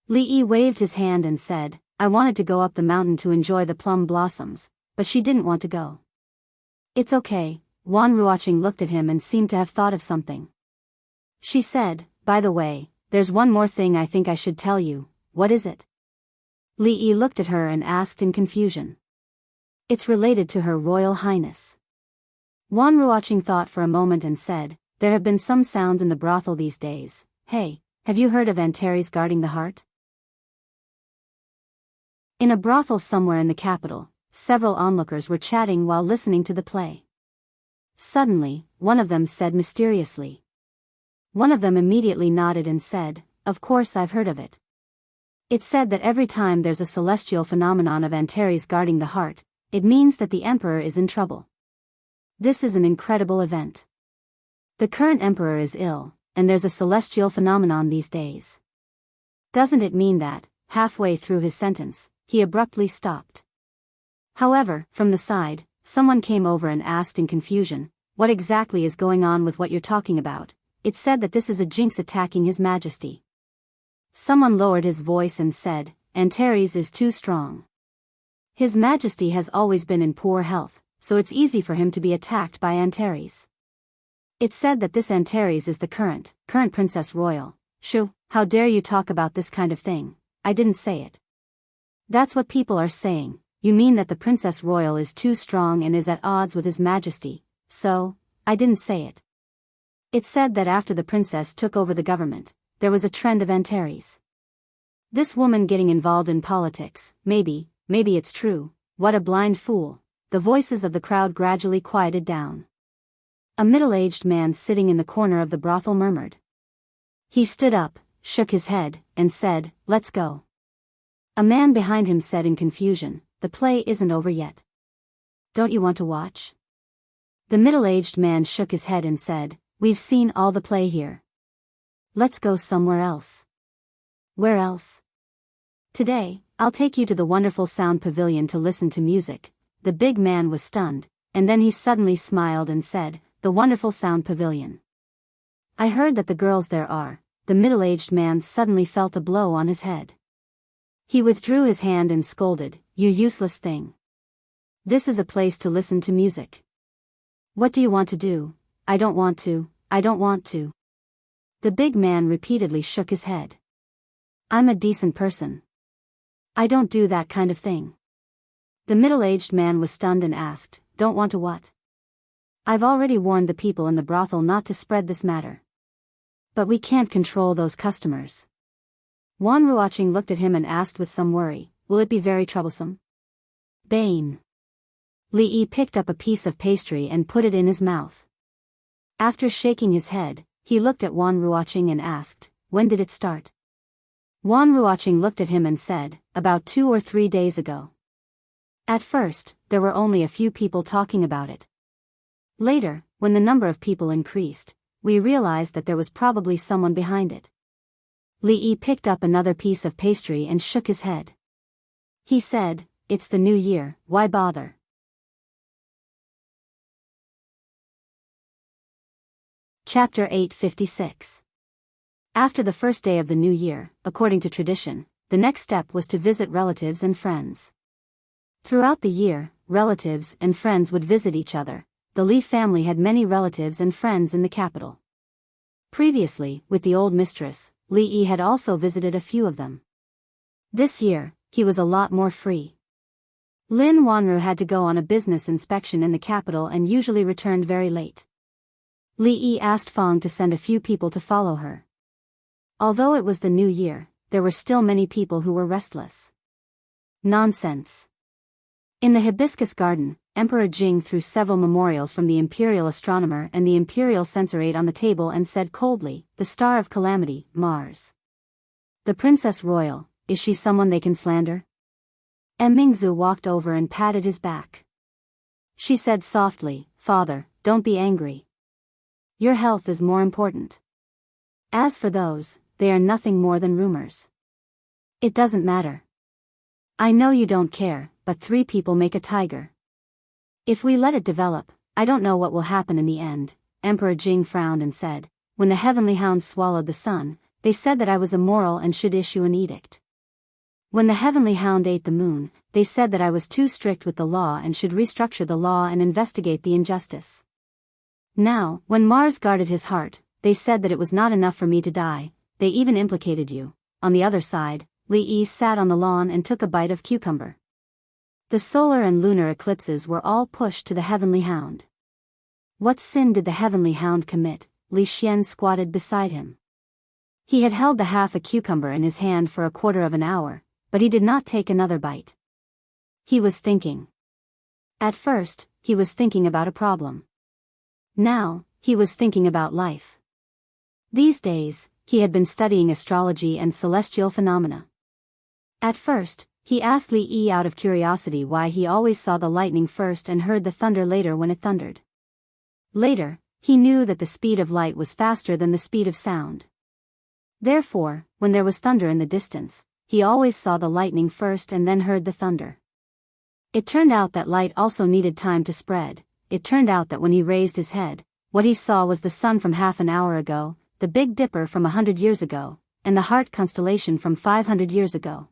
Speaker 1: Li Yi waved his hand and said, I wanted to go up the mountain to enjoy the plum blossoms, but she didn't want to go. It's okay. Wan Ruoqing looked at him and seemed to have thought of something. She said, by the way, there's one more thing I think I should tell you, what is it? Li Yi looked at her and asked in confusion. It's related to Her Royal Highness. Wan Ruoqing thought for a moment and said, there have been some sounds in the brothel these days. Hey, have you heard of Antares guarding the heart? In a brothel somewhere in the capital, several onlookers were chatting while listening to the play. Suddenly, one of them said mysteriously. One of them immediately nodded and said, of course I've heard of it. It's said that every time there's a celestial phenomenon of Antares guarding the heart, it means that the emperor is in trouble. This is an incredible event. The current emperor is ill, and there's a celestial phenomenon these days. Doesn't it mean that, halfway through his sentence, he abruptly stopped? However, from the side, someone came over and asked in confusion, what exactly is going on with what you're talking about? It's said that this is a jinx attacking His Majesty. Someone lowered his voice and said, Antares is too strong. His Majesty has always been in poor health, so it's easy for him to be attacked by Antares. It's said that this Antares is the current Princess Royal. Shoo, how dare you talk about this kind of thing? I didn't say it. That's what people are saying. You mean that the Princess Royal is too strong and is at odds with His Majesty, so, I didn't say it. It's said that after the princess took over the government, there was a trend of Antares. This woman getting involved in politics, maybe it's true, what a blind fool. The voices of the crowd gradually quieted down. A middle-aged man sitting in the corner of the brothel murmured. He stood up, shook his head, and said, let's go. A man behind him said in confusion, the play isn't over yet. Don't you want to watch? The middle-aged man shook his head and said, we've seen all the play here. Let's go somewhere else. Where else? Today, I'll take you to the wonderful sound pavilion to listen to music. The big man was stunned, and then he suddenly smiled and said, the wonderful sound pavilion. I heard that the girls there are. The middle-aged man suddenly felt a blow on his head. He withdrew his hand and scolded, you useless thing. This is a place to listen to music. What do you want to do? I don't want to. The big man repeatedly shook his head. I'm a decent person. I don't do that kind of thing. The middle-aged man was stunned and asked, don't want to what? I've already warned the people in the brothel not to spread this matter. But we can't control those customers. Wan Ruoqing looked at him and asked with some worry, will it be very troublesome? Bane. Li Yi picked up a piece of pastry and put it in his mouth. After shaking his head, he looked at Wan Ruoqing and asked, when did it start? Wan Ruoqing looked at him and said, about 2 or 3 days ago. At first, there were only a few people talking about it. Later, when the number of people increased, we realized that there was probably someone behind it. Li Yi picked up another piece of pastry and shook his head. He said, it's the new year, why bother? Chapter 856. After the first day of the new year, according to tradition, the next step was to visit relatives and friends. Throughout the year, relatives and friends would visit each other. The Li family had many relatives and friends in the capital. Previously, with the old mistress, Li Yi had also visited a few of them. This year, he was a lot more free. Lin Wanru had to go on a business inspection in the capital and usually returned very late. Li Yi asked Fang to send a few people to follow her. Although it was the new year, there were still many people who were restless. Nonsense. In the hibiscus garden, Emperor Jing threw several memorials from the imperial astronomer and the imperial censorate on the table and said coldly, the star of calamity, Mars. The Princess Royal, is she someone they can slander? Mingzu walked over and patted his back. She said softly, Father, don't be angry. Your health is more important. As for those, they are nothing more than rumors. It doesn't matter. I know you don't care, but 3 people make a tiger. If we let it develop, I don't know what will happen in the end. Emperor Jing frowned and said, when the heavenly hound swallowed the sun, they said that I was immoral and should issue an edict. When the heavenly hound ate the moon, they said that I was too strict with the law and should restructure the law and investigate the injustice. Now, when Mars guarded his heart, they said that it was not enough for me to die, they even implicated you. On the other side, Li Yi sat on the lawn and took a bite of cucumber. The solar and lunar eclipses were all pushed to the heavenly hound. What sin did the heavenly hound commit? Li Xian squatted beside him. He had held the half a cucumber in his hand for a quarter of an hour, but he did not take another bite. He was thinking. At first, he was thinking about a problem. Now, he was thinking about life. These days, he had been studying astrology and celestial phenomena. At first, he asked Li Yi out of curiosity why he always saw the lightning first and heard the thunder later when it thundered. Later, he knew that the speed of light was faster than the speed of sound. Therefore, when there was thunder in the distance, he always saw the lightning first and then heard the thunder. It turned out that light also needed time to spread. It turned out that when he raised his head, what he saw was the sun from half an hour ago, the Big Dipper from 100 years ago, and the Heart constellation from 500 years ago.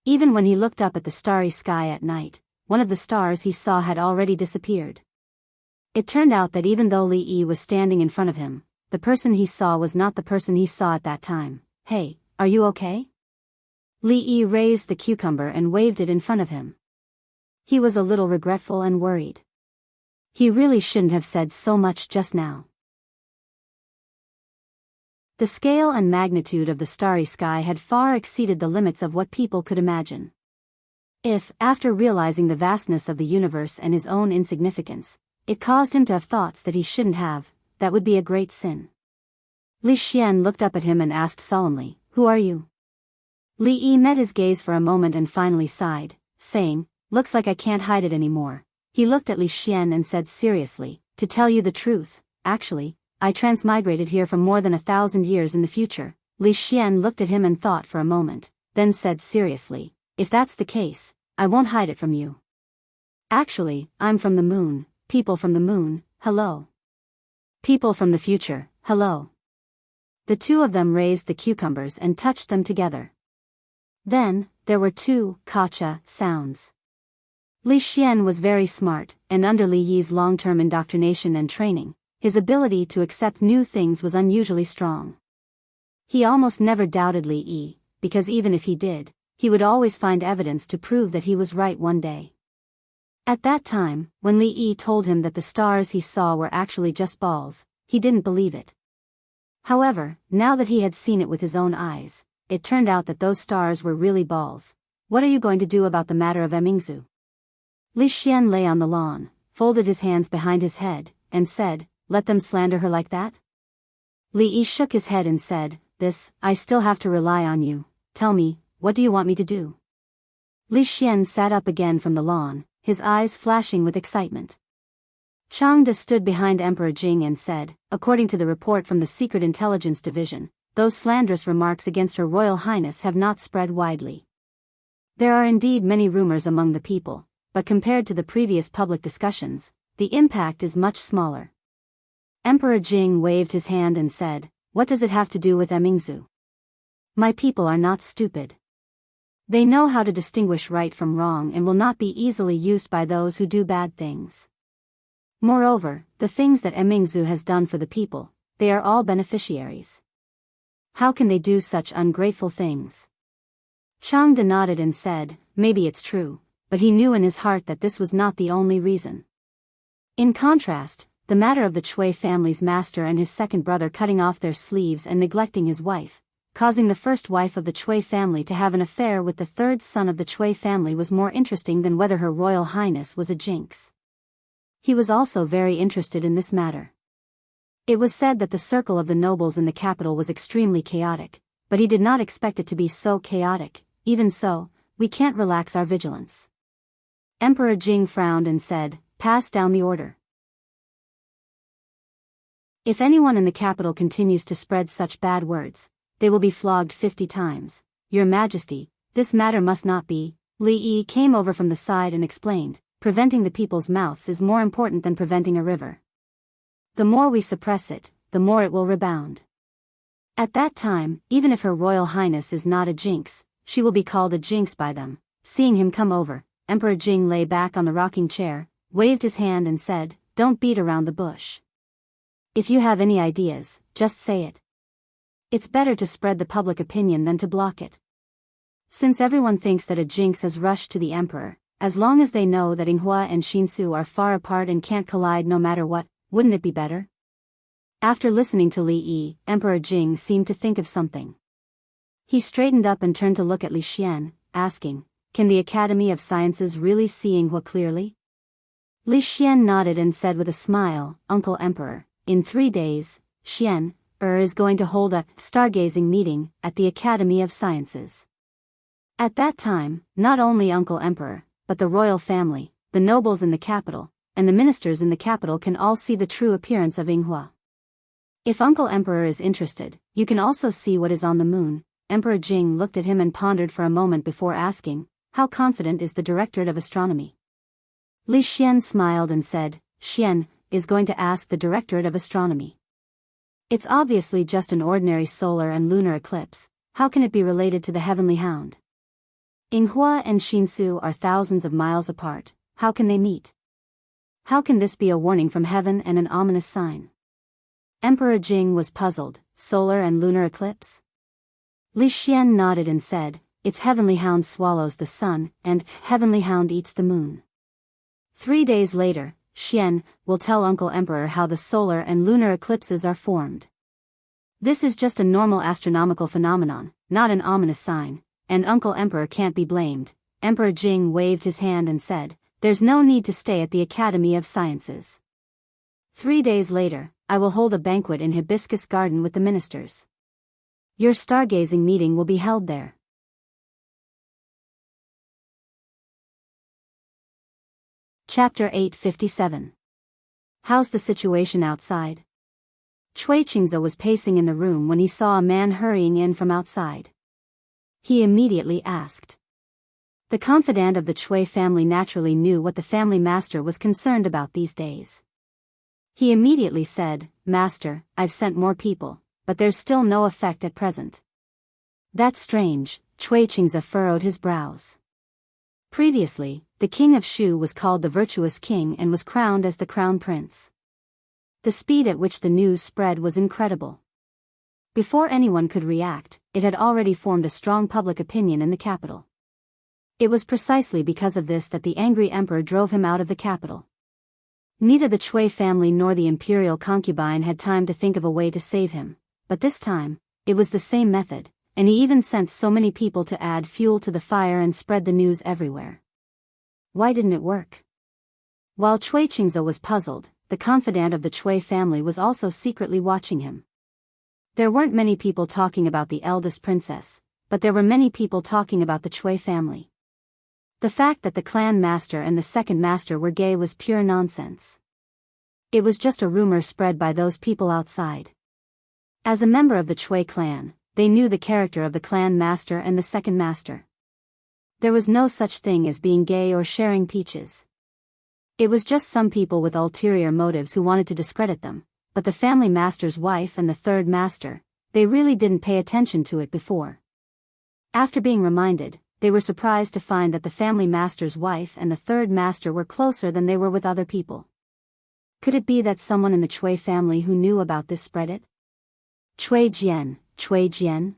Speaker 1: Even when he looked up at the starry sky at night, one of the stars he saw had already disappeared. It turned out that even though Li Yi was standing in front of him, the person he saw was not the person he saw at that time. "Hey, are you okay?" Li Yi raised the cucumber and waved it in front of him. He was a little regretful and worried. He really shouldn't have said so much just now. The scale and magnitude of the starry sky had far exceeded the limits of what people could imagine. If, after realizing the vastness of the universe and his own insignificance, it caused him to have thoughts that he shouldn't have, that would be a great sin. Li Xian looked up at him and asked solemnly, "Who are you?" Li Yi met his gaze for a moment and finally sighed, saying, "Looks like I can't hide it anymore." He looked at Li Xian and said seriously, "To tell you the truth, actually, I transmigrated here from more than 1,000 years in the future." Li Xian looked at him and thought for a moment, then said seriously, "If that's the case, I won't hide it from you. Actually, I'm from the moon. People from the moon, hello. People from the future, hello." The two of them raised the cucumbers and touched them together. Then, there were two "kacha" sounds. Li Xian was very smart, and under Li Yi's long-term indoctrination and training, his ability to accept new things was unusually strong. He almost never doubted Li Yi, because even if he did, he would always find evidence to prove that he was right one day. At that time, when Li Yi told him that the stars he saw were actually just balls, he didn't believe it. However, now that he had seen it with his own eyes, it turned out that those stars were really balls. "What are you going to do about the matter of Emingzu?" Li Xian lay on the lawn, folded his hands behind his head, and said, "Let them slander her like that?" Li Yi shook his head and said, I still have to rely on you. Tell me, what do you want me to do?" Li Xian sat up again from the lawn, his eyes flashing with excitement. Changde stood behind Emperor Jing and said, "According to the report from the Secret Intelligence Division, those slanderous remarks against Her Royal Highness have not spread widely. There are indeed many rumors among the people, but compared to the previous public discussions, the impact is much smaller." Emperor Jing waved his hand and said, "What does it have to do with Emingzu? My people are not stupid. They know how to distinguish right from wrong and will not be easily used by those who do bad things. Moreover, the things that Emingzu has done for the people, they are all beneficiaries. How can they do such ungrateful things?" Changde nodded and said, "Maybe it's true," but he knew in his heart that this was not the only reason. In contrast, the matter of the Chui family's master and his second brother cutting off their sleeves and neglecting his wife, causing the first wife of the Chui family to have an affair with the third son of the Chui family, was more interesting than whether Her Royal Highness was a jinx. He was also very interested in this matter. It was said that the circle of the nobles in the capital was extremely chaotic, but he did not expect it to be so chaotic. Even so, we can't relax our vigilance. Emperor Jing frowned and said, "Pass down the order. If anyone in the capital continues to spread such bad words, they will be flogged 50 times. Your Majesty, this matter must not be." Li Yi came over from the side and explained, "Preventing the people's mouths is more important than preventing a river. The more we suppress it, the more it will rebound. At that time, even if Her Royal Highness is not a jinx, she will be called a jinx by them." Seeing him come over, Emperor Jing lay back on the rocking chair, waved his hand and said, "Don't beat around the bush. If you have any ideas, just say it. It's better to spread the public opinion than to block it. Since everyone thinks that a jinx has rushed to the emperor, as long as they know that Yinghua and Xinsu are far apart and can't collide no matter what, wouldn't it be better?" After listening to Li Yi, Emperor Jing seemed to think of something. He straightened up and turned to look at Li Xian, asking, "Can the Academy of Sciences really see Yinghua clearly?" Li Xian nodded and said with a smile, "Uncle Emperor, in 3 days, Xian is going to hold a stargazing meeting at the Academy of Sciences. At that time, not only Uncle Emperor, but the royal family, the nobles in the capital, and the ministers in the capital can all see the true appearance of Yinghua. If Uncle Emperor is interested, you can also see what is on the moon. Emperor Jing looked at him and pondered for a moment before asking, how confident is the Directorate of Astronomy? Li Xian smiled and said, Xian is going to ask the Directorate of Astronomy. It's obviously just an ordinary solar and lunar eclipse. How can it be related to the heavenly hound? Yinghua and Xinsu are thousands of miles apart. How can they meet? How can this be a warning from heaven and an ominous sign? Emperor Jing was puzzled. Solar and lunar eclipse? Li Xian nodded and said, its heavenly hound swallows the sun, and heavenly hound eats the moon. 3 days later, Xian will tell Uncle Emperor how the solar and lunar eclipses are formed. This is just a normal astronomical phenomenon, not an ominous sign, and Uncle Emperor can't be blamed. Emperor Jing waved his hand and said, there's no need to stay at the Academy of Sciences. 3 days later, I will hold a banquet in Hibiscus Garden with the ministers. Your stargazing meeting will be held there. Chapter 857. How's the situation outside? Cui Qingze was pacing in the room when he saw a man hurrying in from outside. He immediately asked. The confidant of the Cui family naturally knew what the family master was concerned about these days. He immediately said, Master, I've sent more people, but there's still no effect at present. That's strange. Cui Qingze furrowed his brows. Previously, the king of Shu was called the virtuous king and was crowned as the crown prince. The speed at which the news spread was incredible. Before anyone could react, it had already formed a strong public opinion in the capital. It was precisely because of this that the angry emperor drove him out of the capital. Neither the Cui family nor the imperial concubine had time to think of a way to save him, but this time, it was the same method, and he even sent so many people to add fuel to the fire and spread the news everywhere. Why didn't it work? While Cui Qingze was puzzled, the confidant of the Cui family was also secretly watching him. There weren't many people talking about the eldest princess, but there were many people talking about the Cui family. The fact that the clan master and the second master were gay was pure nonsense. It was just a rumor spread by those people outside. As a member of the Cui clan, they knew the character of the clan master and the second master. There was no such thing as being gay or sharing peaches. It was just some people with ulterior motives who wanted to discredit them, but the family master's wife and the third master, they really didn't pay attention to it before. After being reminded, they were surprised to find that the family master's wife and the third master were closer than they were with other people. Could it be that someone in the Cui family who knew about this spread it? Cui Jian, Cui Jian?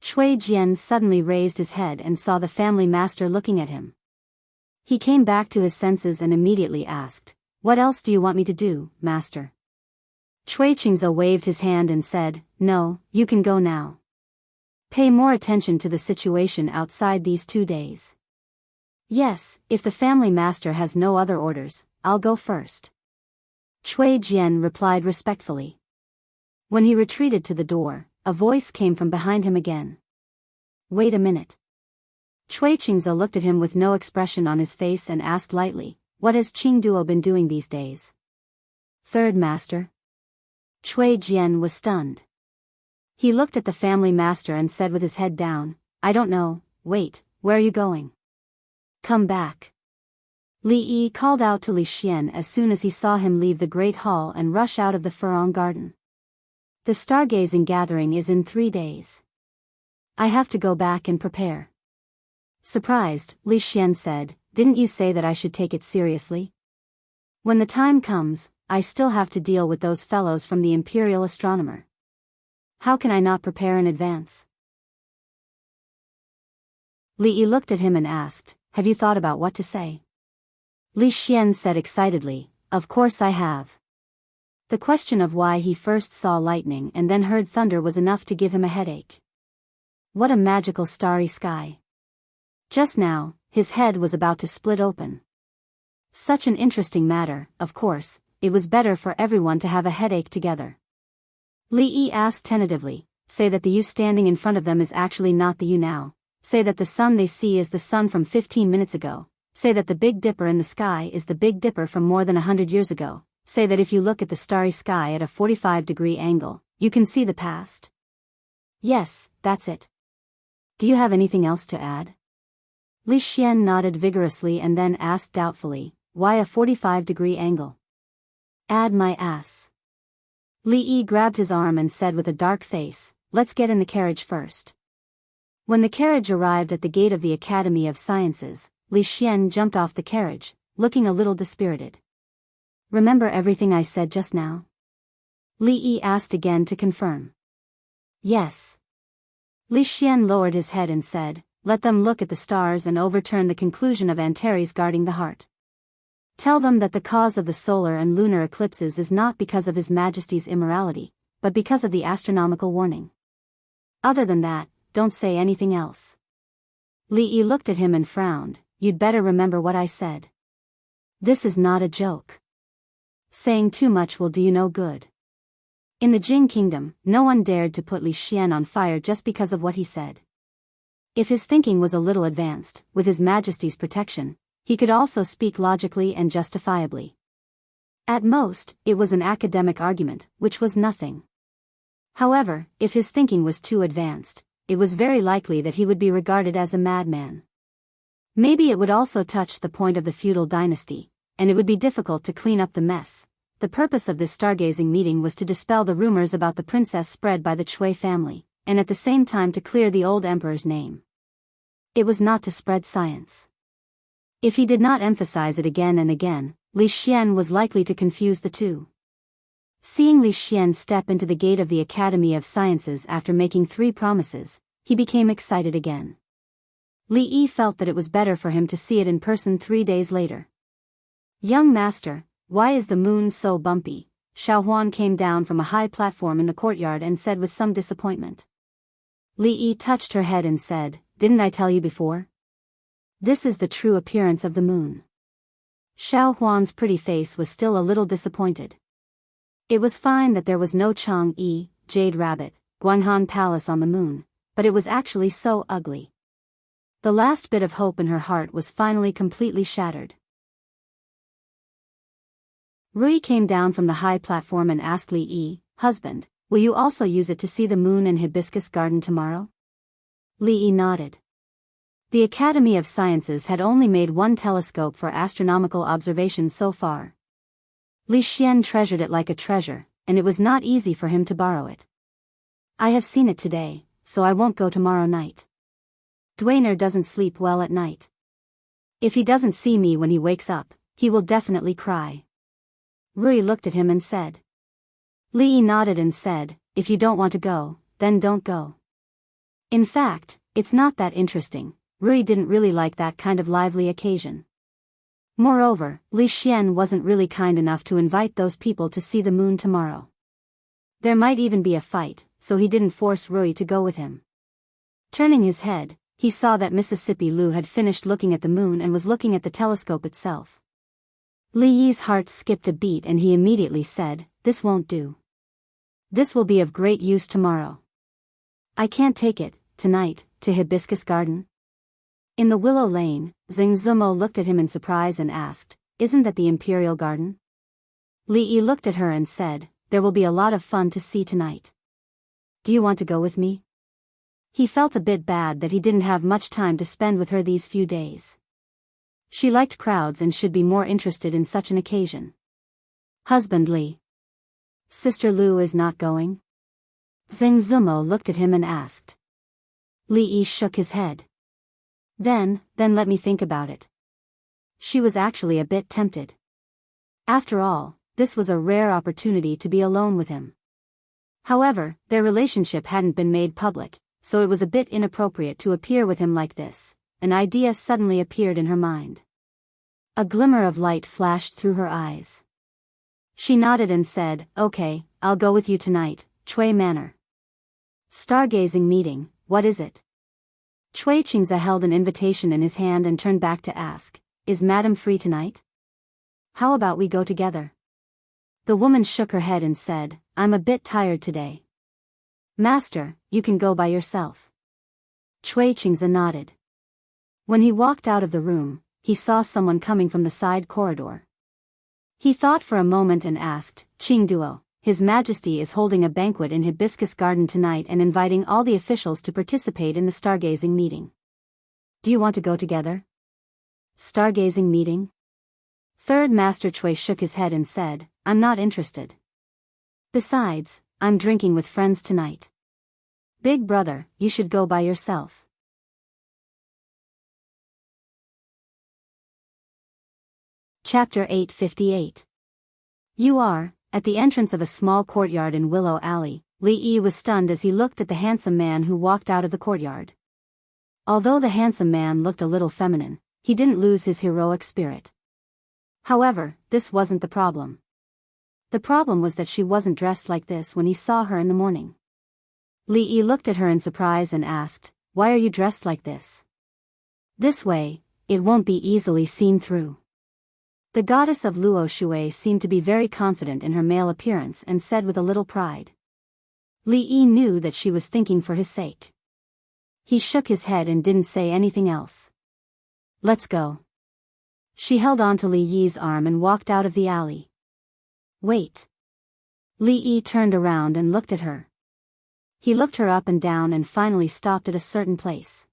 Speaker 1: Cui Jian suddenly raised his head and saw the family master looking at him. He came back to his senses and immediately asked, What else do you want me to do, master? Cui Qingze waved his hand and said, No, you can go now. Pay more attention to the situation outside these 2 days. Yes, if the family master has no other orders, I'll go first. Cui Jian replied respectfully. When he retreated to the door, a voice came from behind him again. Wait a minute. Cui Qingze looked at him with no expression on his face and asked lightly, What has Qingduo been doing these days? Third master? Cui Jian was stunned. He looked at the family master and said with his head down, I don't know, wait, where are you going? Come back. Li Yi called out to Li Xian as soon as he saw him leave the great hall and rush out of the Furong garden. The stargazing gathering is in 3 days. I have to go back and prepare. Surprised, Li Xian said, Didn't you say that I should take it seriously? When the time comes, I still have to deal with those fellows from the imperial astronomer. How can I not prepare in advance? Li Yi looked at him and asked, Have you thought about what to say? Li Xian said excitedly, Of course I have. The question of why he first saw lightning and then heard thunder was enough to give him a headache. What a magical starry sky. Just now, his head was about to split open. Such an interesting matter, of course, it was better for everyone to have a headache together. Li Yi asked tentatively, Say that the you standing in front of them is actually not the you now. say that the sun they see is the sun from 15 minutes ago, say that the Big Dipper in the sky is the Big Dipper from more than 100 years ago, say that if you look at the starry sky at a 45-degree angle, you can see the past. Yes, that's it. Do you have anything else to add? Li Xian nodded vigorously and then asked doubtfully, why a 45-degree angle? Add my ass. Li Yi grabbed his arm and said with a dark face, let's get in the carriage first. When the carriage arrived at the gate of the Academy of Sciences, Li Xian jumped off the carriage, looking a little dispirited. Remember everything I said just now? Li Yi asked again to confirm. Yes. Li Xian lowered his head and said, let them look at the stars and overturn the conclusion of Antares guarding the heart. Tell them that the cause of the solar and lunar eclipses is not because of His Majesty's immorality, but because of the astronomical warning. Other than that, don't say anything else. Li Yi looked at him and frowned, you'd better remember what I said. This is not a joke. Saying too much will do you no good. In the Jing Kingdom, no one dared to put Li Xian on fire just because of what he said. If his thinking was a little advanced, with His Majesty's protection, he could also speak logically and justifiably. At most, it was an academic argument, which was nothing. However, if his thinking was too advanced, it was very likely that he would be regarded as a madman. Maybe it would also touch the point of the feudal dynasty, and it would be difficult to clean up the mess. The purpose of this stargazing meeting was to dispel the rumors about the princess spread by the Chui family, and at the same time to clear the old emperor's name. It was not to spread science. If he did not emphasize it again and again, Li Xian was likely to confuse the two. Seeing Li Xian step into the gate of the Academy of Sciences after making 3 promises, he became excited again. Li Yi felt that it was better for him to see it in person 3 days later. Young master, why is the moon so bumpy? Xiao Huan came down from a high platform in the courtyard and said with some disappointment. Li Yi touched her head and said, didn't I tell you before? This is the true appearance of the moon. Xiao Huan's pretty face was still a little disappointed. It was fine that there was no Chang'e, Jade Rabbit, Guanghan Palace on the moon, but it was actually so ugly. The last bit of hope in her heart was finally completely shattered. Rui came down from the high platform and asked Li Yi, husband, will you also use it to see the moon in Hibiscus Garden tomorrow? Li Yi nodded. The Academy of Sciences had only made 1 telescope for astronomical observation so far. Li Xian treasured it like a treasure, and it was not easy for him to borrow it. I have seen it today, so I won't go tomorrow night. Dwainer doesn't sleep well at night. If he doesn't see me when he wakes up, he will definitely cry. Rui looked at him and said. Li Yi nodded and said, if you don't want to go, then don't go. In fact, it's not that interesting. Rui didn't really like that kind of lively occasion. Moreover, Li Xian wasn't really kind enough to invite those people to see the moon tomorrow. There might even be a fight, so he didn't force Rui to go with him. Turning his head, he saw that Mississippi Lu had finished looking at the moon and was looking at the telescope itself. Li Yi's heart skipped a beat and he immediately said, this won't do. This will be of great use tomorrow. I can't take it, tonight, to Hibiscus Garden. In the Willow Lane, Zheng Zumo looked at him in surprise and asked, isn't that the Imperial Garden? Li Yi looked at her and said, there will be a lot of fun to see tonight. Do you want to go with me? He felt a bit bad that he didn't have much time to spend with her these few days. She liked crowds and should be more interested in such an occasion. Husband Li. Sister Lu is not going? Zheng Zumo looked at him and asked. Li Yi shook his head. Then let me think about it. She was actually a bit tempted. After all, this was a rare opportunity to be alone with him. However, their relationship hadn't been made public, so it was a bit inappropriate to appear with him like this. An idea suddenly appeared in her mind. A glimmer of light flashed through her eyes. She nodded and said, okay, I'll go with you tonight, Chui Manor. Stargazing meeting, what is it? Chui Qingze held an invitation in his hand and turned back to ask, is Madam free tonight? How about we go together? The woman shook her head and said, I'm a bit tired today. Master, you can go by yourself. Cui Qingzi nodded. When he walked out of the room, he saw someone coming from the side corridor. He thought for a moment and asked, Qing Duo, His Majesty is holding a banquet in Hibiscus Garden tonight and inviting all the officials to participate in the stargazing meeting. Do you want to go together? Stargazing meeting? Third Master Cui shook his head and said, I'm not interested. Besides, I'm drinking with friends tonight. Big brother, you should go by yourself. Chapter 858. You are, at the entrance of a small courtyard in Willow Alley, Li Yi was stunned as he looked at the handsome man who walked out of the courtyard. Although the handsome man looked a little feminine, he didn't lose his heroic spirit. However, this wasn't the problem. The problem was that she wasn't dressed like this when he saw her in the morning. Li Yi looked at her in surprise and asked, Why are you dressed like this? This way, it won't be easily seen through. The goddess of Luo Shui seemed to be very confident in her male appearance and said with a little pride. Li Yi knew that she was thinking for his sake. He shook his head and didn't say anything else. Let's go. She held on to Li Yi's arm and walked out of the alley. Wait. Li Yi turned around and looked at her. He looked her up and down and finally stopped at a certain place.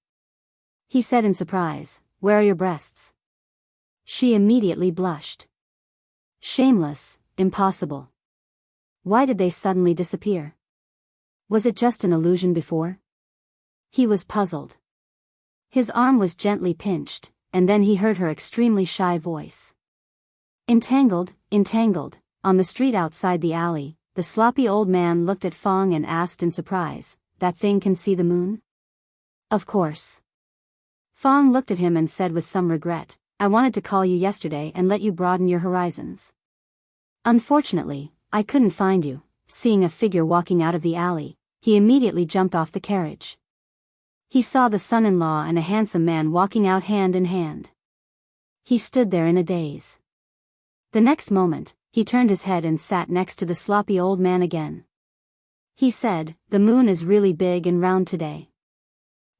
Speaker 1: He said in surprise, Where are your breasts? She immediately blushed. Shameless, impossible. Why did they suddenly disappear? Was it just an illusion before? He was puzzled. His arm was gently pinched, and then he heard her extremely shy voice. Entangled, entangled. On the street outside the alley, the sloppy old man looked at Fong and asked in surprise, That thing can see the moon? Of course. Fong looked at him and said with some regret, I wanted to call you yesterday and let you broaden your horizons. Unfortunately, I couldn't find you. Seeing a figure walking out of the alley, he immediately jumped off the carriage. He saw the son-in-law and a handsome man walking out hand in hand. He stood there in a daze. The next moment, he turned his head and sat next to the sloppy old man again. He said, The moon is really big and round today.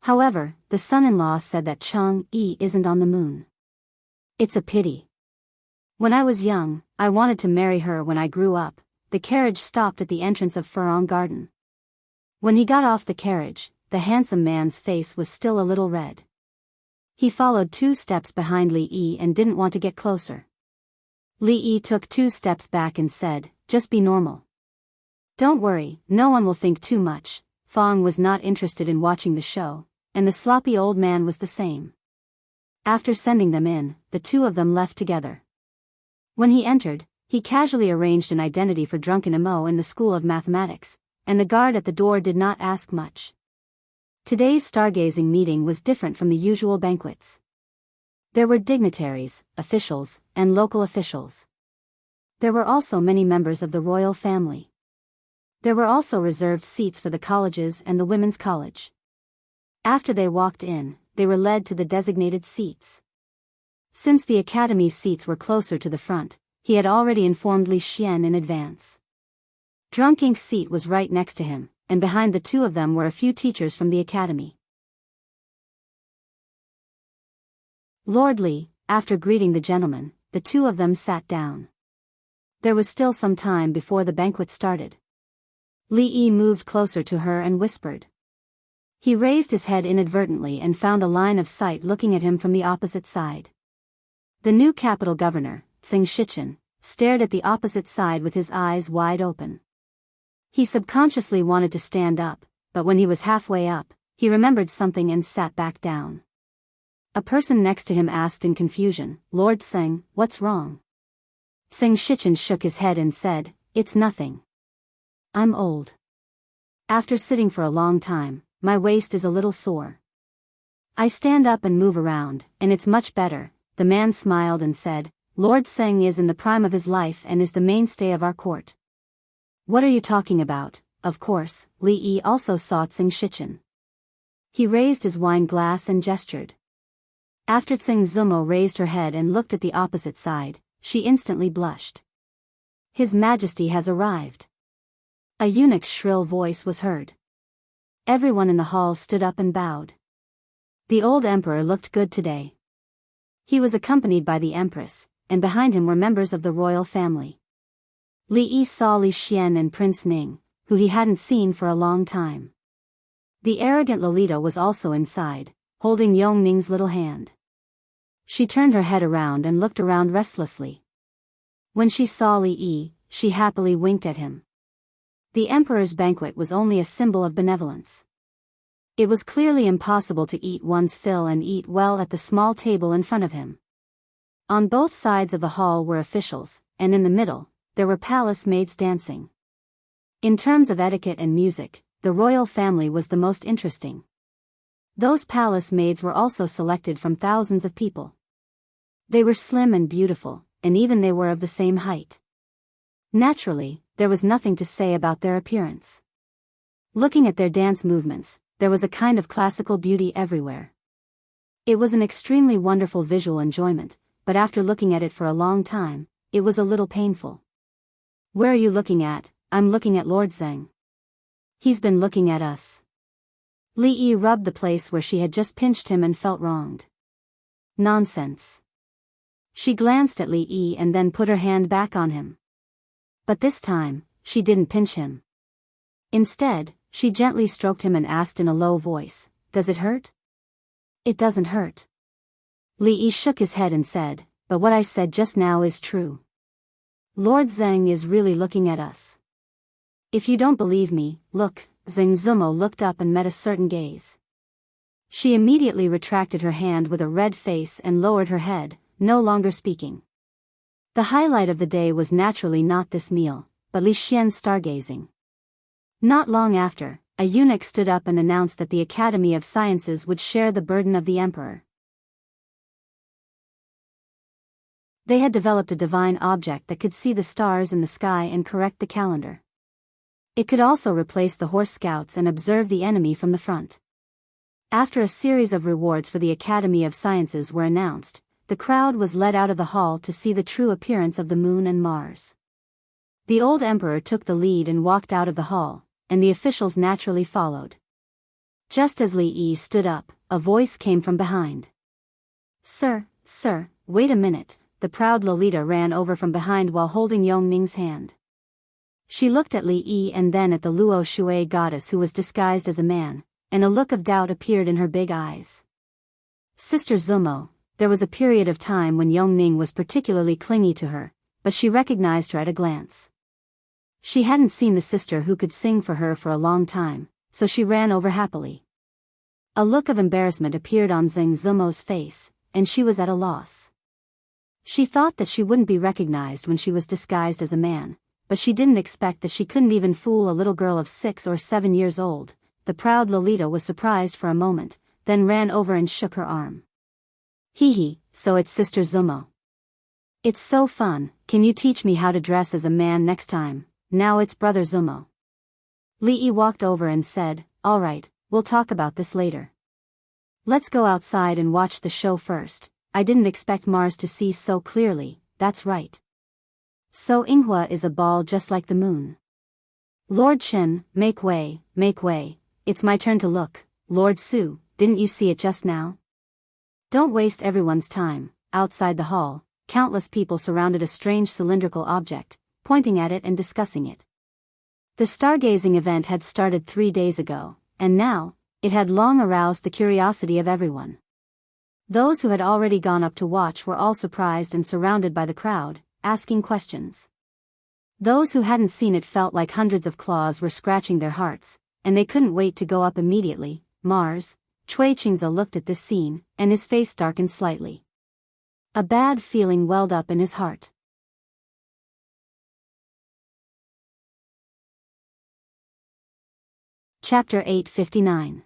Speaker 1: However, the son-in-law said that Chang-yi isn't on the moon. It's a pity. When I was young, I wanted to marry her when I grew up. The carriage stopped at the entrance of Furong Garden. When he got off the carriage, the handsome man's face was still a little red. He followed 2 steps behind Li Yi and didn't want to get closer. Li Yi took 2 steps back and said, Just be normal. Don't worry, no one will think too much. Fong was not interested in watching the show, and the sloppy old man was the same. After sending them in, the 2 of them left together. When he entered, he casually arranged an identity for drunken Imo in the School of Mathematics, and the guard at the door did not ask much. Today's stargazing meeting was different from the usual banquets. There were dignitaries, officials, and local officials. There were also many members of the royal family. There were also reserved seats for the colleges and the women's college. After they walked in, they were led to the designated seats. Since the academy's seats were closer to the front, he had already informed Li Xian in advance. Drunk Ink's seat was right next to him, and behind the 2 of them were a few teachers from the academy. Lord Li, after greeting the gentlemen, the 2 of them sat down. There was still some time before the banquet started. Li Yi moved closer to her and whispered. He raised his head inadvertently and found a line of sight looking at him from the opposite side. The new capital governor, Tsing Shichen, stared at the opposite side with his eyes wide open. He subconsciously wanted to stand up, but when he was halfway up, he remembered something and sat back down. A person next to him asked in confusion, Lord Tsing, what's wrong? Tsing Shichen shook his head and said, It's nothing. I'm old. After sitting for a long time, my waist is a little sore. I stand up and move around, and it's much better. The man smiled and said, Lord Tsing is in the prime of his life and is the mainstay of our court. What are you talking about? Of course, Li Yi also saw Tsing Shichen. He raised his wine glass and gestured. After Tsing Zumo raised her head and looked at the opposite side, she instantly blushed. His Majesty has arrived. A eunuch's shrill voice was heard. Everyone in the hall stood up and bowed. The old emperor looked good today. He was accompanied by the empress, and behind him were members of the royal family. Li Yi saw Li Xian and Prince Ning, who he hadn't seen for a long time. The arrogant Lolita was also inside, holding Yong Ning's little hand. She turned her head around and looked around restlessly. When she saw Li Yi, she happily winked at him. The emperor's banquet was only a symbol of benevolence. It was clearly impossible to eat one's fill and eat well at the small table in front of him. On both sides of the hall were officials, and in the middle, there were palace maids dancing. In terms of etiquette and music, the royal family was the most interesting. Those palace maids were also selected from thousands of people. They were slim and beautiful, and even they were of the same height. Naturally, there was nothing to say about their appearance. Looking at their dance movements, there was a kind of classical beauty everywhere. It was an extremely wonderful visual enjoyment, but after looking at it for a long time, it was a little painful. "Where are you looking at?" "I'm looking at Lord Zheng. He's been looking at us." Li Yi rubbed the place where she had just pinched him and felt wronged. Nonsense. She glanced at Li Yi and then put her hand back on him. But this time, she didn't pinch him. Instead, she gently stroked him and asked in a low voice, "Does it hurt?" "It doesn't hurt." Li Yi shook his head and said, "But what I said just now is true. Lord Zheng is really looking at us. If you don't believe me, look." Zheng Zumo looked up and met a certain gaze. She immediately retracted her hand with a red face and lowered her head, no longer speaking. The highlight of the day was naturally not this meal, but Li Xian's stargazing. Not long after, a eunuch stood up and announced that the Academy of Sciences would share the burden of the emperor. They had developed a divine object that could see the stars in the sky and correct the calendar. It could also replace the horse scouts and observe the enemy from the front. After a series of rewards for the Academy of Sciences were announced, the crowd was led out of the hall to see the true appearance of the moon and Mars. The old emperor took the lead and walked out of the hall, and the officials naturally followed. Just as Li Yi stood up, a voice came from behind. Sir, wait a minute." The proud Lolita ran over from behind while holding Yong Ning's hand. She looked at Li Yi and then at the Luo Shui goddess who was disguised as a man, and a look of doubt appeared in her big eyes. "Sister Zumo," there was a period of time when Yong Ning was particularly clingy to her, but she recognized her at a glance. She hadn't seen the sister who could sing for her for a long time, so she ran over happily. A look of embarrassment appeared on Zheng Zumo's face, and she was at a loss. She thought that she wouldn't be recognized when she was disguised as a man, but she didn't expect that she couldn't even fool a little girl of 6 or 7 years old. The proud Lolita was surprised for a moment, then ran over and shook her arm. "Hee, so it's Sister Zumo. It's so fun. Can you teach me how to dress as a man next time? Now it's Brother Zumo." Li Yi walked over and said, "All right, we'll talk about this later. Let's go outside and watch the show first. I didn't expect Mars to see so clearly." "That's right. So Inghua is a ball just like the moon." "Lord Chen, make way. It's my turn to look." "Lord Su, didn't you see it just now?" Don't waste everyone's time. Outside the hall, countless people surrounded a strange cylindrical object, pointing at it and discussing it. The stargazing event had started 3 days ago, and now, it had long aroused the curiosity of everyone. Those who had already gone up to watch were all surprised and surrounded by the crowd, asking questions. Those who hadn't seen it felt like hundreds of claws were scratching their hearts, and they couldn't wait to go up immediately. Mars, Cui Qingze looked at this scene, and his face darkened slightly. A bad feeling welled up in his heart. Chapter 859.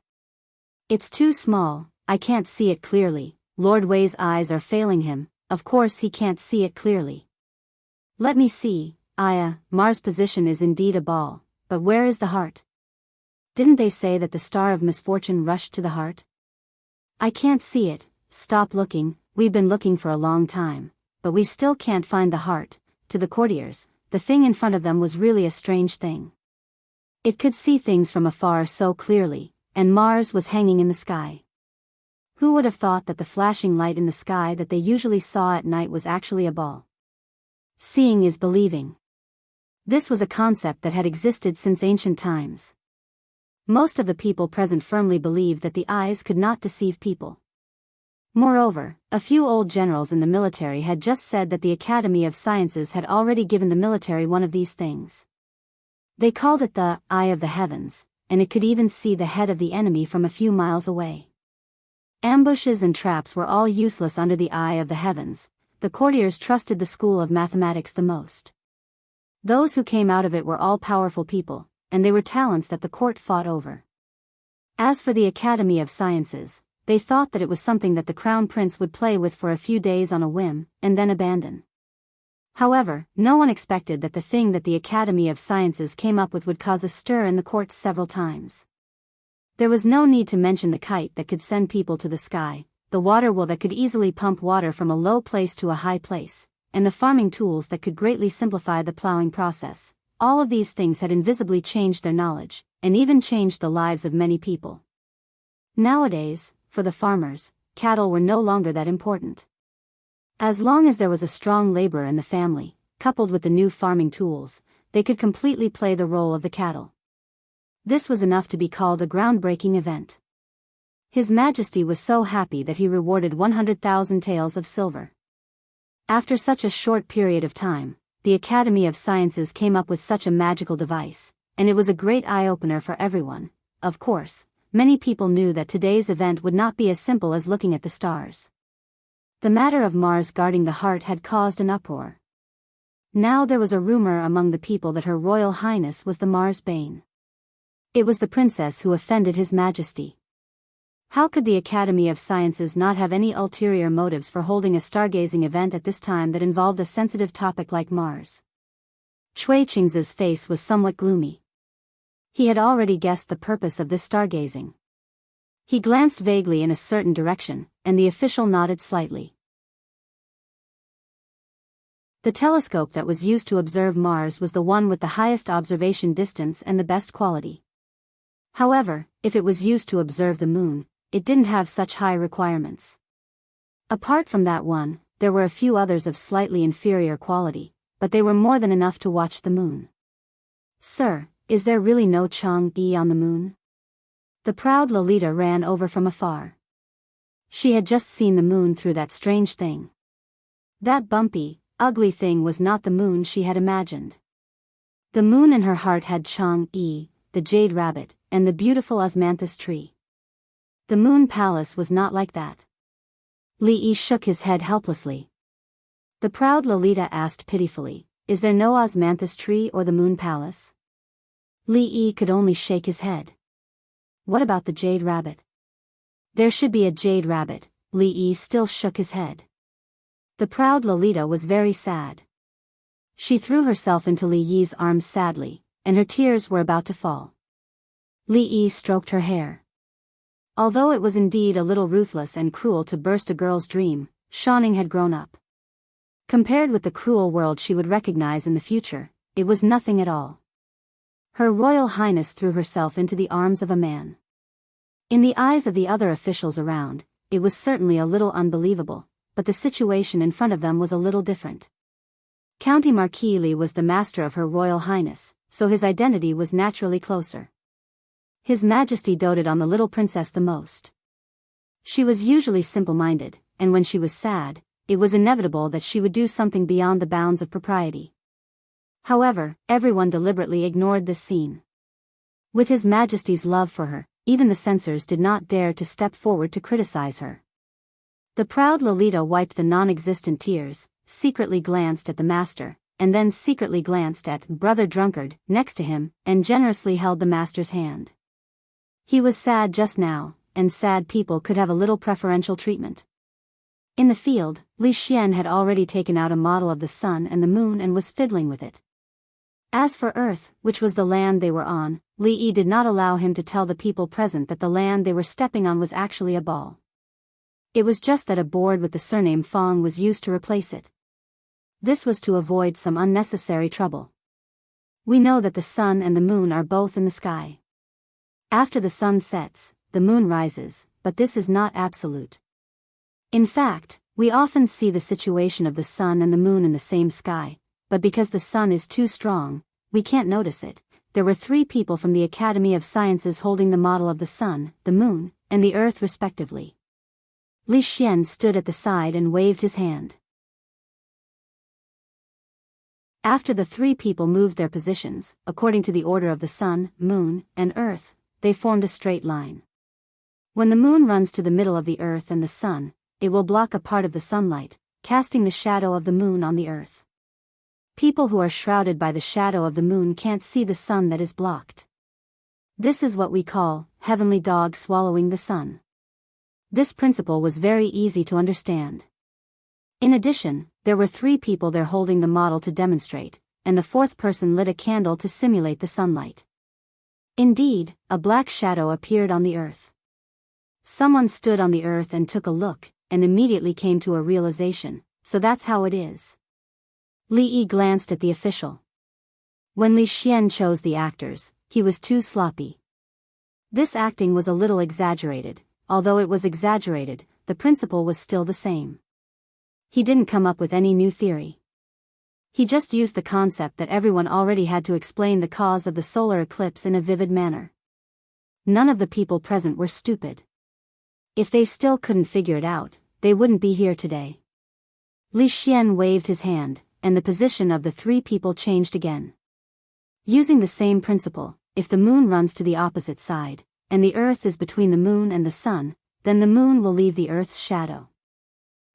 Speaker 1: It's too small, I can't see it clearly. Lord Wei's eyes are failing him, of course he can't see it clearly. Let me see. Mars' position is indeed a ball, but where is the heart? Didn't they say that the star of misfortune rushed to the heart? I can't see it. Stop looking, we've been looking for a long time, but we still can't find the heart. To the courtiers, the thing in front of them was really a strange thing. It could see things from afar so clearly, and Mars was hanging in the sky. Who would have thought that the flashing light in the sky that they usually saw at night was actually a ball? Seeing is believing. This was a concept that had existed since ancient times. Most of the people present firmly believed that the eyes could not deceive people. Moreover, a few old generals in the military had just said that the Academy of Sciences had already given the military one of these things. They called it the eye of the heavens, and it could even see the head of the enemy from a few miles away. Ambushes and traps were all useless under the eye of the heavens. The courtiers trusted the school of mathematics the most. Those who came out of it were all powerful people, and they were talents that the court fought over. As for the Academy of Sciences, they thought that it was something that the crown prince would play with for a few days on a whim, and then abandon. However, no one expected that the thing that the Academy of Sciences came up with would cause a stir in the court several times. There was no need to mention the kite that could send people to the sky, the water wheel that could easily pump water from a low place to a high place, and the farming tools that could greatly simplify the plowing process. All of these things had invisibly changed their knowledge, and even changed the lives of many people. Nowadays, for the farmers, cattle were no longer that important. As long as there was a strong laborer in the family, coupled with the new farming tools, they could completely play the role of the cattle. This was enough to be called a groundbreaking event. His Majesty was so happy that he rewarded 100,000 taels of silver. After such a short period of time, the Academy of Sciences came up with such a magical device, and it was a great eye-opener for everyone. Of course, many people knew that today's event would not be as simple as looking at the stars. The matter of Mars guarding the heart had caused an uproar. Now there was a rumor among the people that Her Royal Highness was the Mars Bane. It was the princess who offended His Majesty. How could the Academy of Sciences not have any ulterior motives for holding a stargazing event at this time that involved a sensitive topic like Mars? Cui Qing's face was somewhat gloomy. He had already guessed the purpose of this stargazing. He glanced vaguely in a certain direction, and the official nodded slightly. The telescope that was used to observe Mars was the one with the highest observation distance and the best quality. However, if it was used to observe the moon, it didn't have such high requirements. Apart from that one, there were a few others of slightly inferior quality, but they were more than enough to watch the moon. "Sir, is there really no Chang'e on the moon?" The proud Lolita ran over from afar. She had just seen the moon through that strange thing. That bumpy, ugly thing was not the moon she had imagined. The moon in her heart had Chang'e, the jade rabbit, and the beautiful osmanthus tree. The moon palace was not like that. Li Yi shook his head helplessly. The proud Lolita asked pitifully, "Is there no osmanthus tree or the moon palace?" Li Yi could only shake his head. "What about the jade rabbit?" "There should be a jade rabbit." Li Yi still shook his head. The proud Lolita was very sad. She threw herself into Li Yi's arms sadly, and her tears were about to fall. Li Yi stroked her hair. Although it was indeed a little ruthless and cruel to burst a girl's dream, Shawnee had grown up. Compared with the cruel world she would recognize in the future, it was nothing at all. Her Royal Highness threw herself into the arms of a man. In the eyes of the other officials around, it was certainly a little unbelievable, but the situation in front of them was a little different. County Marquis Li was the master of Her Royal Highness, so his identity was naturally closer. His Majesty doted on the little princess the most. She was usually simple-minded, and when she was sad, it was inevitable that she would do something beyond the bounds of propriety. However, everyone deliberately ignored this scene. With His Majesty's love for her, even the censors did not dare to step forward to criticize her. The proud Lolita wiped the non-existent tears, secretly glanced at the master, and then secretly glanced at Brother Drunkard next to him, and generously held the master's hand. He was sad just now, and sad people could have a little preferential treatment. In the field, Li Xian had already taken out a model of the sun and the moon and was fiddling with it. As for Earth, which was the land they were on, Li Yi did not allow him to tell the people present that the land they were stepping on was actually a ball. It was just that a board with the surname Fong was used to replace it. This was to avoid some unnecessary trouble. We know that the sun and the moon are both in the sky. After the sun sets, the moon rises, but this is not absolute. In fact, we often see the situation of the sun and the moon in the same sky, but because the sun is too strong, we can't notice it. There were 3 people from the Academy of Sciences holding the model of the sun, the moon, and the earth respectively. Li Xian stood at the side and waved his hand. After the 3 people moved their positions, according to the order of the sun, moon, and earth, they formed a straight line. When the moon runs to the middle of the earth and the sun, it will block a part of the sunlight, casting the shadow of the moon on the earth. People who are shrouded by the shadow of the moon can't see the sun that is blocked. This is what we call heavenly dog swallowing the sun. This principle was very easy to understand. In addition, there were 3 people there holding the model to demonstrate, and the 4th person lit a candle to simulate the sunlight. Indeed, a black shadow appeared on the earth. Someone stood on the earth and took a look, and immediately came to a realization, so that's how it is. Li Yi glanced at the official. When Li Xian chose the actors, he was too sloppy. This acting was a little exaggerated. Although it was exaggerated, the principle was still the same. He didn't come up with any new theory. He just used the concept that everyone already had to explain the cause of the solar eclipse in a vivid manner. None of the people present were stupid. If they still couldn't figure it out, they wouldn't be here today. Li Xian waved his hand, and the position of the 3 people changed again. Using the same principle, if the moon runs to the opposite side, and the earth is between the moon and the sun, then the moon will leave the earth's shadow.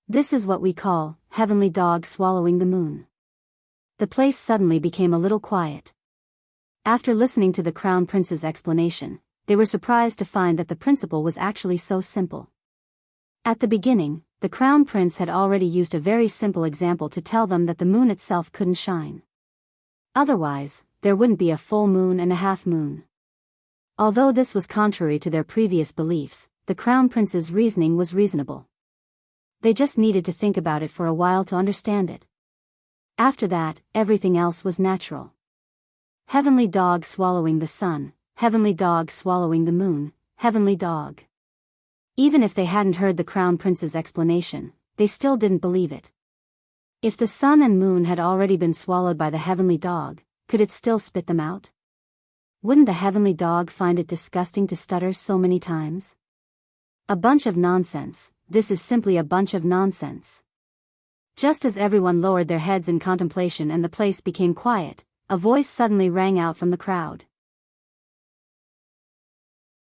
Speaker 1: This is what we call heavenly dog swallowing the moon. The place suddenly became a little quiet. After listening to the Crown Prince's explanation, they were surprised to find that the principle was actually so simple. At the beginning, the Crown Prince had already used a very simple example to tell them that the moon itself couldn't shine. Otherwise, there wouldn't be a full moon and a half moon. Although this was contrary to their previous beliefs, the Crown Prince's reasoning was reasonable. They just needed to think about it for a while to understand it. After that, everything else was natural. Heavenly dog swallowing the sun, heavenly dog swallowing the moon, heavenly dog. Even if they hadn't heard the Crown Prince's explanation, they still didn't believe it. If the sun and moon had already been swallowed by the heavenly dog, could it still spit them out? Wouldn't the heavenly dog find it disgusting to stutter so many times? A bunch of nonsense. This is simply a bunch of nonsense. Just as everyone lowered their heads in contemplation and the place became quiet, a voice suddenly rang out from the crowd.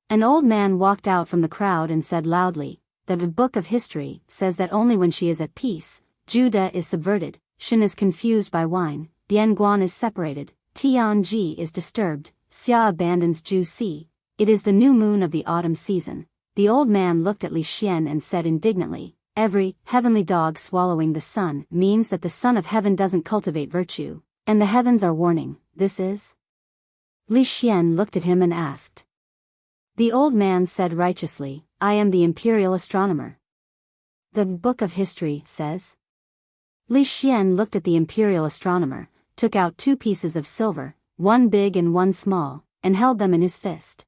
Speaker 1: An old man walked out from the crowd and said loudly, "The book of history says that only when she is at peace, Judah is subverted, Shen is confused by wine, Bianguan is separated, Tianji is disturbed, Xia abandons Ju Si. It is the new moon of the autumn season." The old man looked at Li Xian and said indignantly, "Every heavenly dog swallowing the sun means that the Son of Heaven doesn't cultivate virtue, and the heavens are warning, this is?" Li Xian looked at him and asked. The old man said righteously, "I am the imperial astronomer. The book of history says." Li Xian looked at the imperial astronomer, took out 2 pieces of silver, one big and one small, and held them in his fist.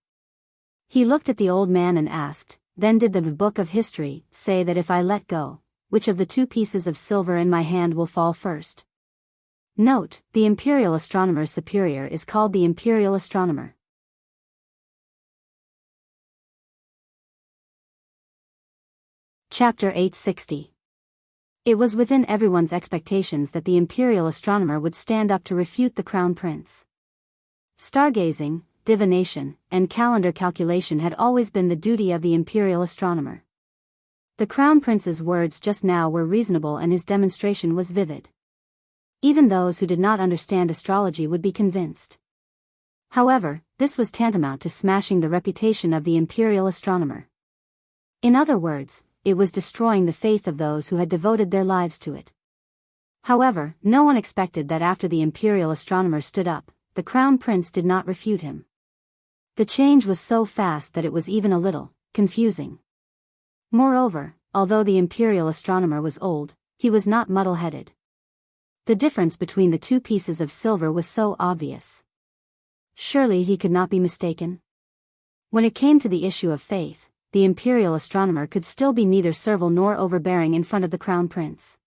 Speaker 1: He looked at the old man and asked, "Then did the book of history say that if I let go, which of the 2 pieces of silver in my hand will fall first?" Note, the imperial astronomer's superior is called the imperial astronomer. Chapter 860. It was within everyone's expectations that the imperial astronomer would stand up to refute the Crown Prince. Stargazing, divination, and calendar calculation had always been the duty of the imperial astronomer. The Crown Prince's words just now were reasonable and his demonstration was vivid. Even those who did not understand astrology would be convinced. However, this was tantamount to smashing the reputation of the imperial astronomer. In other words, it was destroying the faith of those who had devoted their lives to it. However, no one expected that after the imperial astronomer stood up, the Crown Prince did not refute him. The change was so fast that it was even a little confusing. Moreover, although the imperial astronomer was old, he was not muddle-headed. The difference between the 2 pieces of silver was so obvious. Surely he could not be mistaken. When it came to the issue of faith, the imperial astronomer could still be neither servile nor overbearing in front of the crown prince.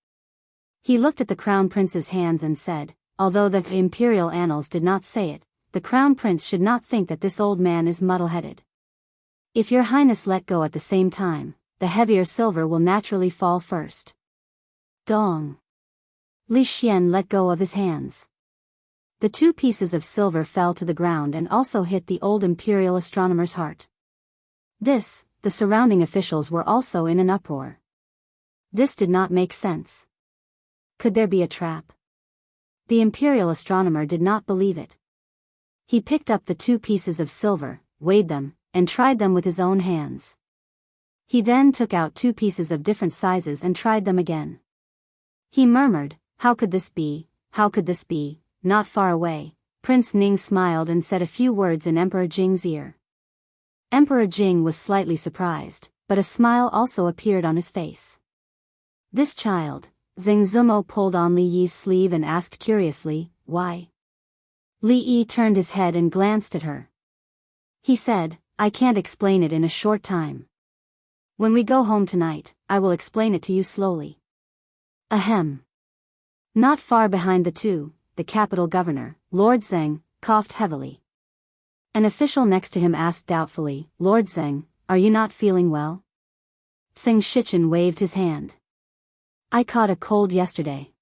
Speaker 1: He looked at the crown prince's hands and said, although the imperial annals did not say it, the crown prince should not think that this old man is muddle-headed. If your highness let go at the same time, the heavier silver will naturally fall first. Dong. Li Xian let go of his hands. The 2 pieces of silver fell to the ground and also hit the old imperial astronomer's heart. The surrounding officials were also in an uproar. This did not make sense. Could there be a trap? The imperial astronomer did not believe it. He picked up the 2 pieces of silver, weighed them, and tried them with his own hands. He then took out 2 pieces of different sizes and tried them again. He murmured, "How could this be? How could this be?" Not far away, Prince Ning smiled and said a few words in Emperor Jing's ear. Emperor Jing was slightly surprised, but a smile also appeared on his face. This child, Zheng Zumo pulled on Li Yi's sleeve and asked curiously, "Why?" Li Yi turned his head and glanced at her. He said, "I can't explain it in a short time. When we go home tonight, I will explain it to you slowly." Ahem. Not far behind the 2, the capital governor, Lord Zheng, coughed heavily. An official next to him asked doubtfully, "Lord Zheng, are you not feeling well?" Zheng Shichen waved his hand. "I caught a cold yesterday."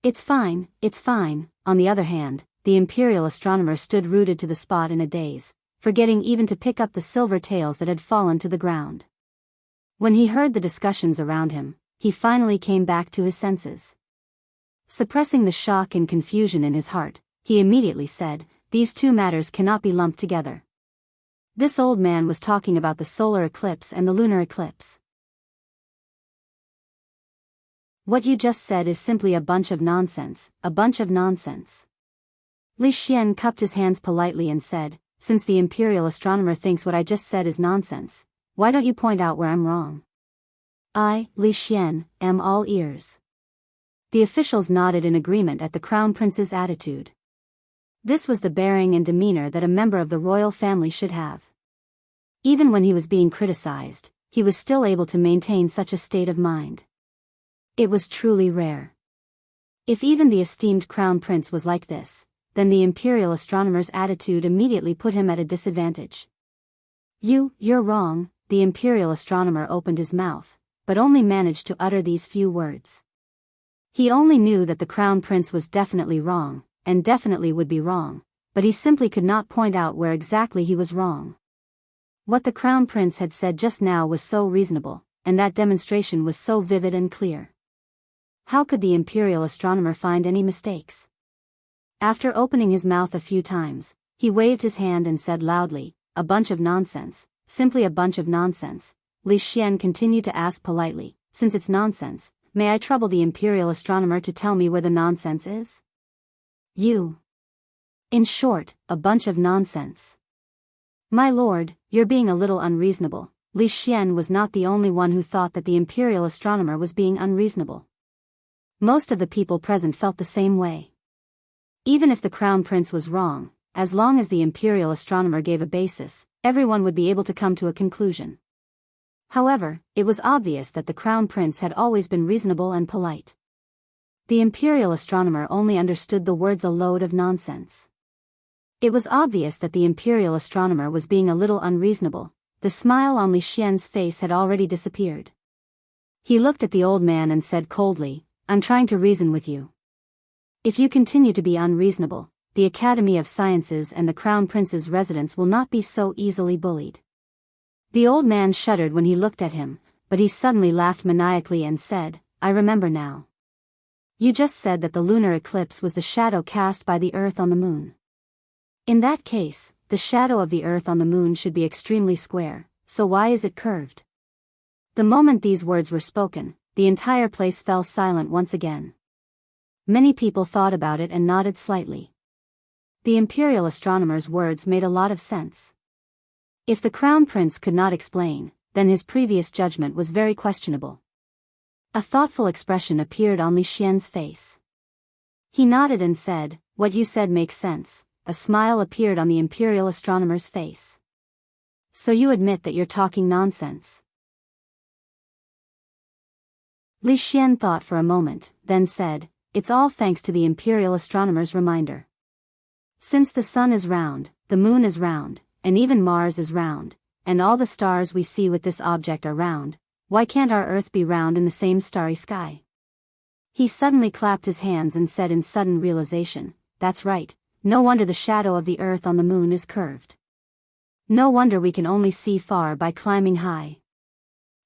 Speaker 1: It's fine, it's fine." On the other hand, the imperial astronomer stood rooted to the spot in a daze, forgetting even to pick up the silver tails that had fallen to the ground. When he heard the discussions around him, he finally came back to his senses. Suppressing the shock and confusion in his heart, he immediately said, "These 2 matters cannot be lumped together." This old man was talking about the solar eclipse and the lunar eclipse. What you just said is simply a bunch of nonsense, a bunch of nonsense. Li Xian cupped his hands politely and said, "Since the imperial astronomer thinks what I just said is nonsense, why don't you point out where I'm wrong?" "I, Li Xian, am all ears." The officials nodded in agreement at the crown prince's attitude. This was the bearing and demeanor that a member of the royal family should have. Even when he was being criticized, he was still able to maintain such a state of mind. It was truly rare. If even the esteemed crown prince was like this, then the imperial astronomer's attitude immediately put him at a disadvantage. You're wrong." The imperial astronomer opened his mouth, but only managed to utter these few words. He only knew that the crown prince was definitely wrong, and definitely would be wrong, but he simply could not point out where exactly he was wrong. What the crown prince had said just now was so reasonable, and that demonstration was so vivid and clear. How could the imperial astronomer find any mistakes? After opening his mouth a few times, he waved his hand and said loudly, "A bunch of nonsense, simply a bunch of nonsense." Li Xian continued to ask politely, "Since it's nonsense, may I trouble the imperial astronomer to tell me where the nonsense is?" In short, a bunch of nonsense. "My lord, you're being a little unreasonable." Li Xian was not the only one who thought that the imperial astronomer was being unreasonable. Most of the people present felt the same way. Even if the crown prince was wrong, as long as the imperial astronomer gave a basis, everyone would be able to come to a conclusion. However, it was obvious that the crown prince had always been reasonable and polite. The imperial astronomer only understood the words "a load of nonsense." It was obvious that the imperial astronomer was being a little unreasonable. The smile on Li Xian's face had already disappeared. He looked at the old man and said coldly, "I'm trying to reason with you. If you continue to be unreasonable, the Academy of Sciences and the Crown Prince's residence will not be so easily bullied." The old man shuddered when he looked at him, but he suddenly laughed maniacally and said, "I remember now. You just said that the lunar eclipse was the shadow cast by the Earth on the moon. In that case, the shadow of the Earth on the moon should be extremely square, so why is it curved?" The moment these words were spoken, the entire place fell silent once again. Many people thought about it and nodded slightly. The imperial astronomer's words made a lot of sense. If the crown prince could not explain, then his previous judgment was very questionable. A thoughtful expression appeared on Li Xian's face. He nodded and said, "What you said makes sense." A smile appeared on the imperial astronomer's face. So you admit that you're talking nonsense? Li Xian thought for a moment, then said, "It's all thanks to the imperial astronomer's reminder. Since the sun is round, the moon is round, and even Mars is round, and all the stars we see with this object are round, why can't our Earth be round in the same starry sky?" He suddenly clapped his hands and said in sudden realization, "That's right, no wonder the shadow of the Earth on the moon is curved. No wonder we can only see far by climbing high.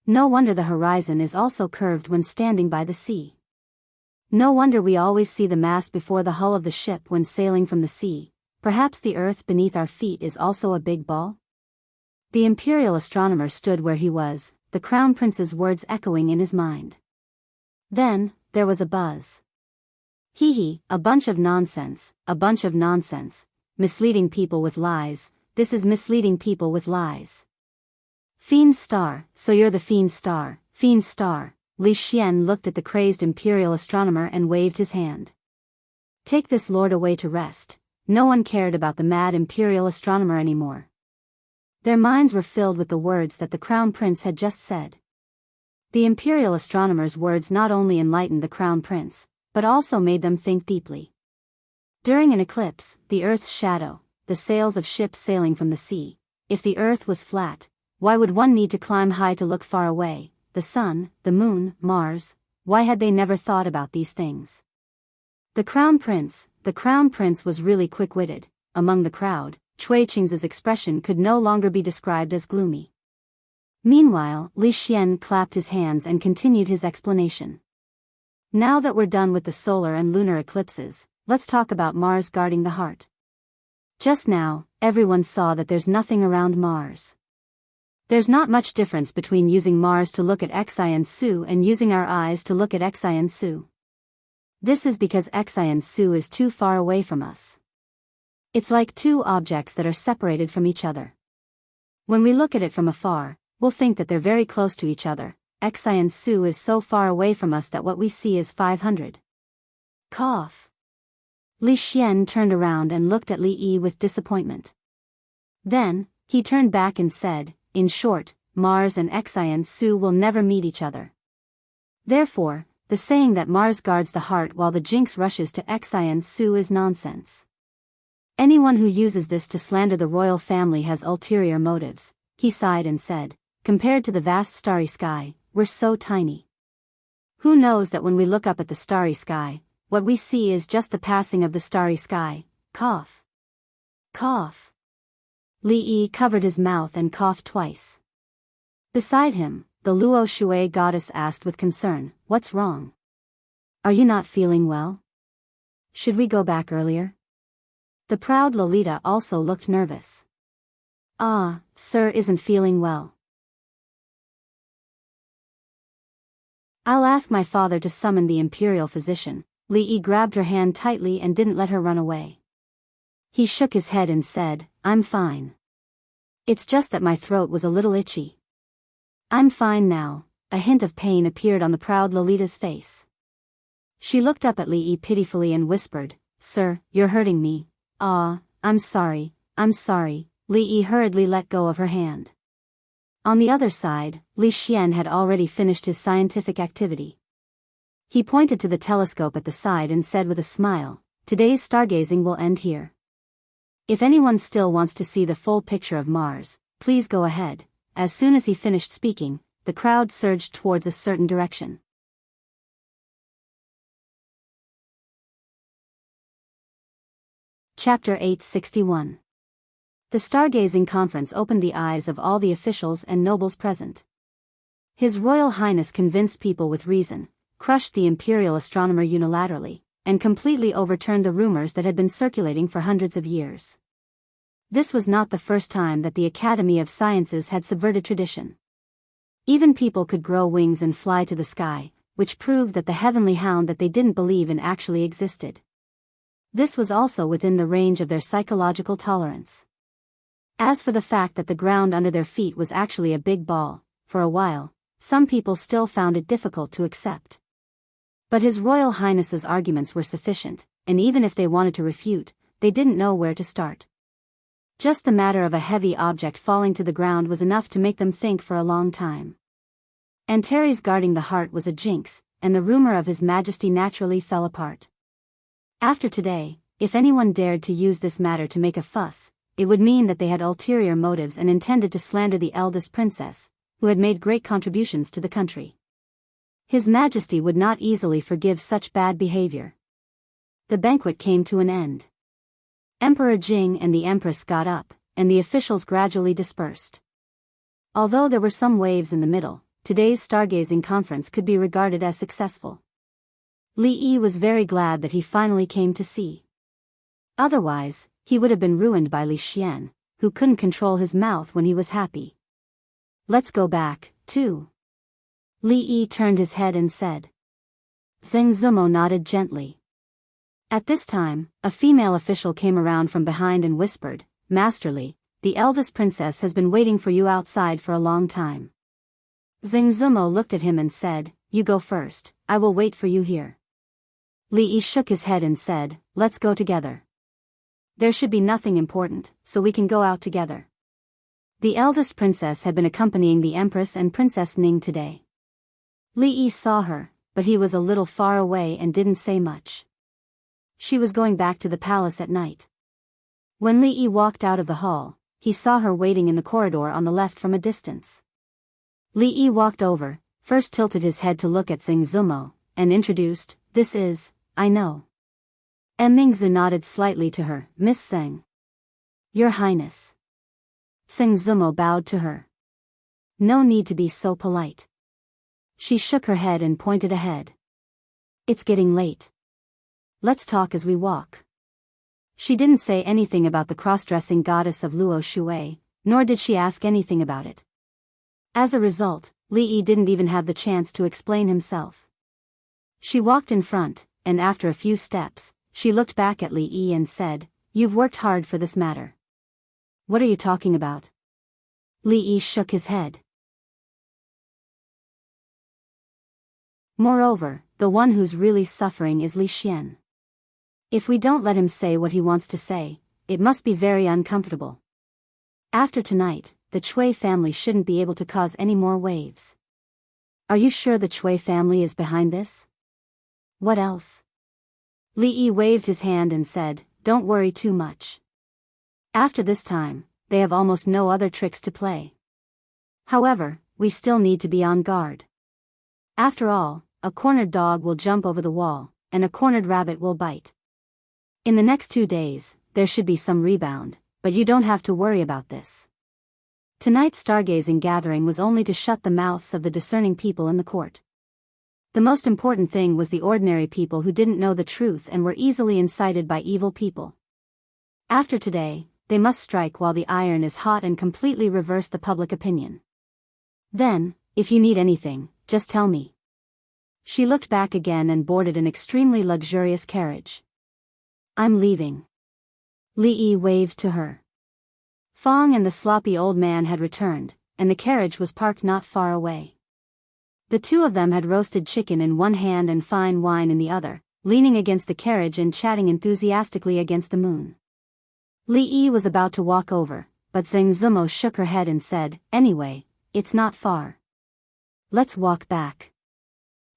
Speaker 1: No wonder the horizon is also curved when standing by the sea. No wonder we always see the mast before the hull of the ship when sailing from the sea. Perhaps the Earth beneath our feet is also a big ball?" The imperial astronomer stood where he was, the crown prince's words echoing in his mind. Then, there was a buzz. "Hee, a bunch of nonsense, a bunch of nonsense. Misleading people with lies, this is misleading people with lies. Fiend star, so you're the fiend star, fiend star." Li Xian looked at the crazed imperial astronomer and waved his hand. Take this lord away to rest. No one cared about the mad imperial astronomer anymore. Their minds were filled with the words that the crown prince had just said. The imperial astronomer's words not only enlightened the crown prince, but also made them think deeply. During an eclipse, the Earth's shadow, the sails of ships sailing from the sea. If the Earth was flat, why would one need to climb high to look far away? The sun, the moon, Mars, why had they never thought about these things? The crown prince was really quick-witted. Among the crowd, Cui Qing's expression could no longer be described as gloomy. Meanwhile, Li Xian clapped his hands and continued his explanation. Now that we're done with the solar and lunar eclipses, let's talk about Mars guarding the heart. Just now, everyone saw that there's nothing around Mars. There's not much difference between using Mars to look at Xian Su and using our eyes to look at Xian Su. This is because Xian Su is too far away from us. It's like two objects that are separated from each other. When we look at it from afar, we'll think that they're very close to each other. Xian Su is so far away from us that what we see is 500. Cough. Li Xian turned around and looked at Li Yi with disappointment. Then, he turned back and said, "In short, Mars and Xian Su will never meet each other. Therefore, the saying that Mars guards the heart while the jinx rushes to Xian Su is nonsense. Anyone who uses this to slander the royal family has ulterior motives." He sighed and said, "Compared to the vast starry sky, we're so tiny. Who knows that when we look up at the starry sky, what we see is just the passing of the starry sky." Cough. Cough. Li Yi covered his mouth and coughed twice. Beside him, the Luo Shui goddess asked with concern, "What's wrong? Are you not feeling well? Should we go back earlier?" The proud Lolita also looked nervous. "Ah, sir isn't feeling well. I'll ask my father to summon the imperial physician." Li Yi grabbed her hand tightly and didn't let her run away. He shook his head and said, "I'm fine. It's just that my throat was a little itchy. I'm fine now." A hint of pain appeared on the proud Lolita's face. She looked up at Li Yi pitifully and whispered, "Sir, you're hurting me." "Ah, I'm sorry, I'm sorry." Li Yi hurriedly let go of her hand. On the other side, Li Xian had already finished his scientific activity. He pointed to the telescope at the side and said with a smile, "Today's stargazing will end here. If anyone still wants to see the full picture of Mars, please go ahead." As soon as he finished speaking, the crowd surged towards a certain direction. Chapter 861. The Stargazing Conference opened the eyes of all the officials and nobles present. His Royal Highness convinced people with reason, crushed the imperial astronomer unilaterally, and completely overturned the rumors that had been circulating for hundreds of years. This was not the first time that the Academy of Sciences had subverted tradition. Even people could grow wings and fly to the sky, which proved that the heavenly hound that they didn't believe in actually existed. This was also within the range of their psychological tolerance. As for the fact that the ground under their feet was actually a big ball, for a while, some people still found it difficult to accept. But His Royal Highness's arguments were sufficient, and even if they wanted to refute, they didn't know where to start. Just the matter of a heavy object falling to the ground was enough to make them think for a long time. And Terry's guarding the heart was a jinx, and the rumor of His Majesty naturally fell apart. After today, if anyone dared to use this matter to make a fuss, it would mean that they had ulterior motives and intended to slander the eldest princess, who had made great contributions to the country. His Majesty would not easily forgive such bad behavior. The banquet came to an end. Emperor Jing and the Empress got up, and the officials gradually dispersed. Although there were some waves in the middle, today's stargazing conference could be regarded as successful. Li Yi was very glad that he finally came to see. Otherwise, he would have been ruined by Li Xian, who couldn't control his mouth when he was happy. Let's go back, too. Li Yi turned his head and said. Zheng Zumo nodded gently. At this time, a female official came around from behind and whispered, Masterly, the eldest princess has been waiting for you outside for a long time. Zheng Zumo looked at him and said, You go first, I will wait for you here. Li Yi shook his head and said, Let's go together. There should be nothing important, so we can go out together. The eldest princess had been accompanying the Empress and Princess Ning today. Li Yi saw her, but he was a little far away and didn't say much. She was going back to the palace at night. When Li Yi walked out of the hall, he saw her waiting in the corridor on the left from a distance. Li Yi walked over, first tilted his head to look at Zheng Zumo, and introduced, This is, I know. Mingzu nodded slightly to her, Miss Zheng. Your Highness. Zheng Zumo bowed to her. No need to be so polite. She shook her head and pointed ahead. It's getting late. Let's talk as we walk. She didn't say anything about the cross-dressing goddess of Luo Shui, nor did she ask anything about it. As a result, Li Yi didn't even have the chance to explain himself. She walked in front, and after a few steps, she looked back at Li Yi and said, You've worked hard for this matter. What are you talking about? Li Yi shook his head. Moreover, the one who's really suffering is Li Xian. If we don't let him say what he wants to say, it must be very uncomfortable. After tonight, the Chui family shouldn't be able to cause any more waves. Are you sure the Chui family is behind this? What else? Li Yi waved his hand and said, Don't worry too much. After this time, they have almost no other tricks to play. However, we still need to be on guard. After all, a cornered dog will jump over the wall, and a cornered rabbit will bite. In the next 2 days, there should be some rebound, but you don't have to worry about this. Tonight's stargazing gathering was only to shut the mouths of the discerning people in the court. The most important thing was the ordinary people who didn't know the truth and were easily incited by evil people. After today, they must strike while the iron is hot and completely reverse the public opinion. Then, if you need anything, just tell me. She looked back again and boarded an extremely luxurious carriage. I'm leaving. Li Yi waved to her. Fong and the sloppy old man had returned, and the carriage was parked not far away. The two of them had roasted chicken in one hand and fine wine in the other, leaning against the carriage and chatting enthusiastically against the moon. Li Yi was about to walk over, but Zheng Zumo shook her head and said, Anyway, it's not far. Let's walk back.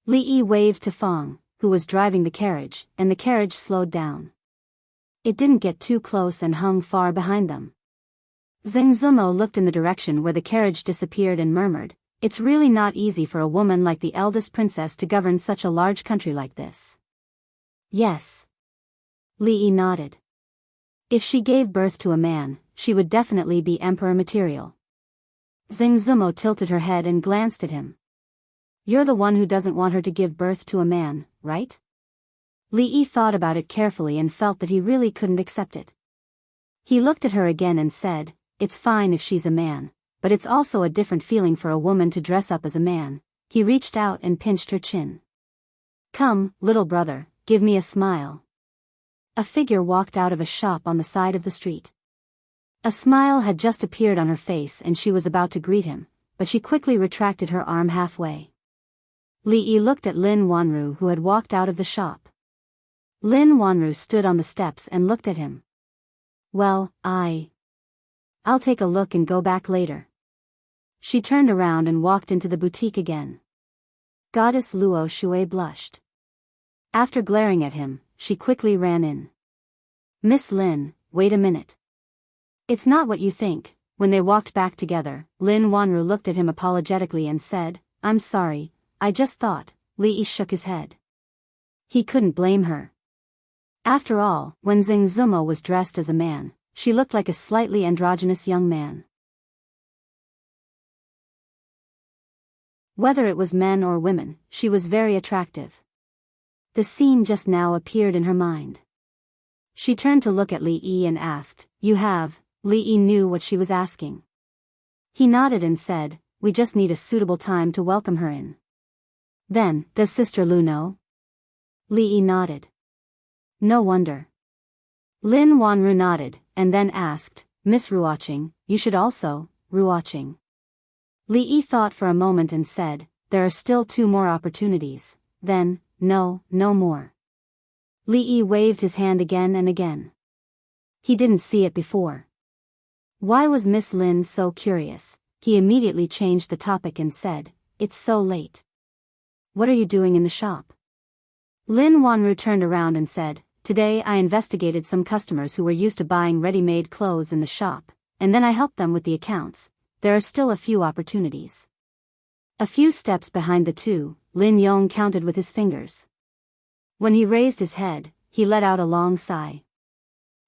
Speaker 1: Li Yi waved to Fong, who was driving the carriage, and the carriage slowed down. It didn't get too close and hung far behind them. Zheng Zumo looked in the direction where the carriage disappeared and murmured, It's really not easy for a woman like the eldest princess to govern such a large country like this. Yes. Li Yi nodded. If she gave birth to a man, she would definitely be emperor material. Zheng Zumo tilted her head and glanced at him. You're the one who doesn't want her to give birth to a man, right? Li Yi thought about it carefully and felt that he really couldn't accept it. He looked at her again and said, It's fine if she's a man, but it's also a different feeling for a woman to dress up as a man. He reached out and pinched her chin. Come, little brother, give me a smile. A figure walked out of a shop on the side of the street. A smile had just appeared on her face and she was about to greet him, but she quickly retracted her arm halfway. Li Yi looked at Lin Wanru who had walked out of the shop. Lin Wanru stood on the steps and looked at him. Well, I'll take a look and go back later. She turned around and walked into the boutique again. Goddess Luo Shui blushed. After glaring at him, she quickly ran in. Miss Lin, wait a minute. It's not what you think. When they walked back together, Lin Wanru looked at him apologetically and said, I'm sorry, I just thought. Li Yi shook his head. He couldn't blame her. After all, when Xing Zumo was dressed as a man, she looked like a slightly androgynous young man. Whether it was men or women, she was very attractive. The scene just now appeared in her mind. She turned to look at Li Yi and asked, You have? Li Yi knew what she was asking. He nodded and said, We just need a suitable time to welcome her in. Then, does Sister Lu know? Li Yi nodded. No wonder. Lin Wanru nodded, and then asked, Miss Ruoqing, you should also, Ruoqing. Li Yi thought for a moment and said, There are still 2 more opportunities. Then, no more. Li Yi waved his hand again and again. He didn't see it before. Why was Miss Lin so curious? He immediately changed the topic and said, It's so late. What are you doing in the shop? Lin Wanru turned around and said, Today I investigated some customers who were used to buying ready-made clothes in the shop, and then I helped them with the accounts. There are still a few opportunities. A few steps behind the 2, Lin Yong counted with his fingers. When he raised his head, he let out a long sigh.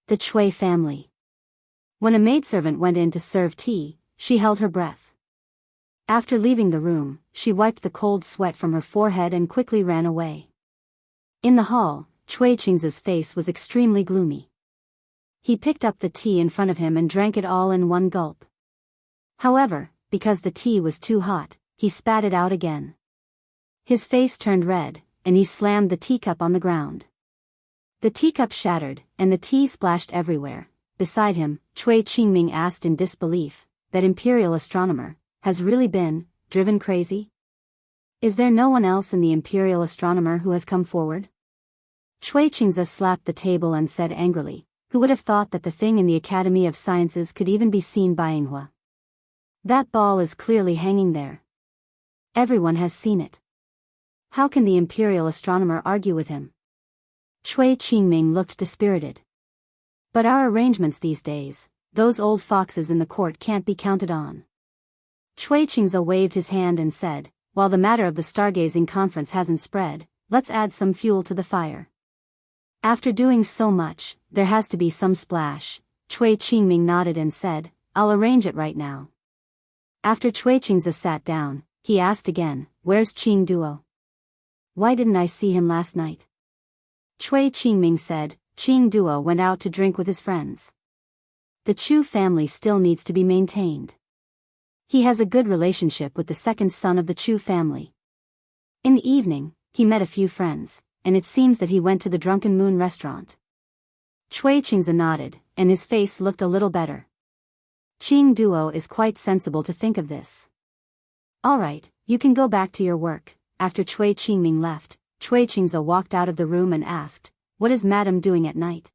Speaker 1: The Chui family. When a maidservant went in to serve tea, she held her breath. After leaving the room, she wiped the cold sweat from her forehead and quickly ran away. In the hall, Chui Qing's face was extremely gloomy. He picked up the tea in front of him and drank it all in one gulp. However, because the tea was too hot, he spat it out again. His face turned red, and he slammed the teacup on the ground. The teacup shattered, and the tea splashed everywhere. Beside him, Chui Qingming asked in disbelief, That imperial astronomer has really been driven crazy? Is there no one else in the imperial astronomer who has come forward? Chui Qingze slapped the table and said angrily, Who would have thought that the thing in the Academy of Sciences could even be seen by Yinghua? That ball is clearly hanging there. Everyone has seen it. How can the imperial astronomer argue with him? Chui Qingming looked dispirited. But our arrangements these days, those old foxes in the court can't be counted on. Chui Qingze waved his hand and said, While the matter of the stargazing conference hasn't spread, let's add some fuel to the fire. After doing so much, there has to be some splash. Chui Qingming nodded and said, I'll arrange it right now. After Chui Qingze sat down, he asked again, Where's Qing Duo? Why didn't I see him last night? Chui Qingming said, Qing Duo went out to drink with his friends. The Chu family still needs to be maintained. He has a good relationship with the second son of the Chu family. In the evening, he met a few friends, and it seems that he went to the Drunken Moon restaurant. Chui Qingze nodded, and his face looked a little better. Qing Duo is quite sensible to think of this. All right, you can go back to your work. After Chui Qingming left, Chui Qingze walked out of the room and asked, What is Madam doing at night?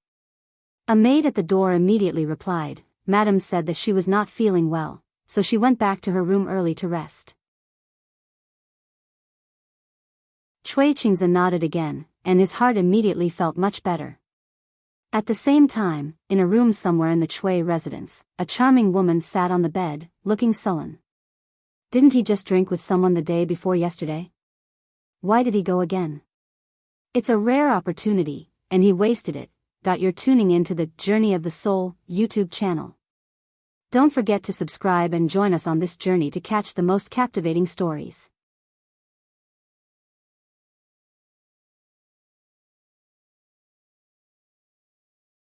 Speaker 1: A maid at the door immediately replied, Madam said that she was not feeling well, so she went back to her room early to rest. Chui Qingze nodded again, and his heart immediately felt much better. At the same time, in a room somewhere in the Chui residence, a charming woman sat on the bed, looking sullen. Didn't he just drink with someone the day before yesterday? Why did he go again? It's a rare opportunity, and he wasted it. You're tuning into the Journey of the Soul YouTube channel. Don't forget to subscribe and join us on this journey to catch the most captivating stories.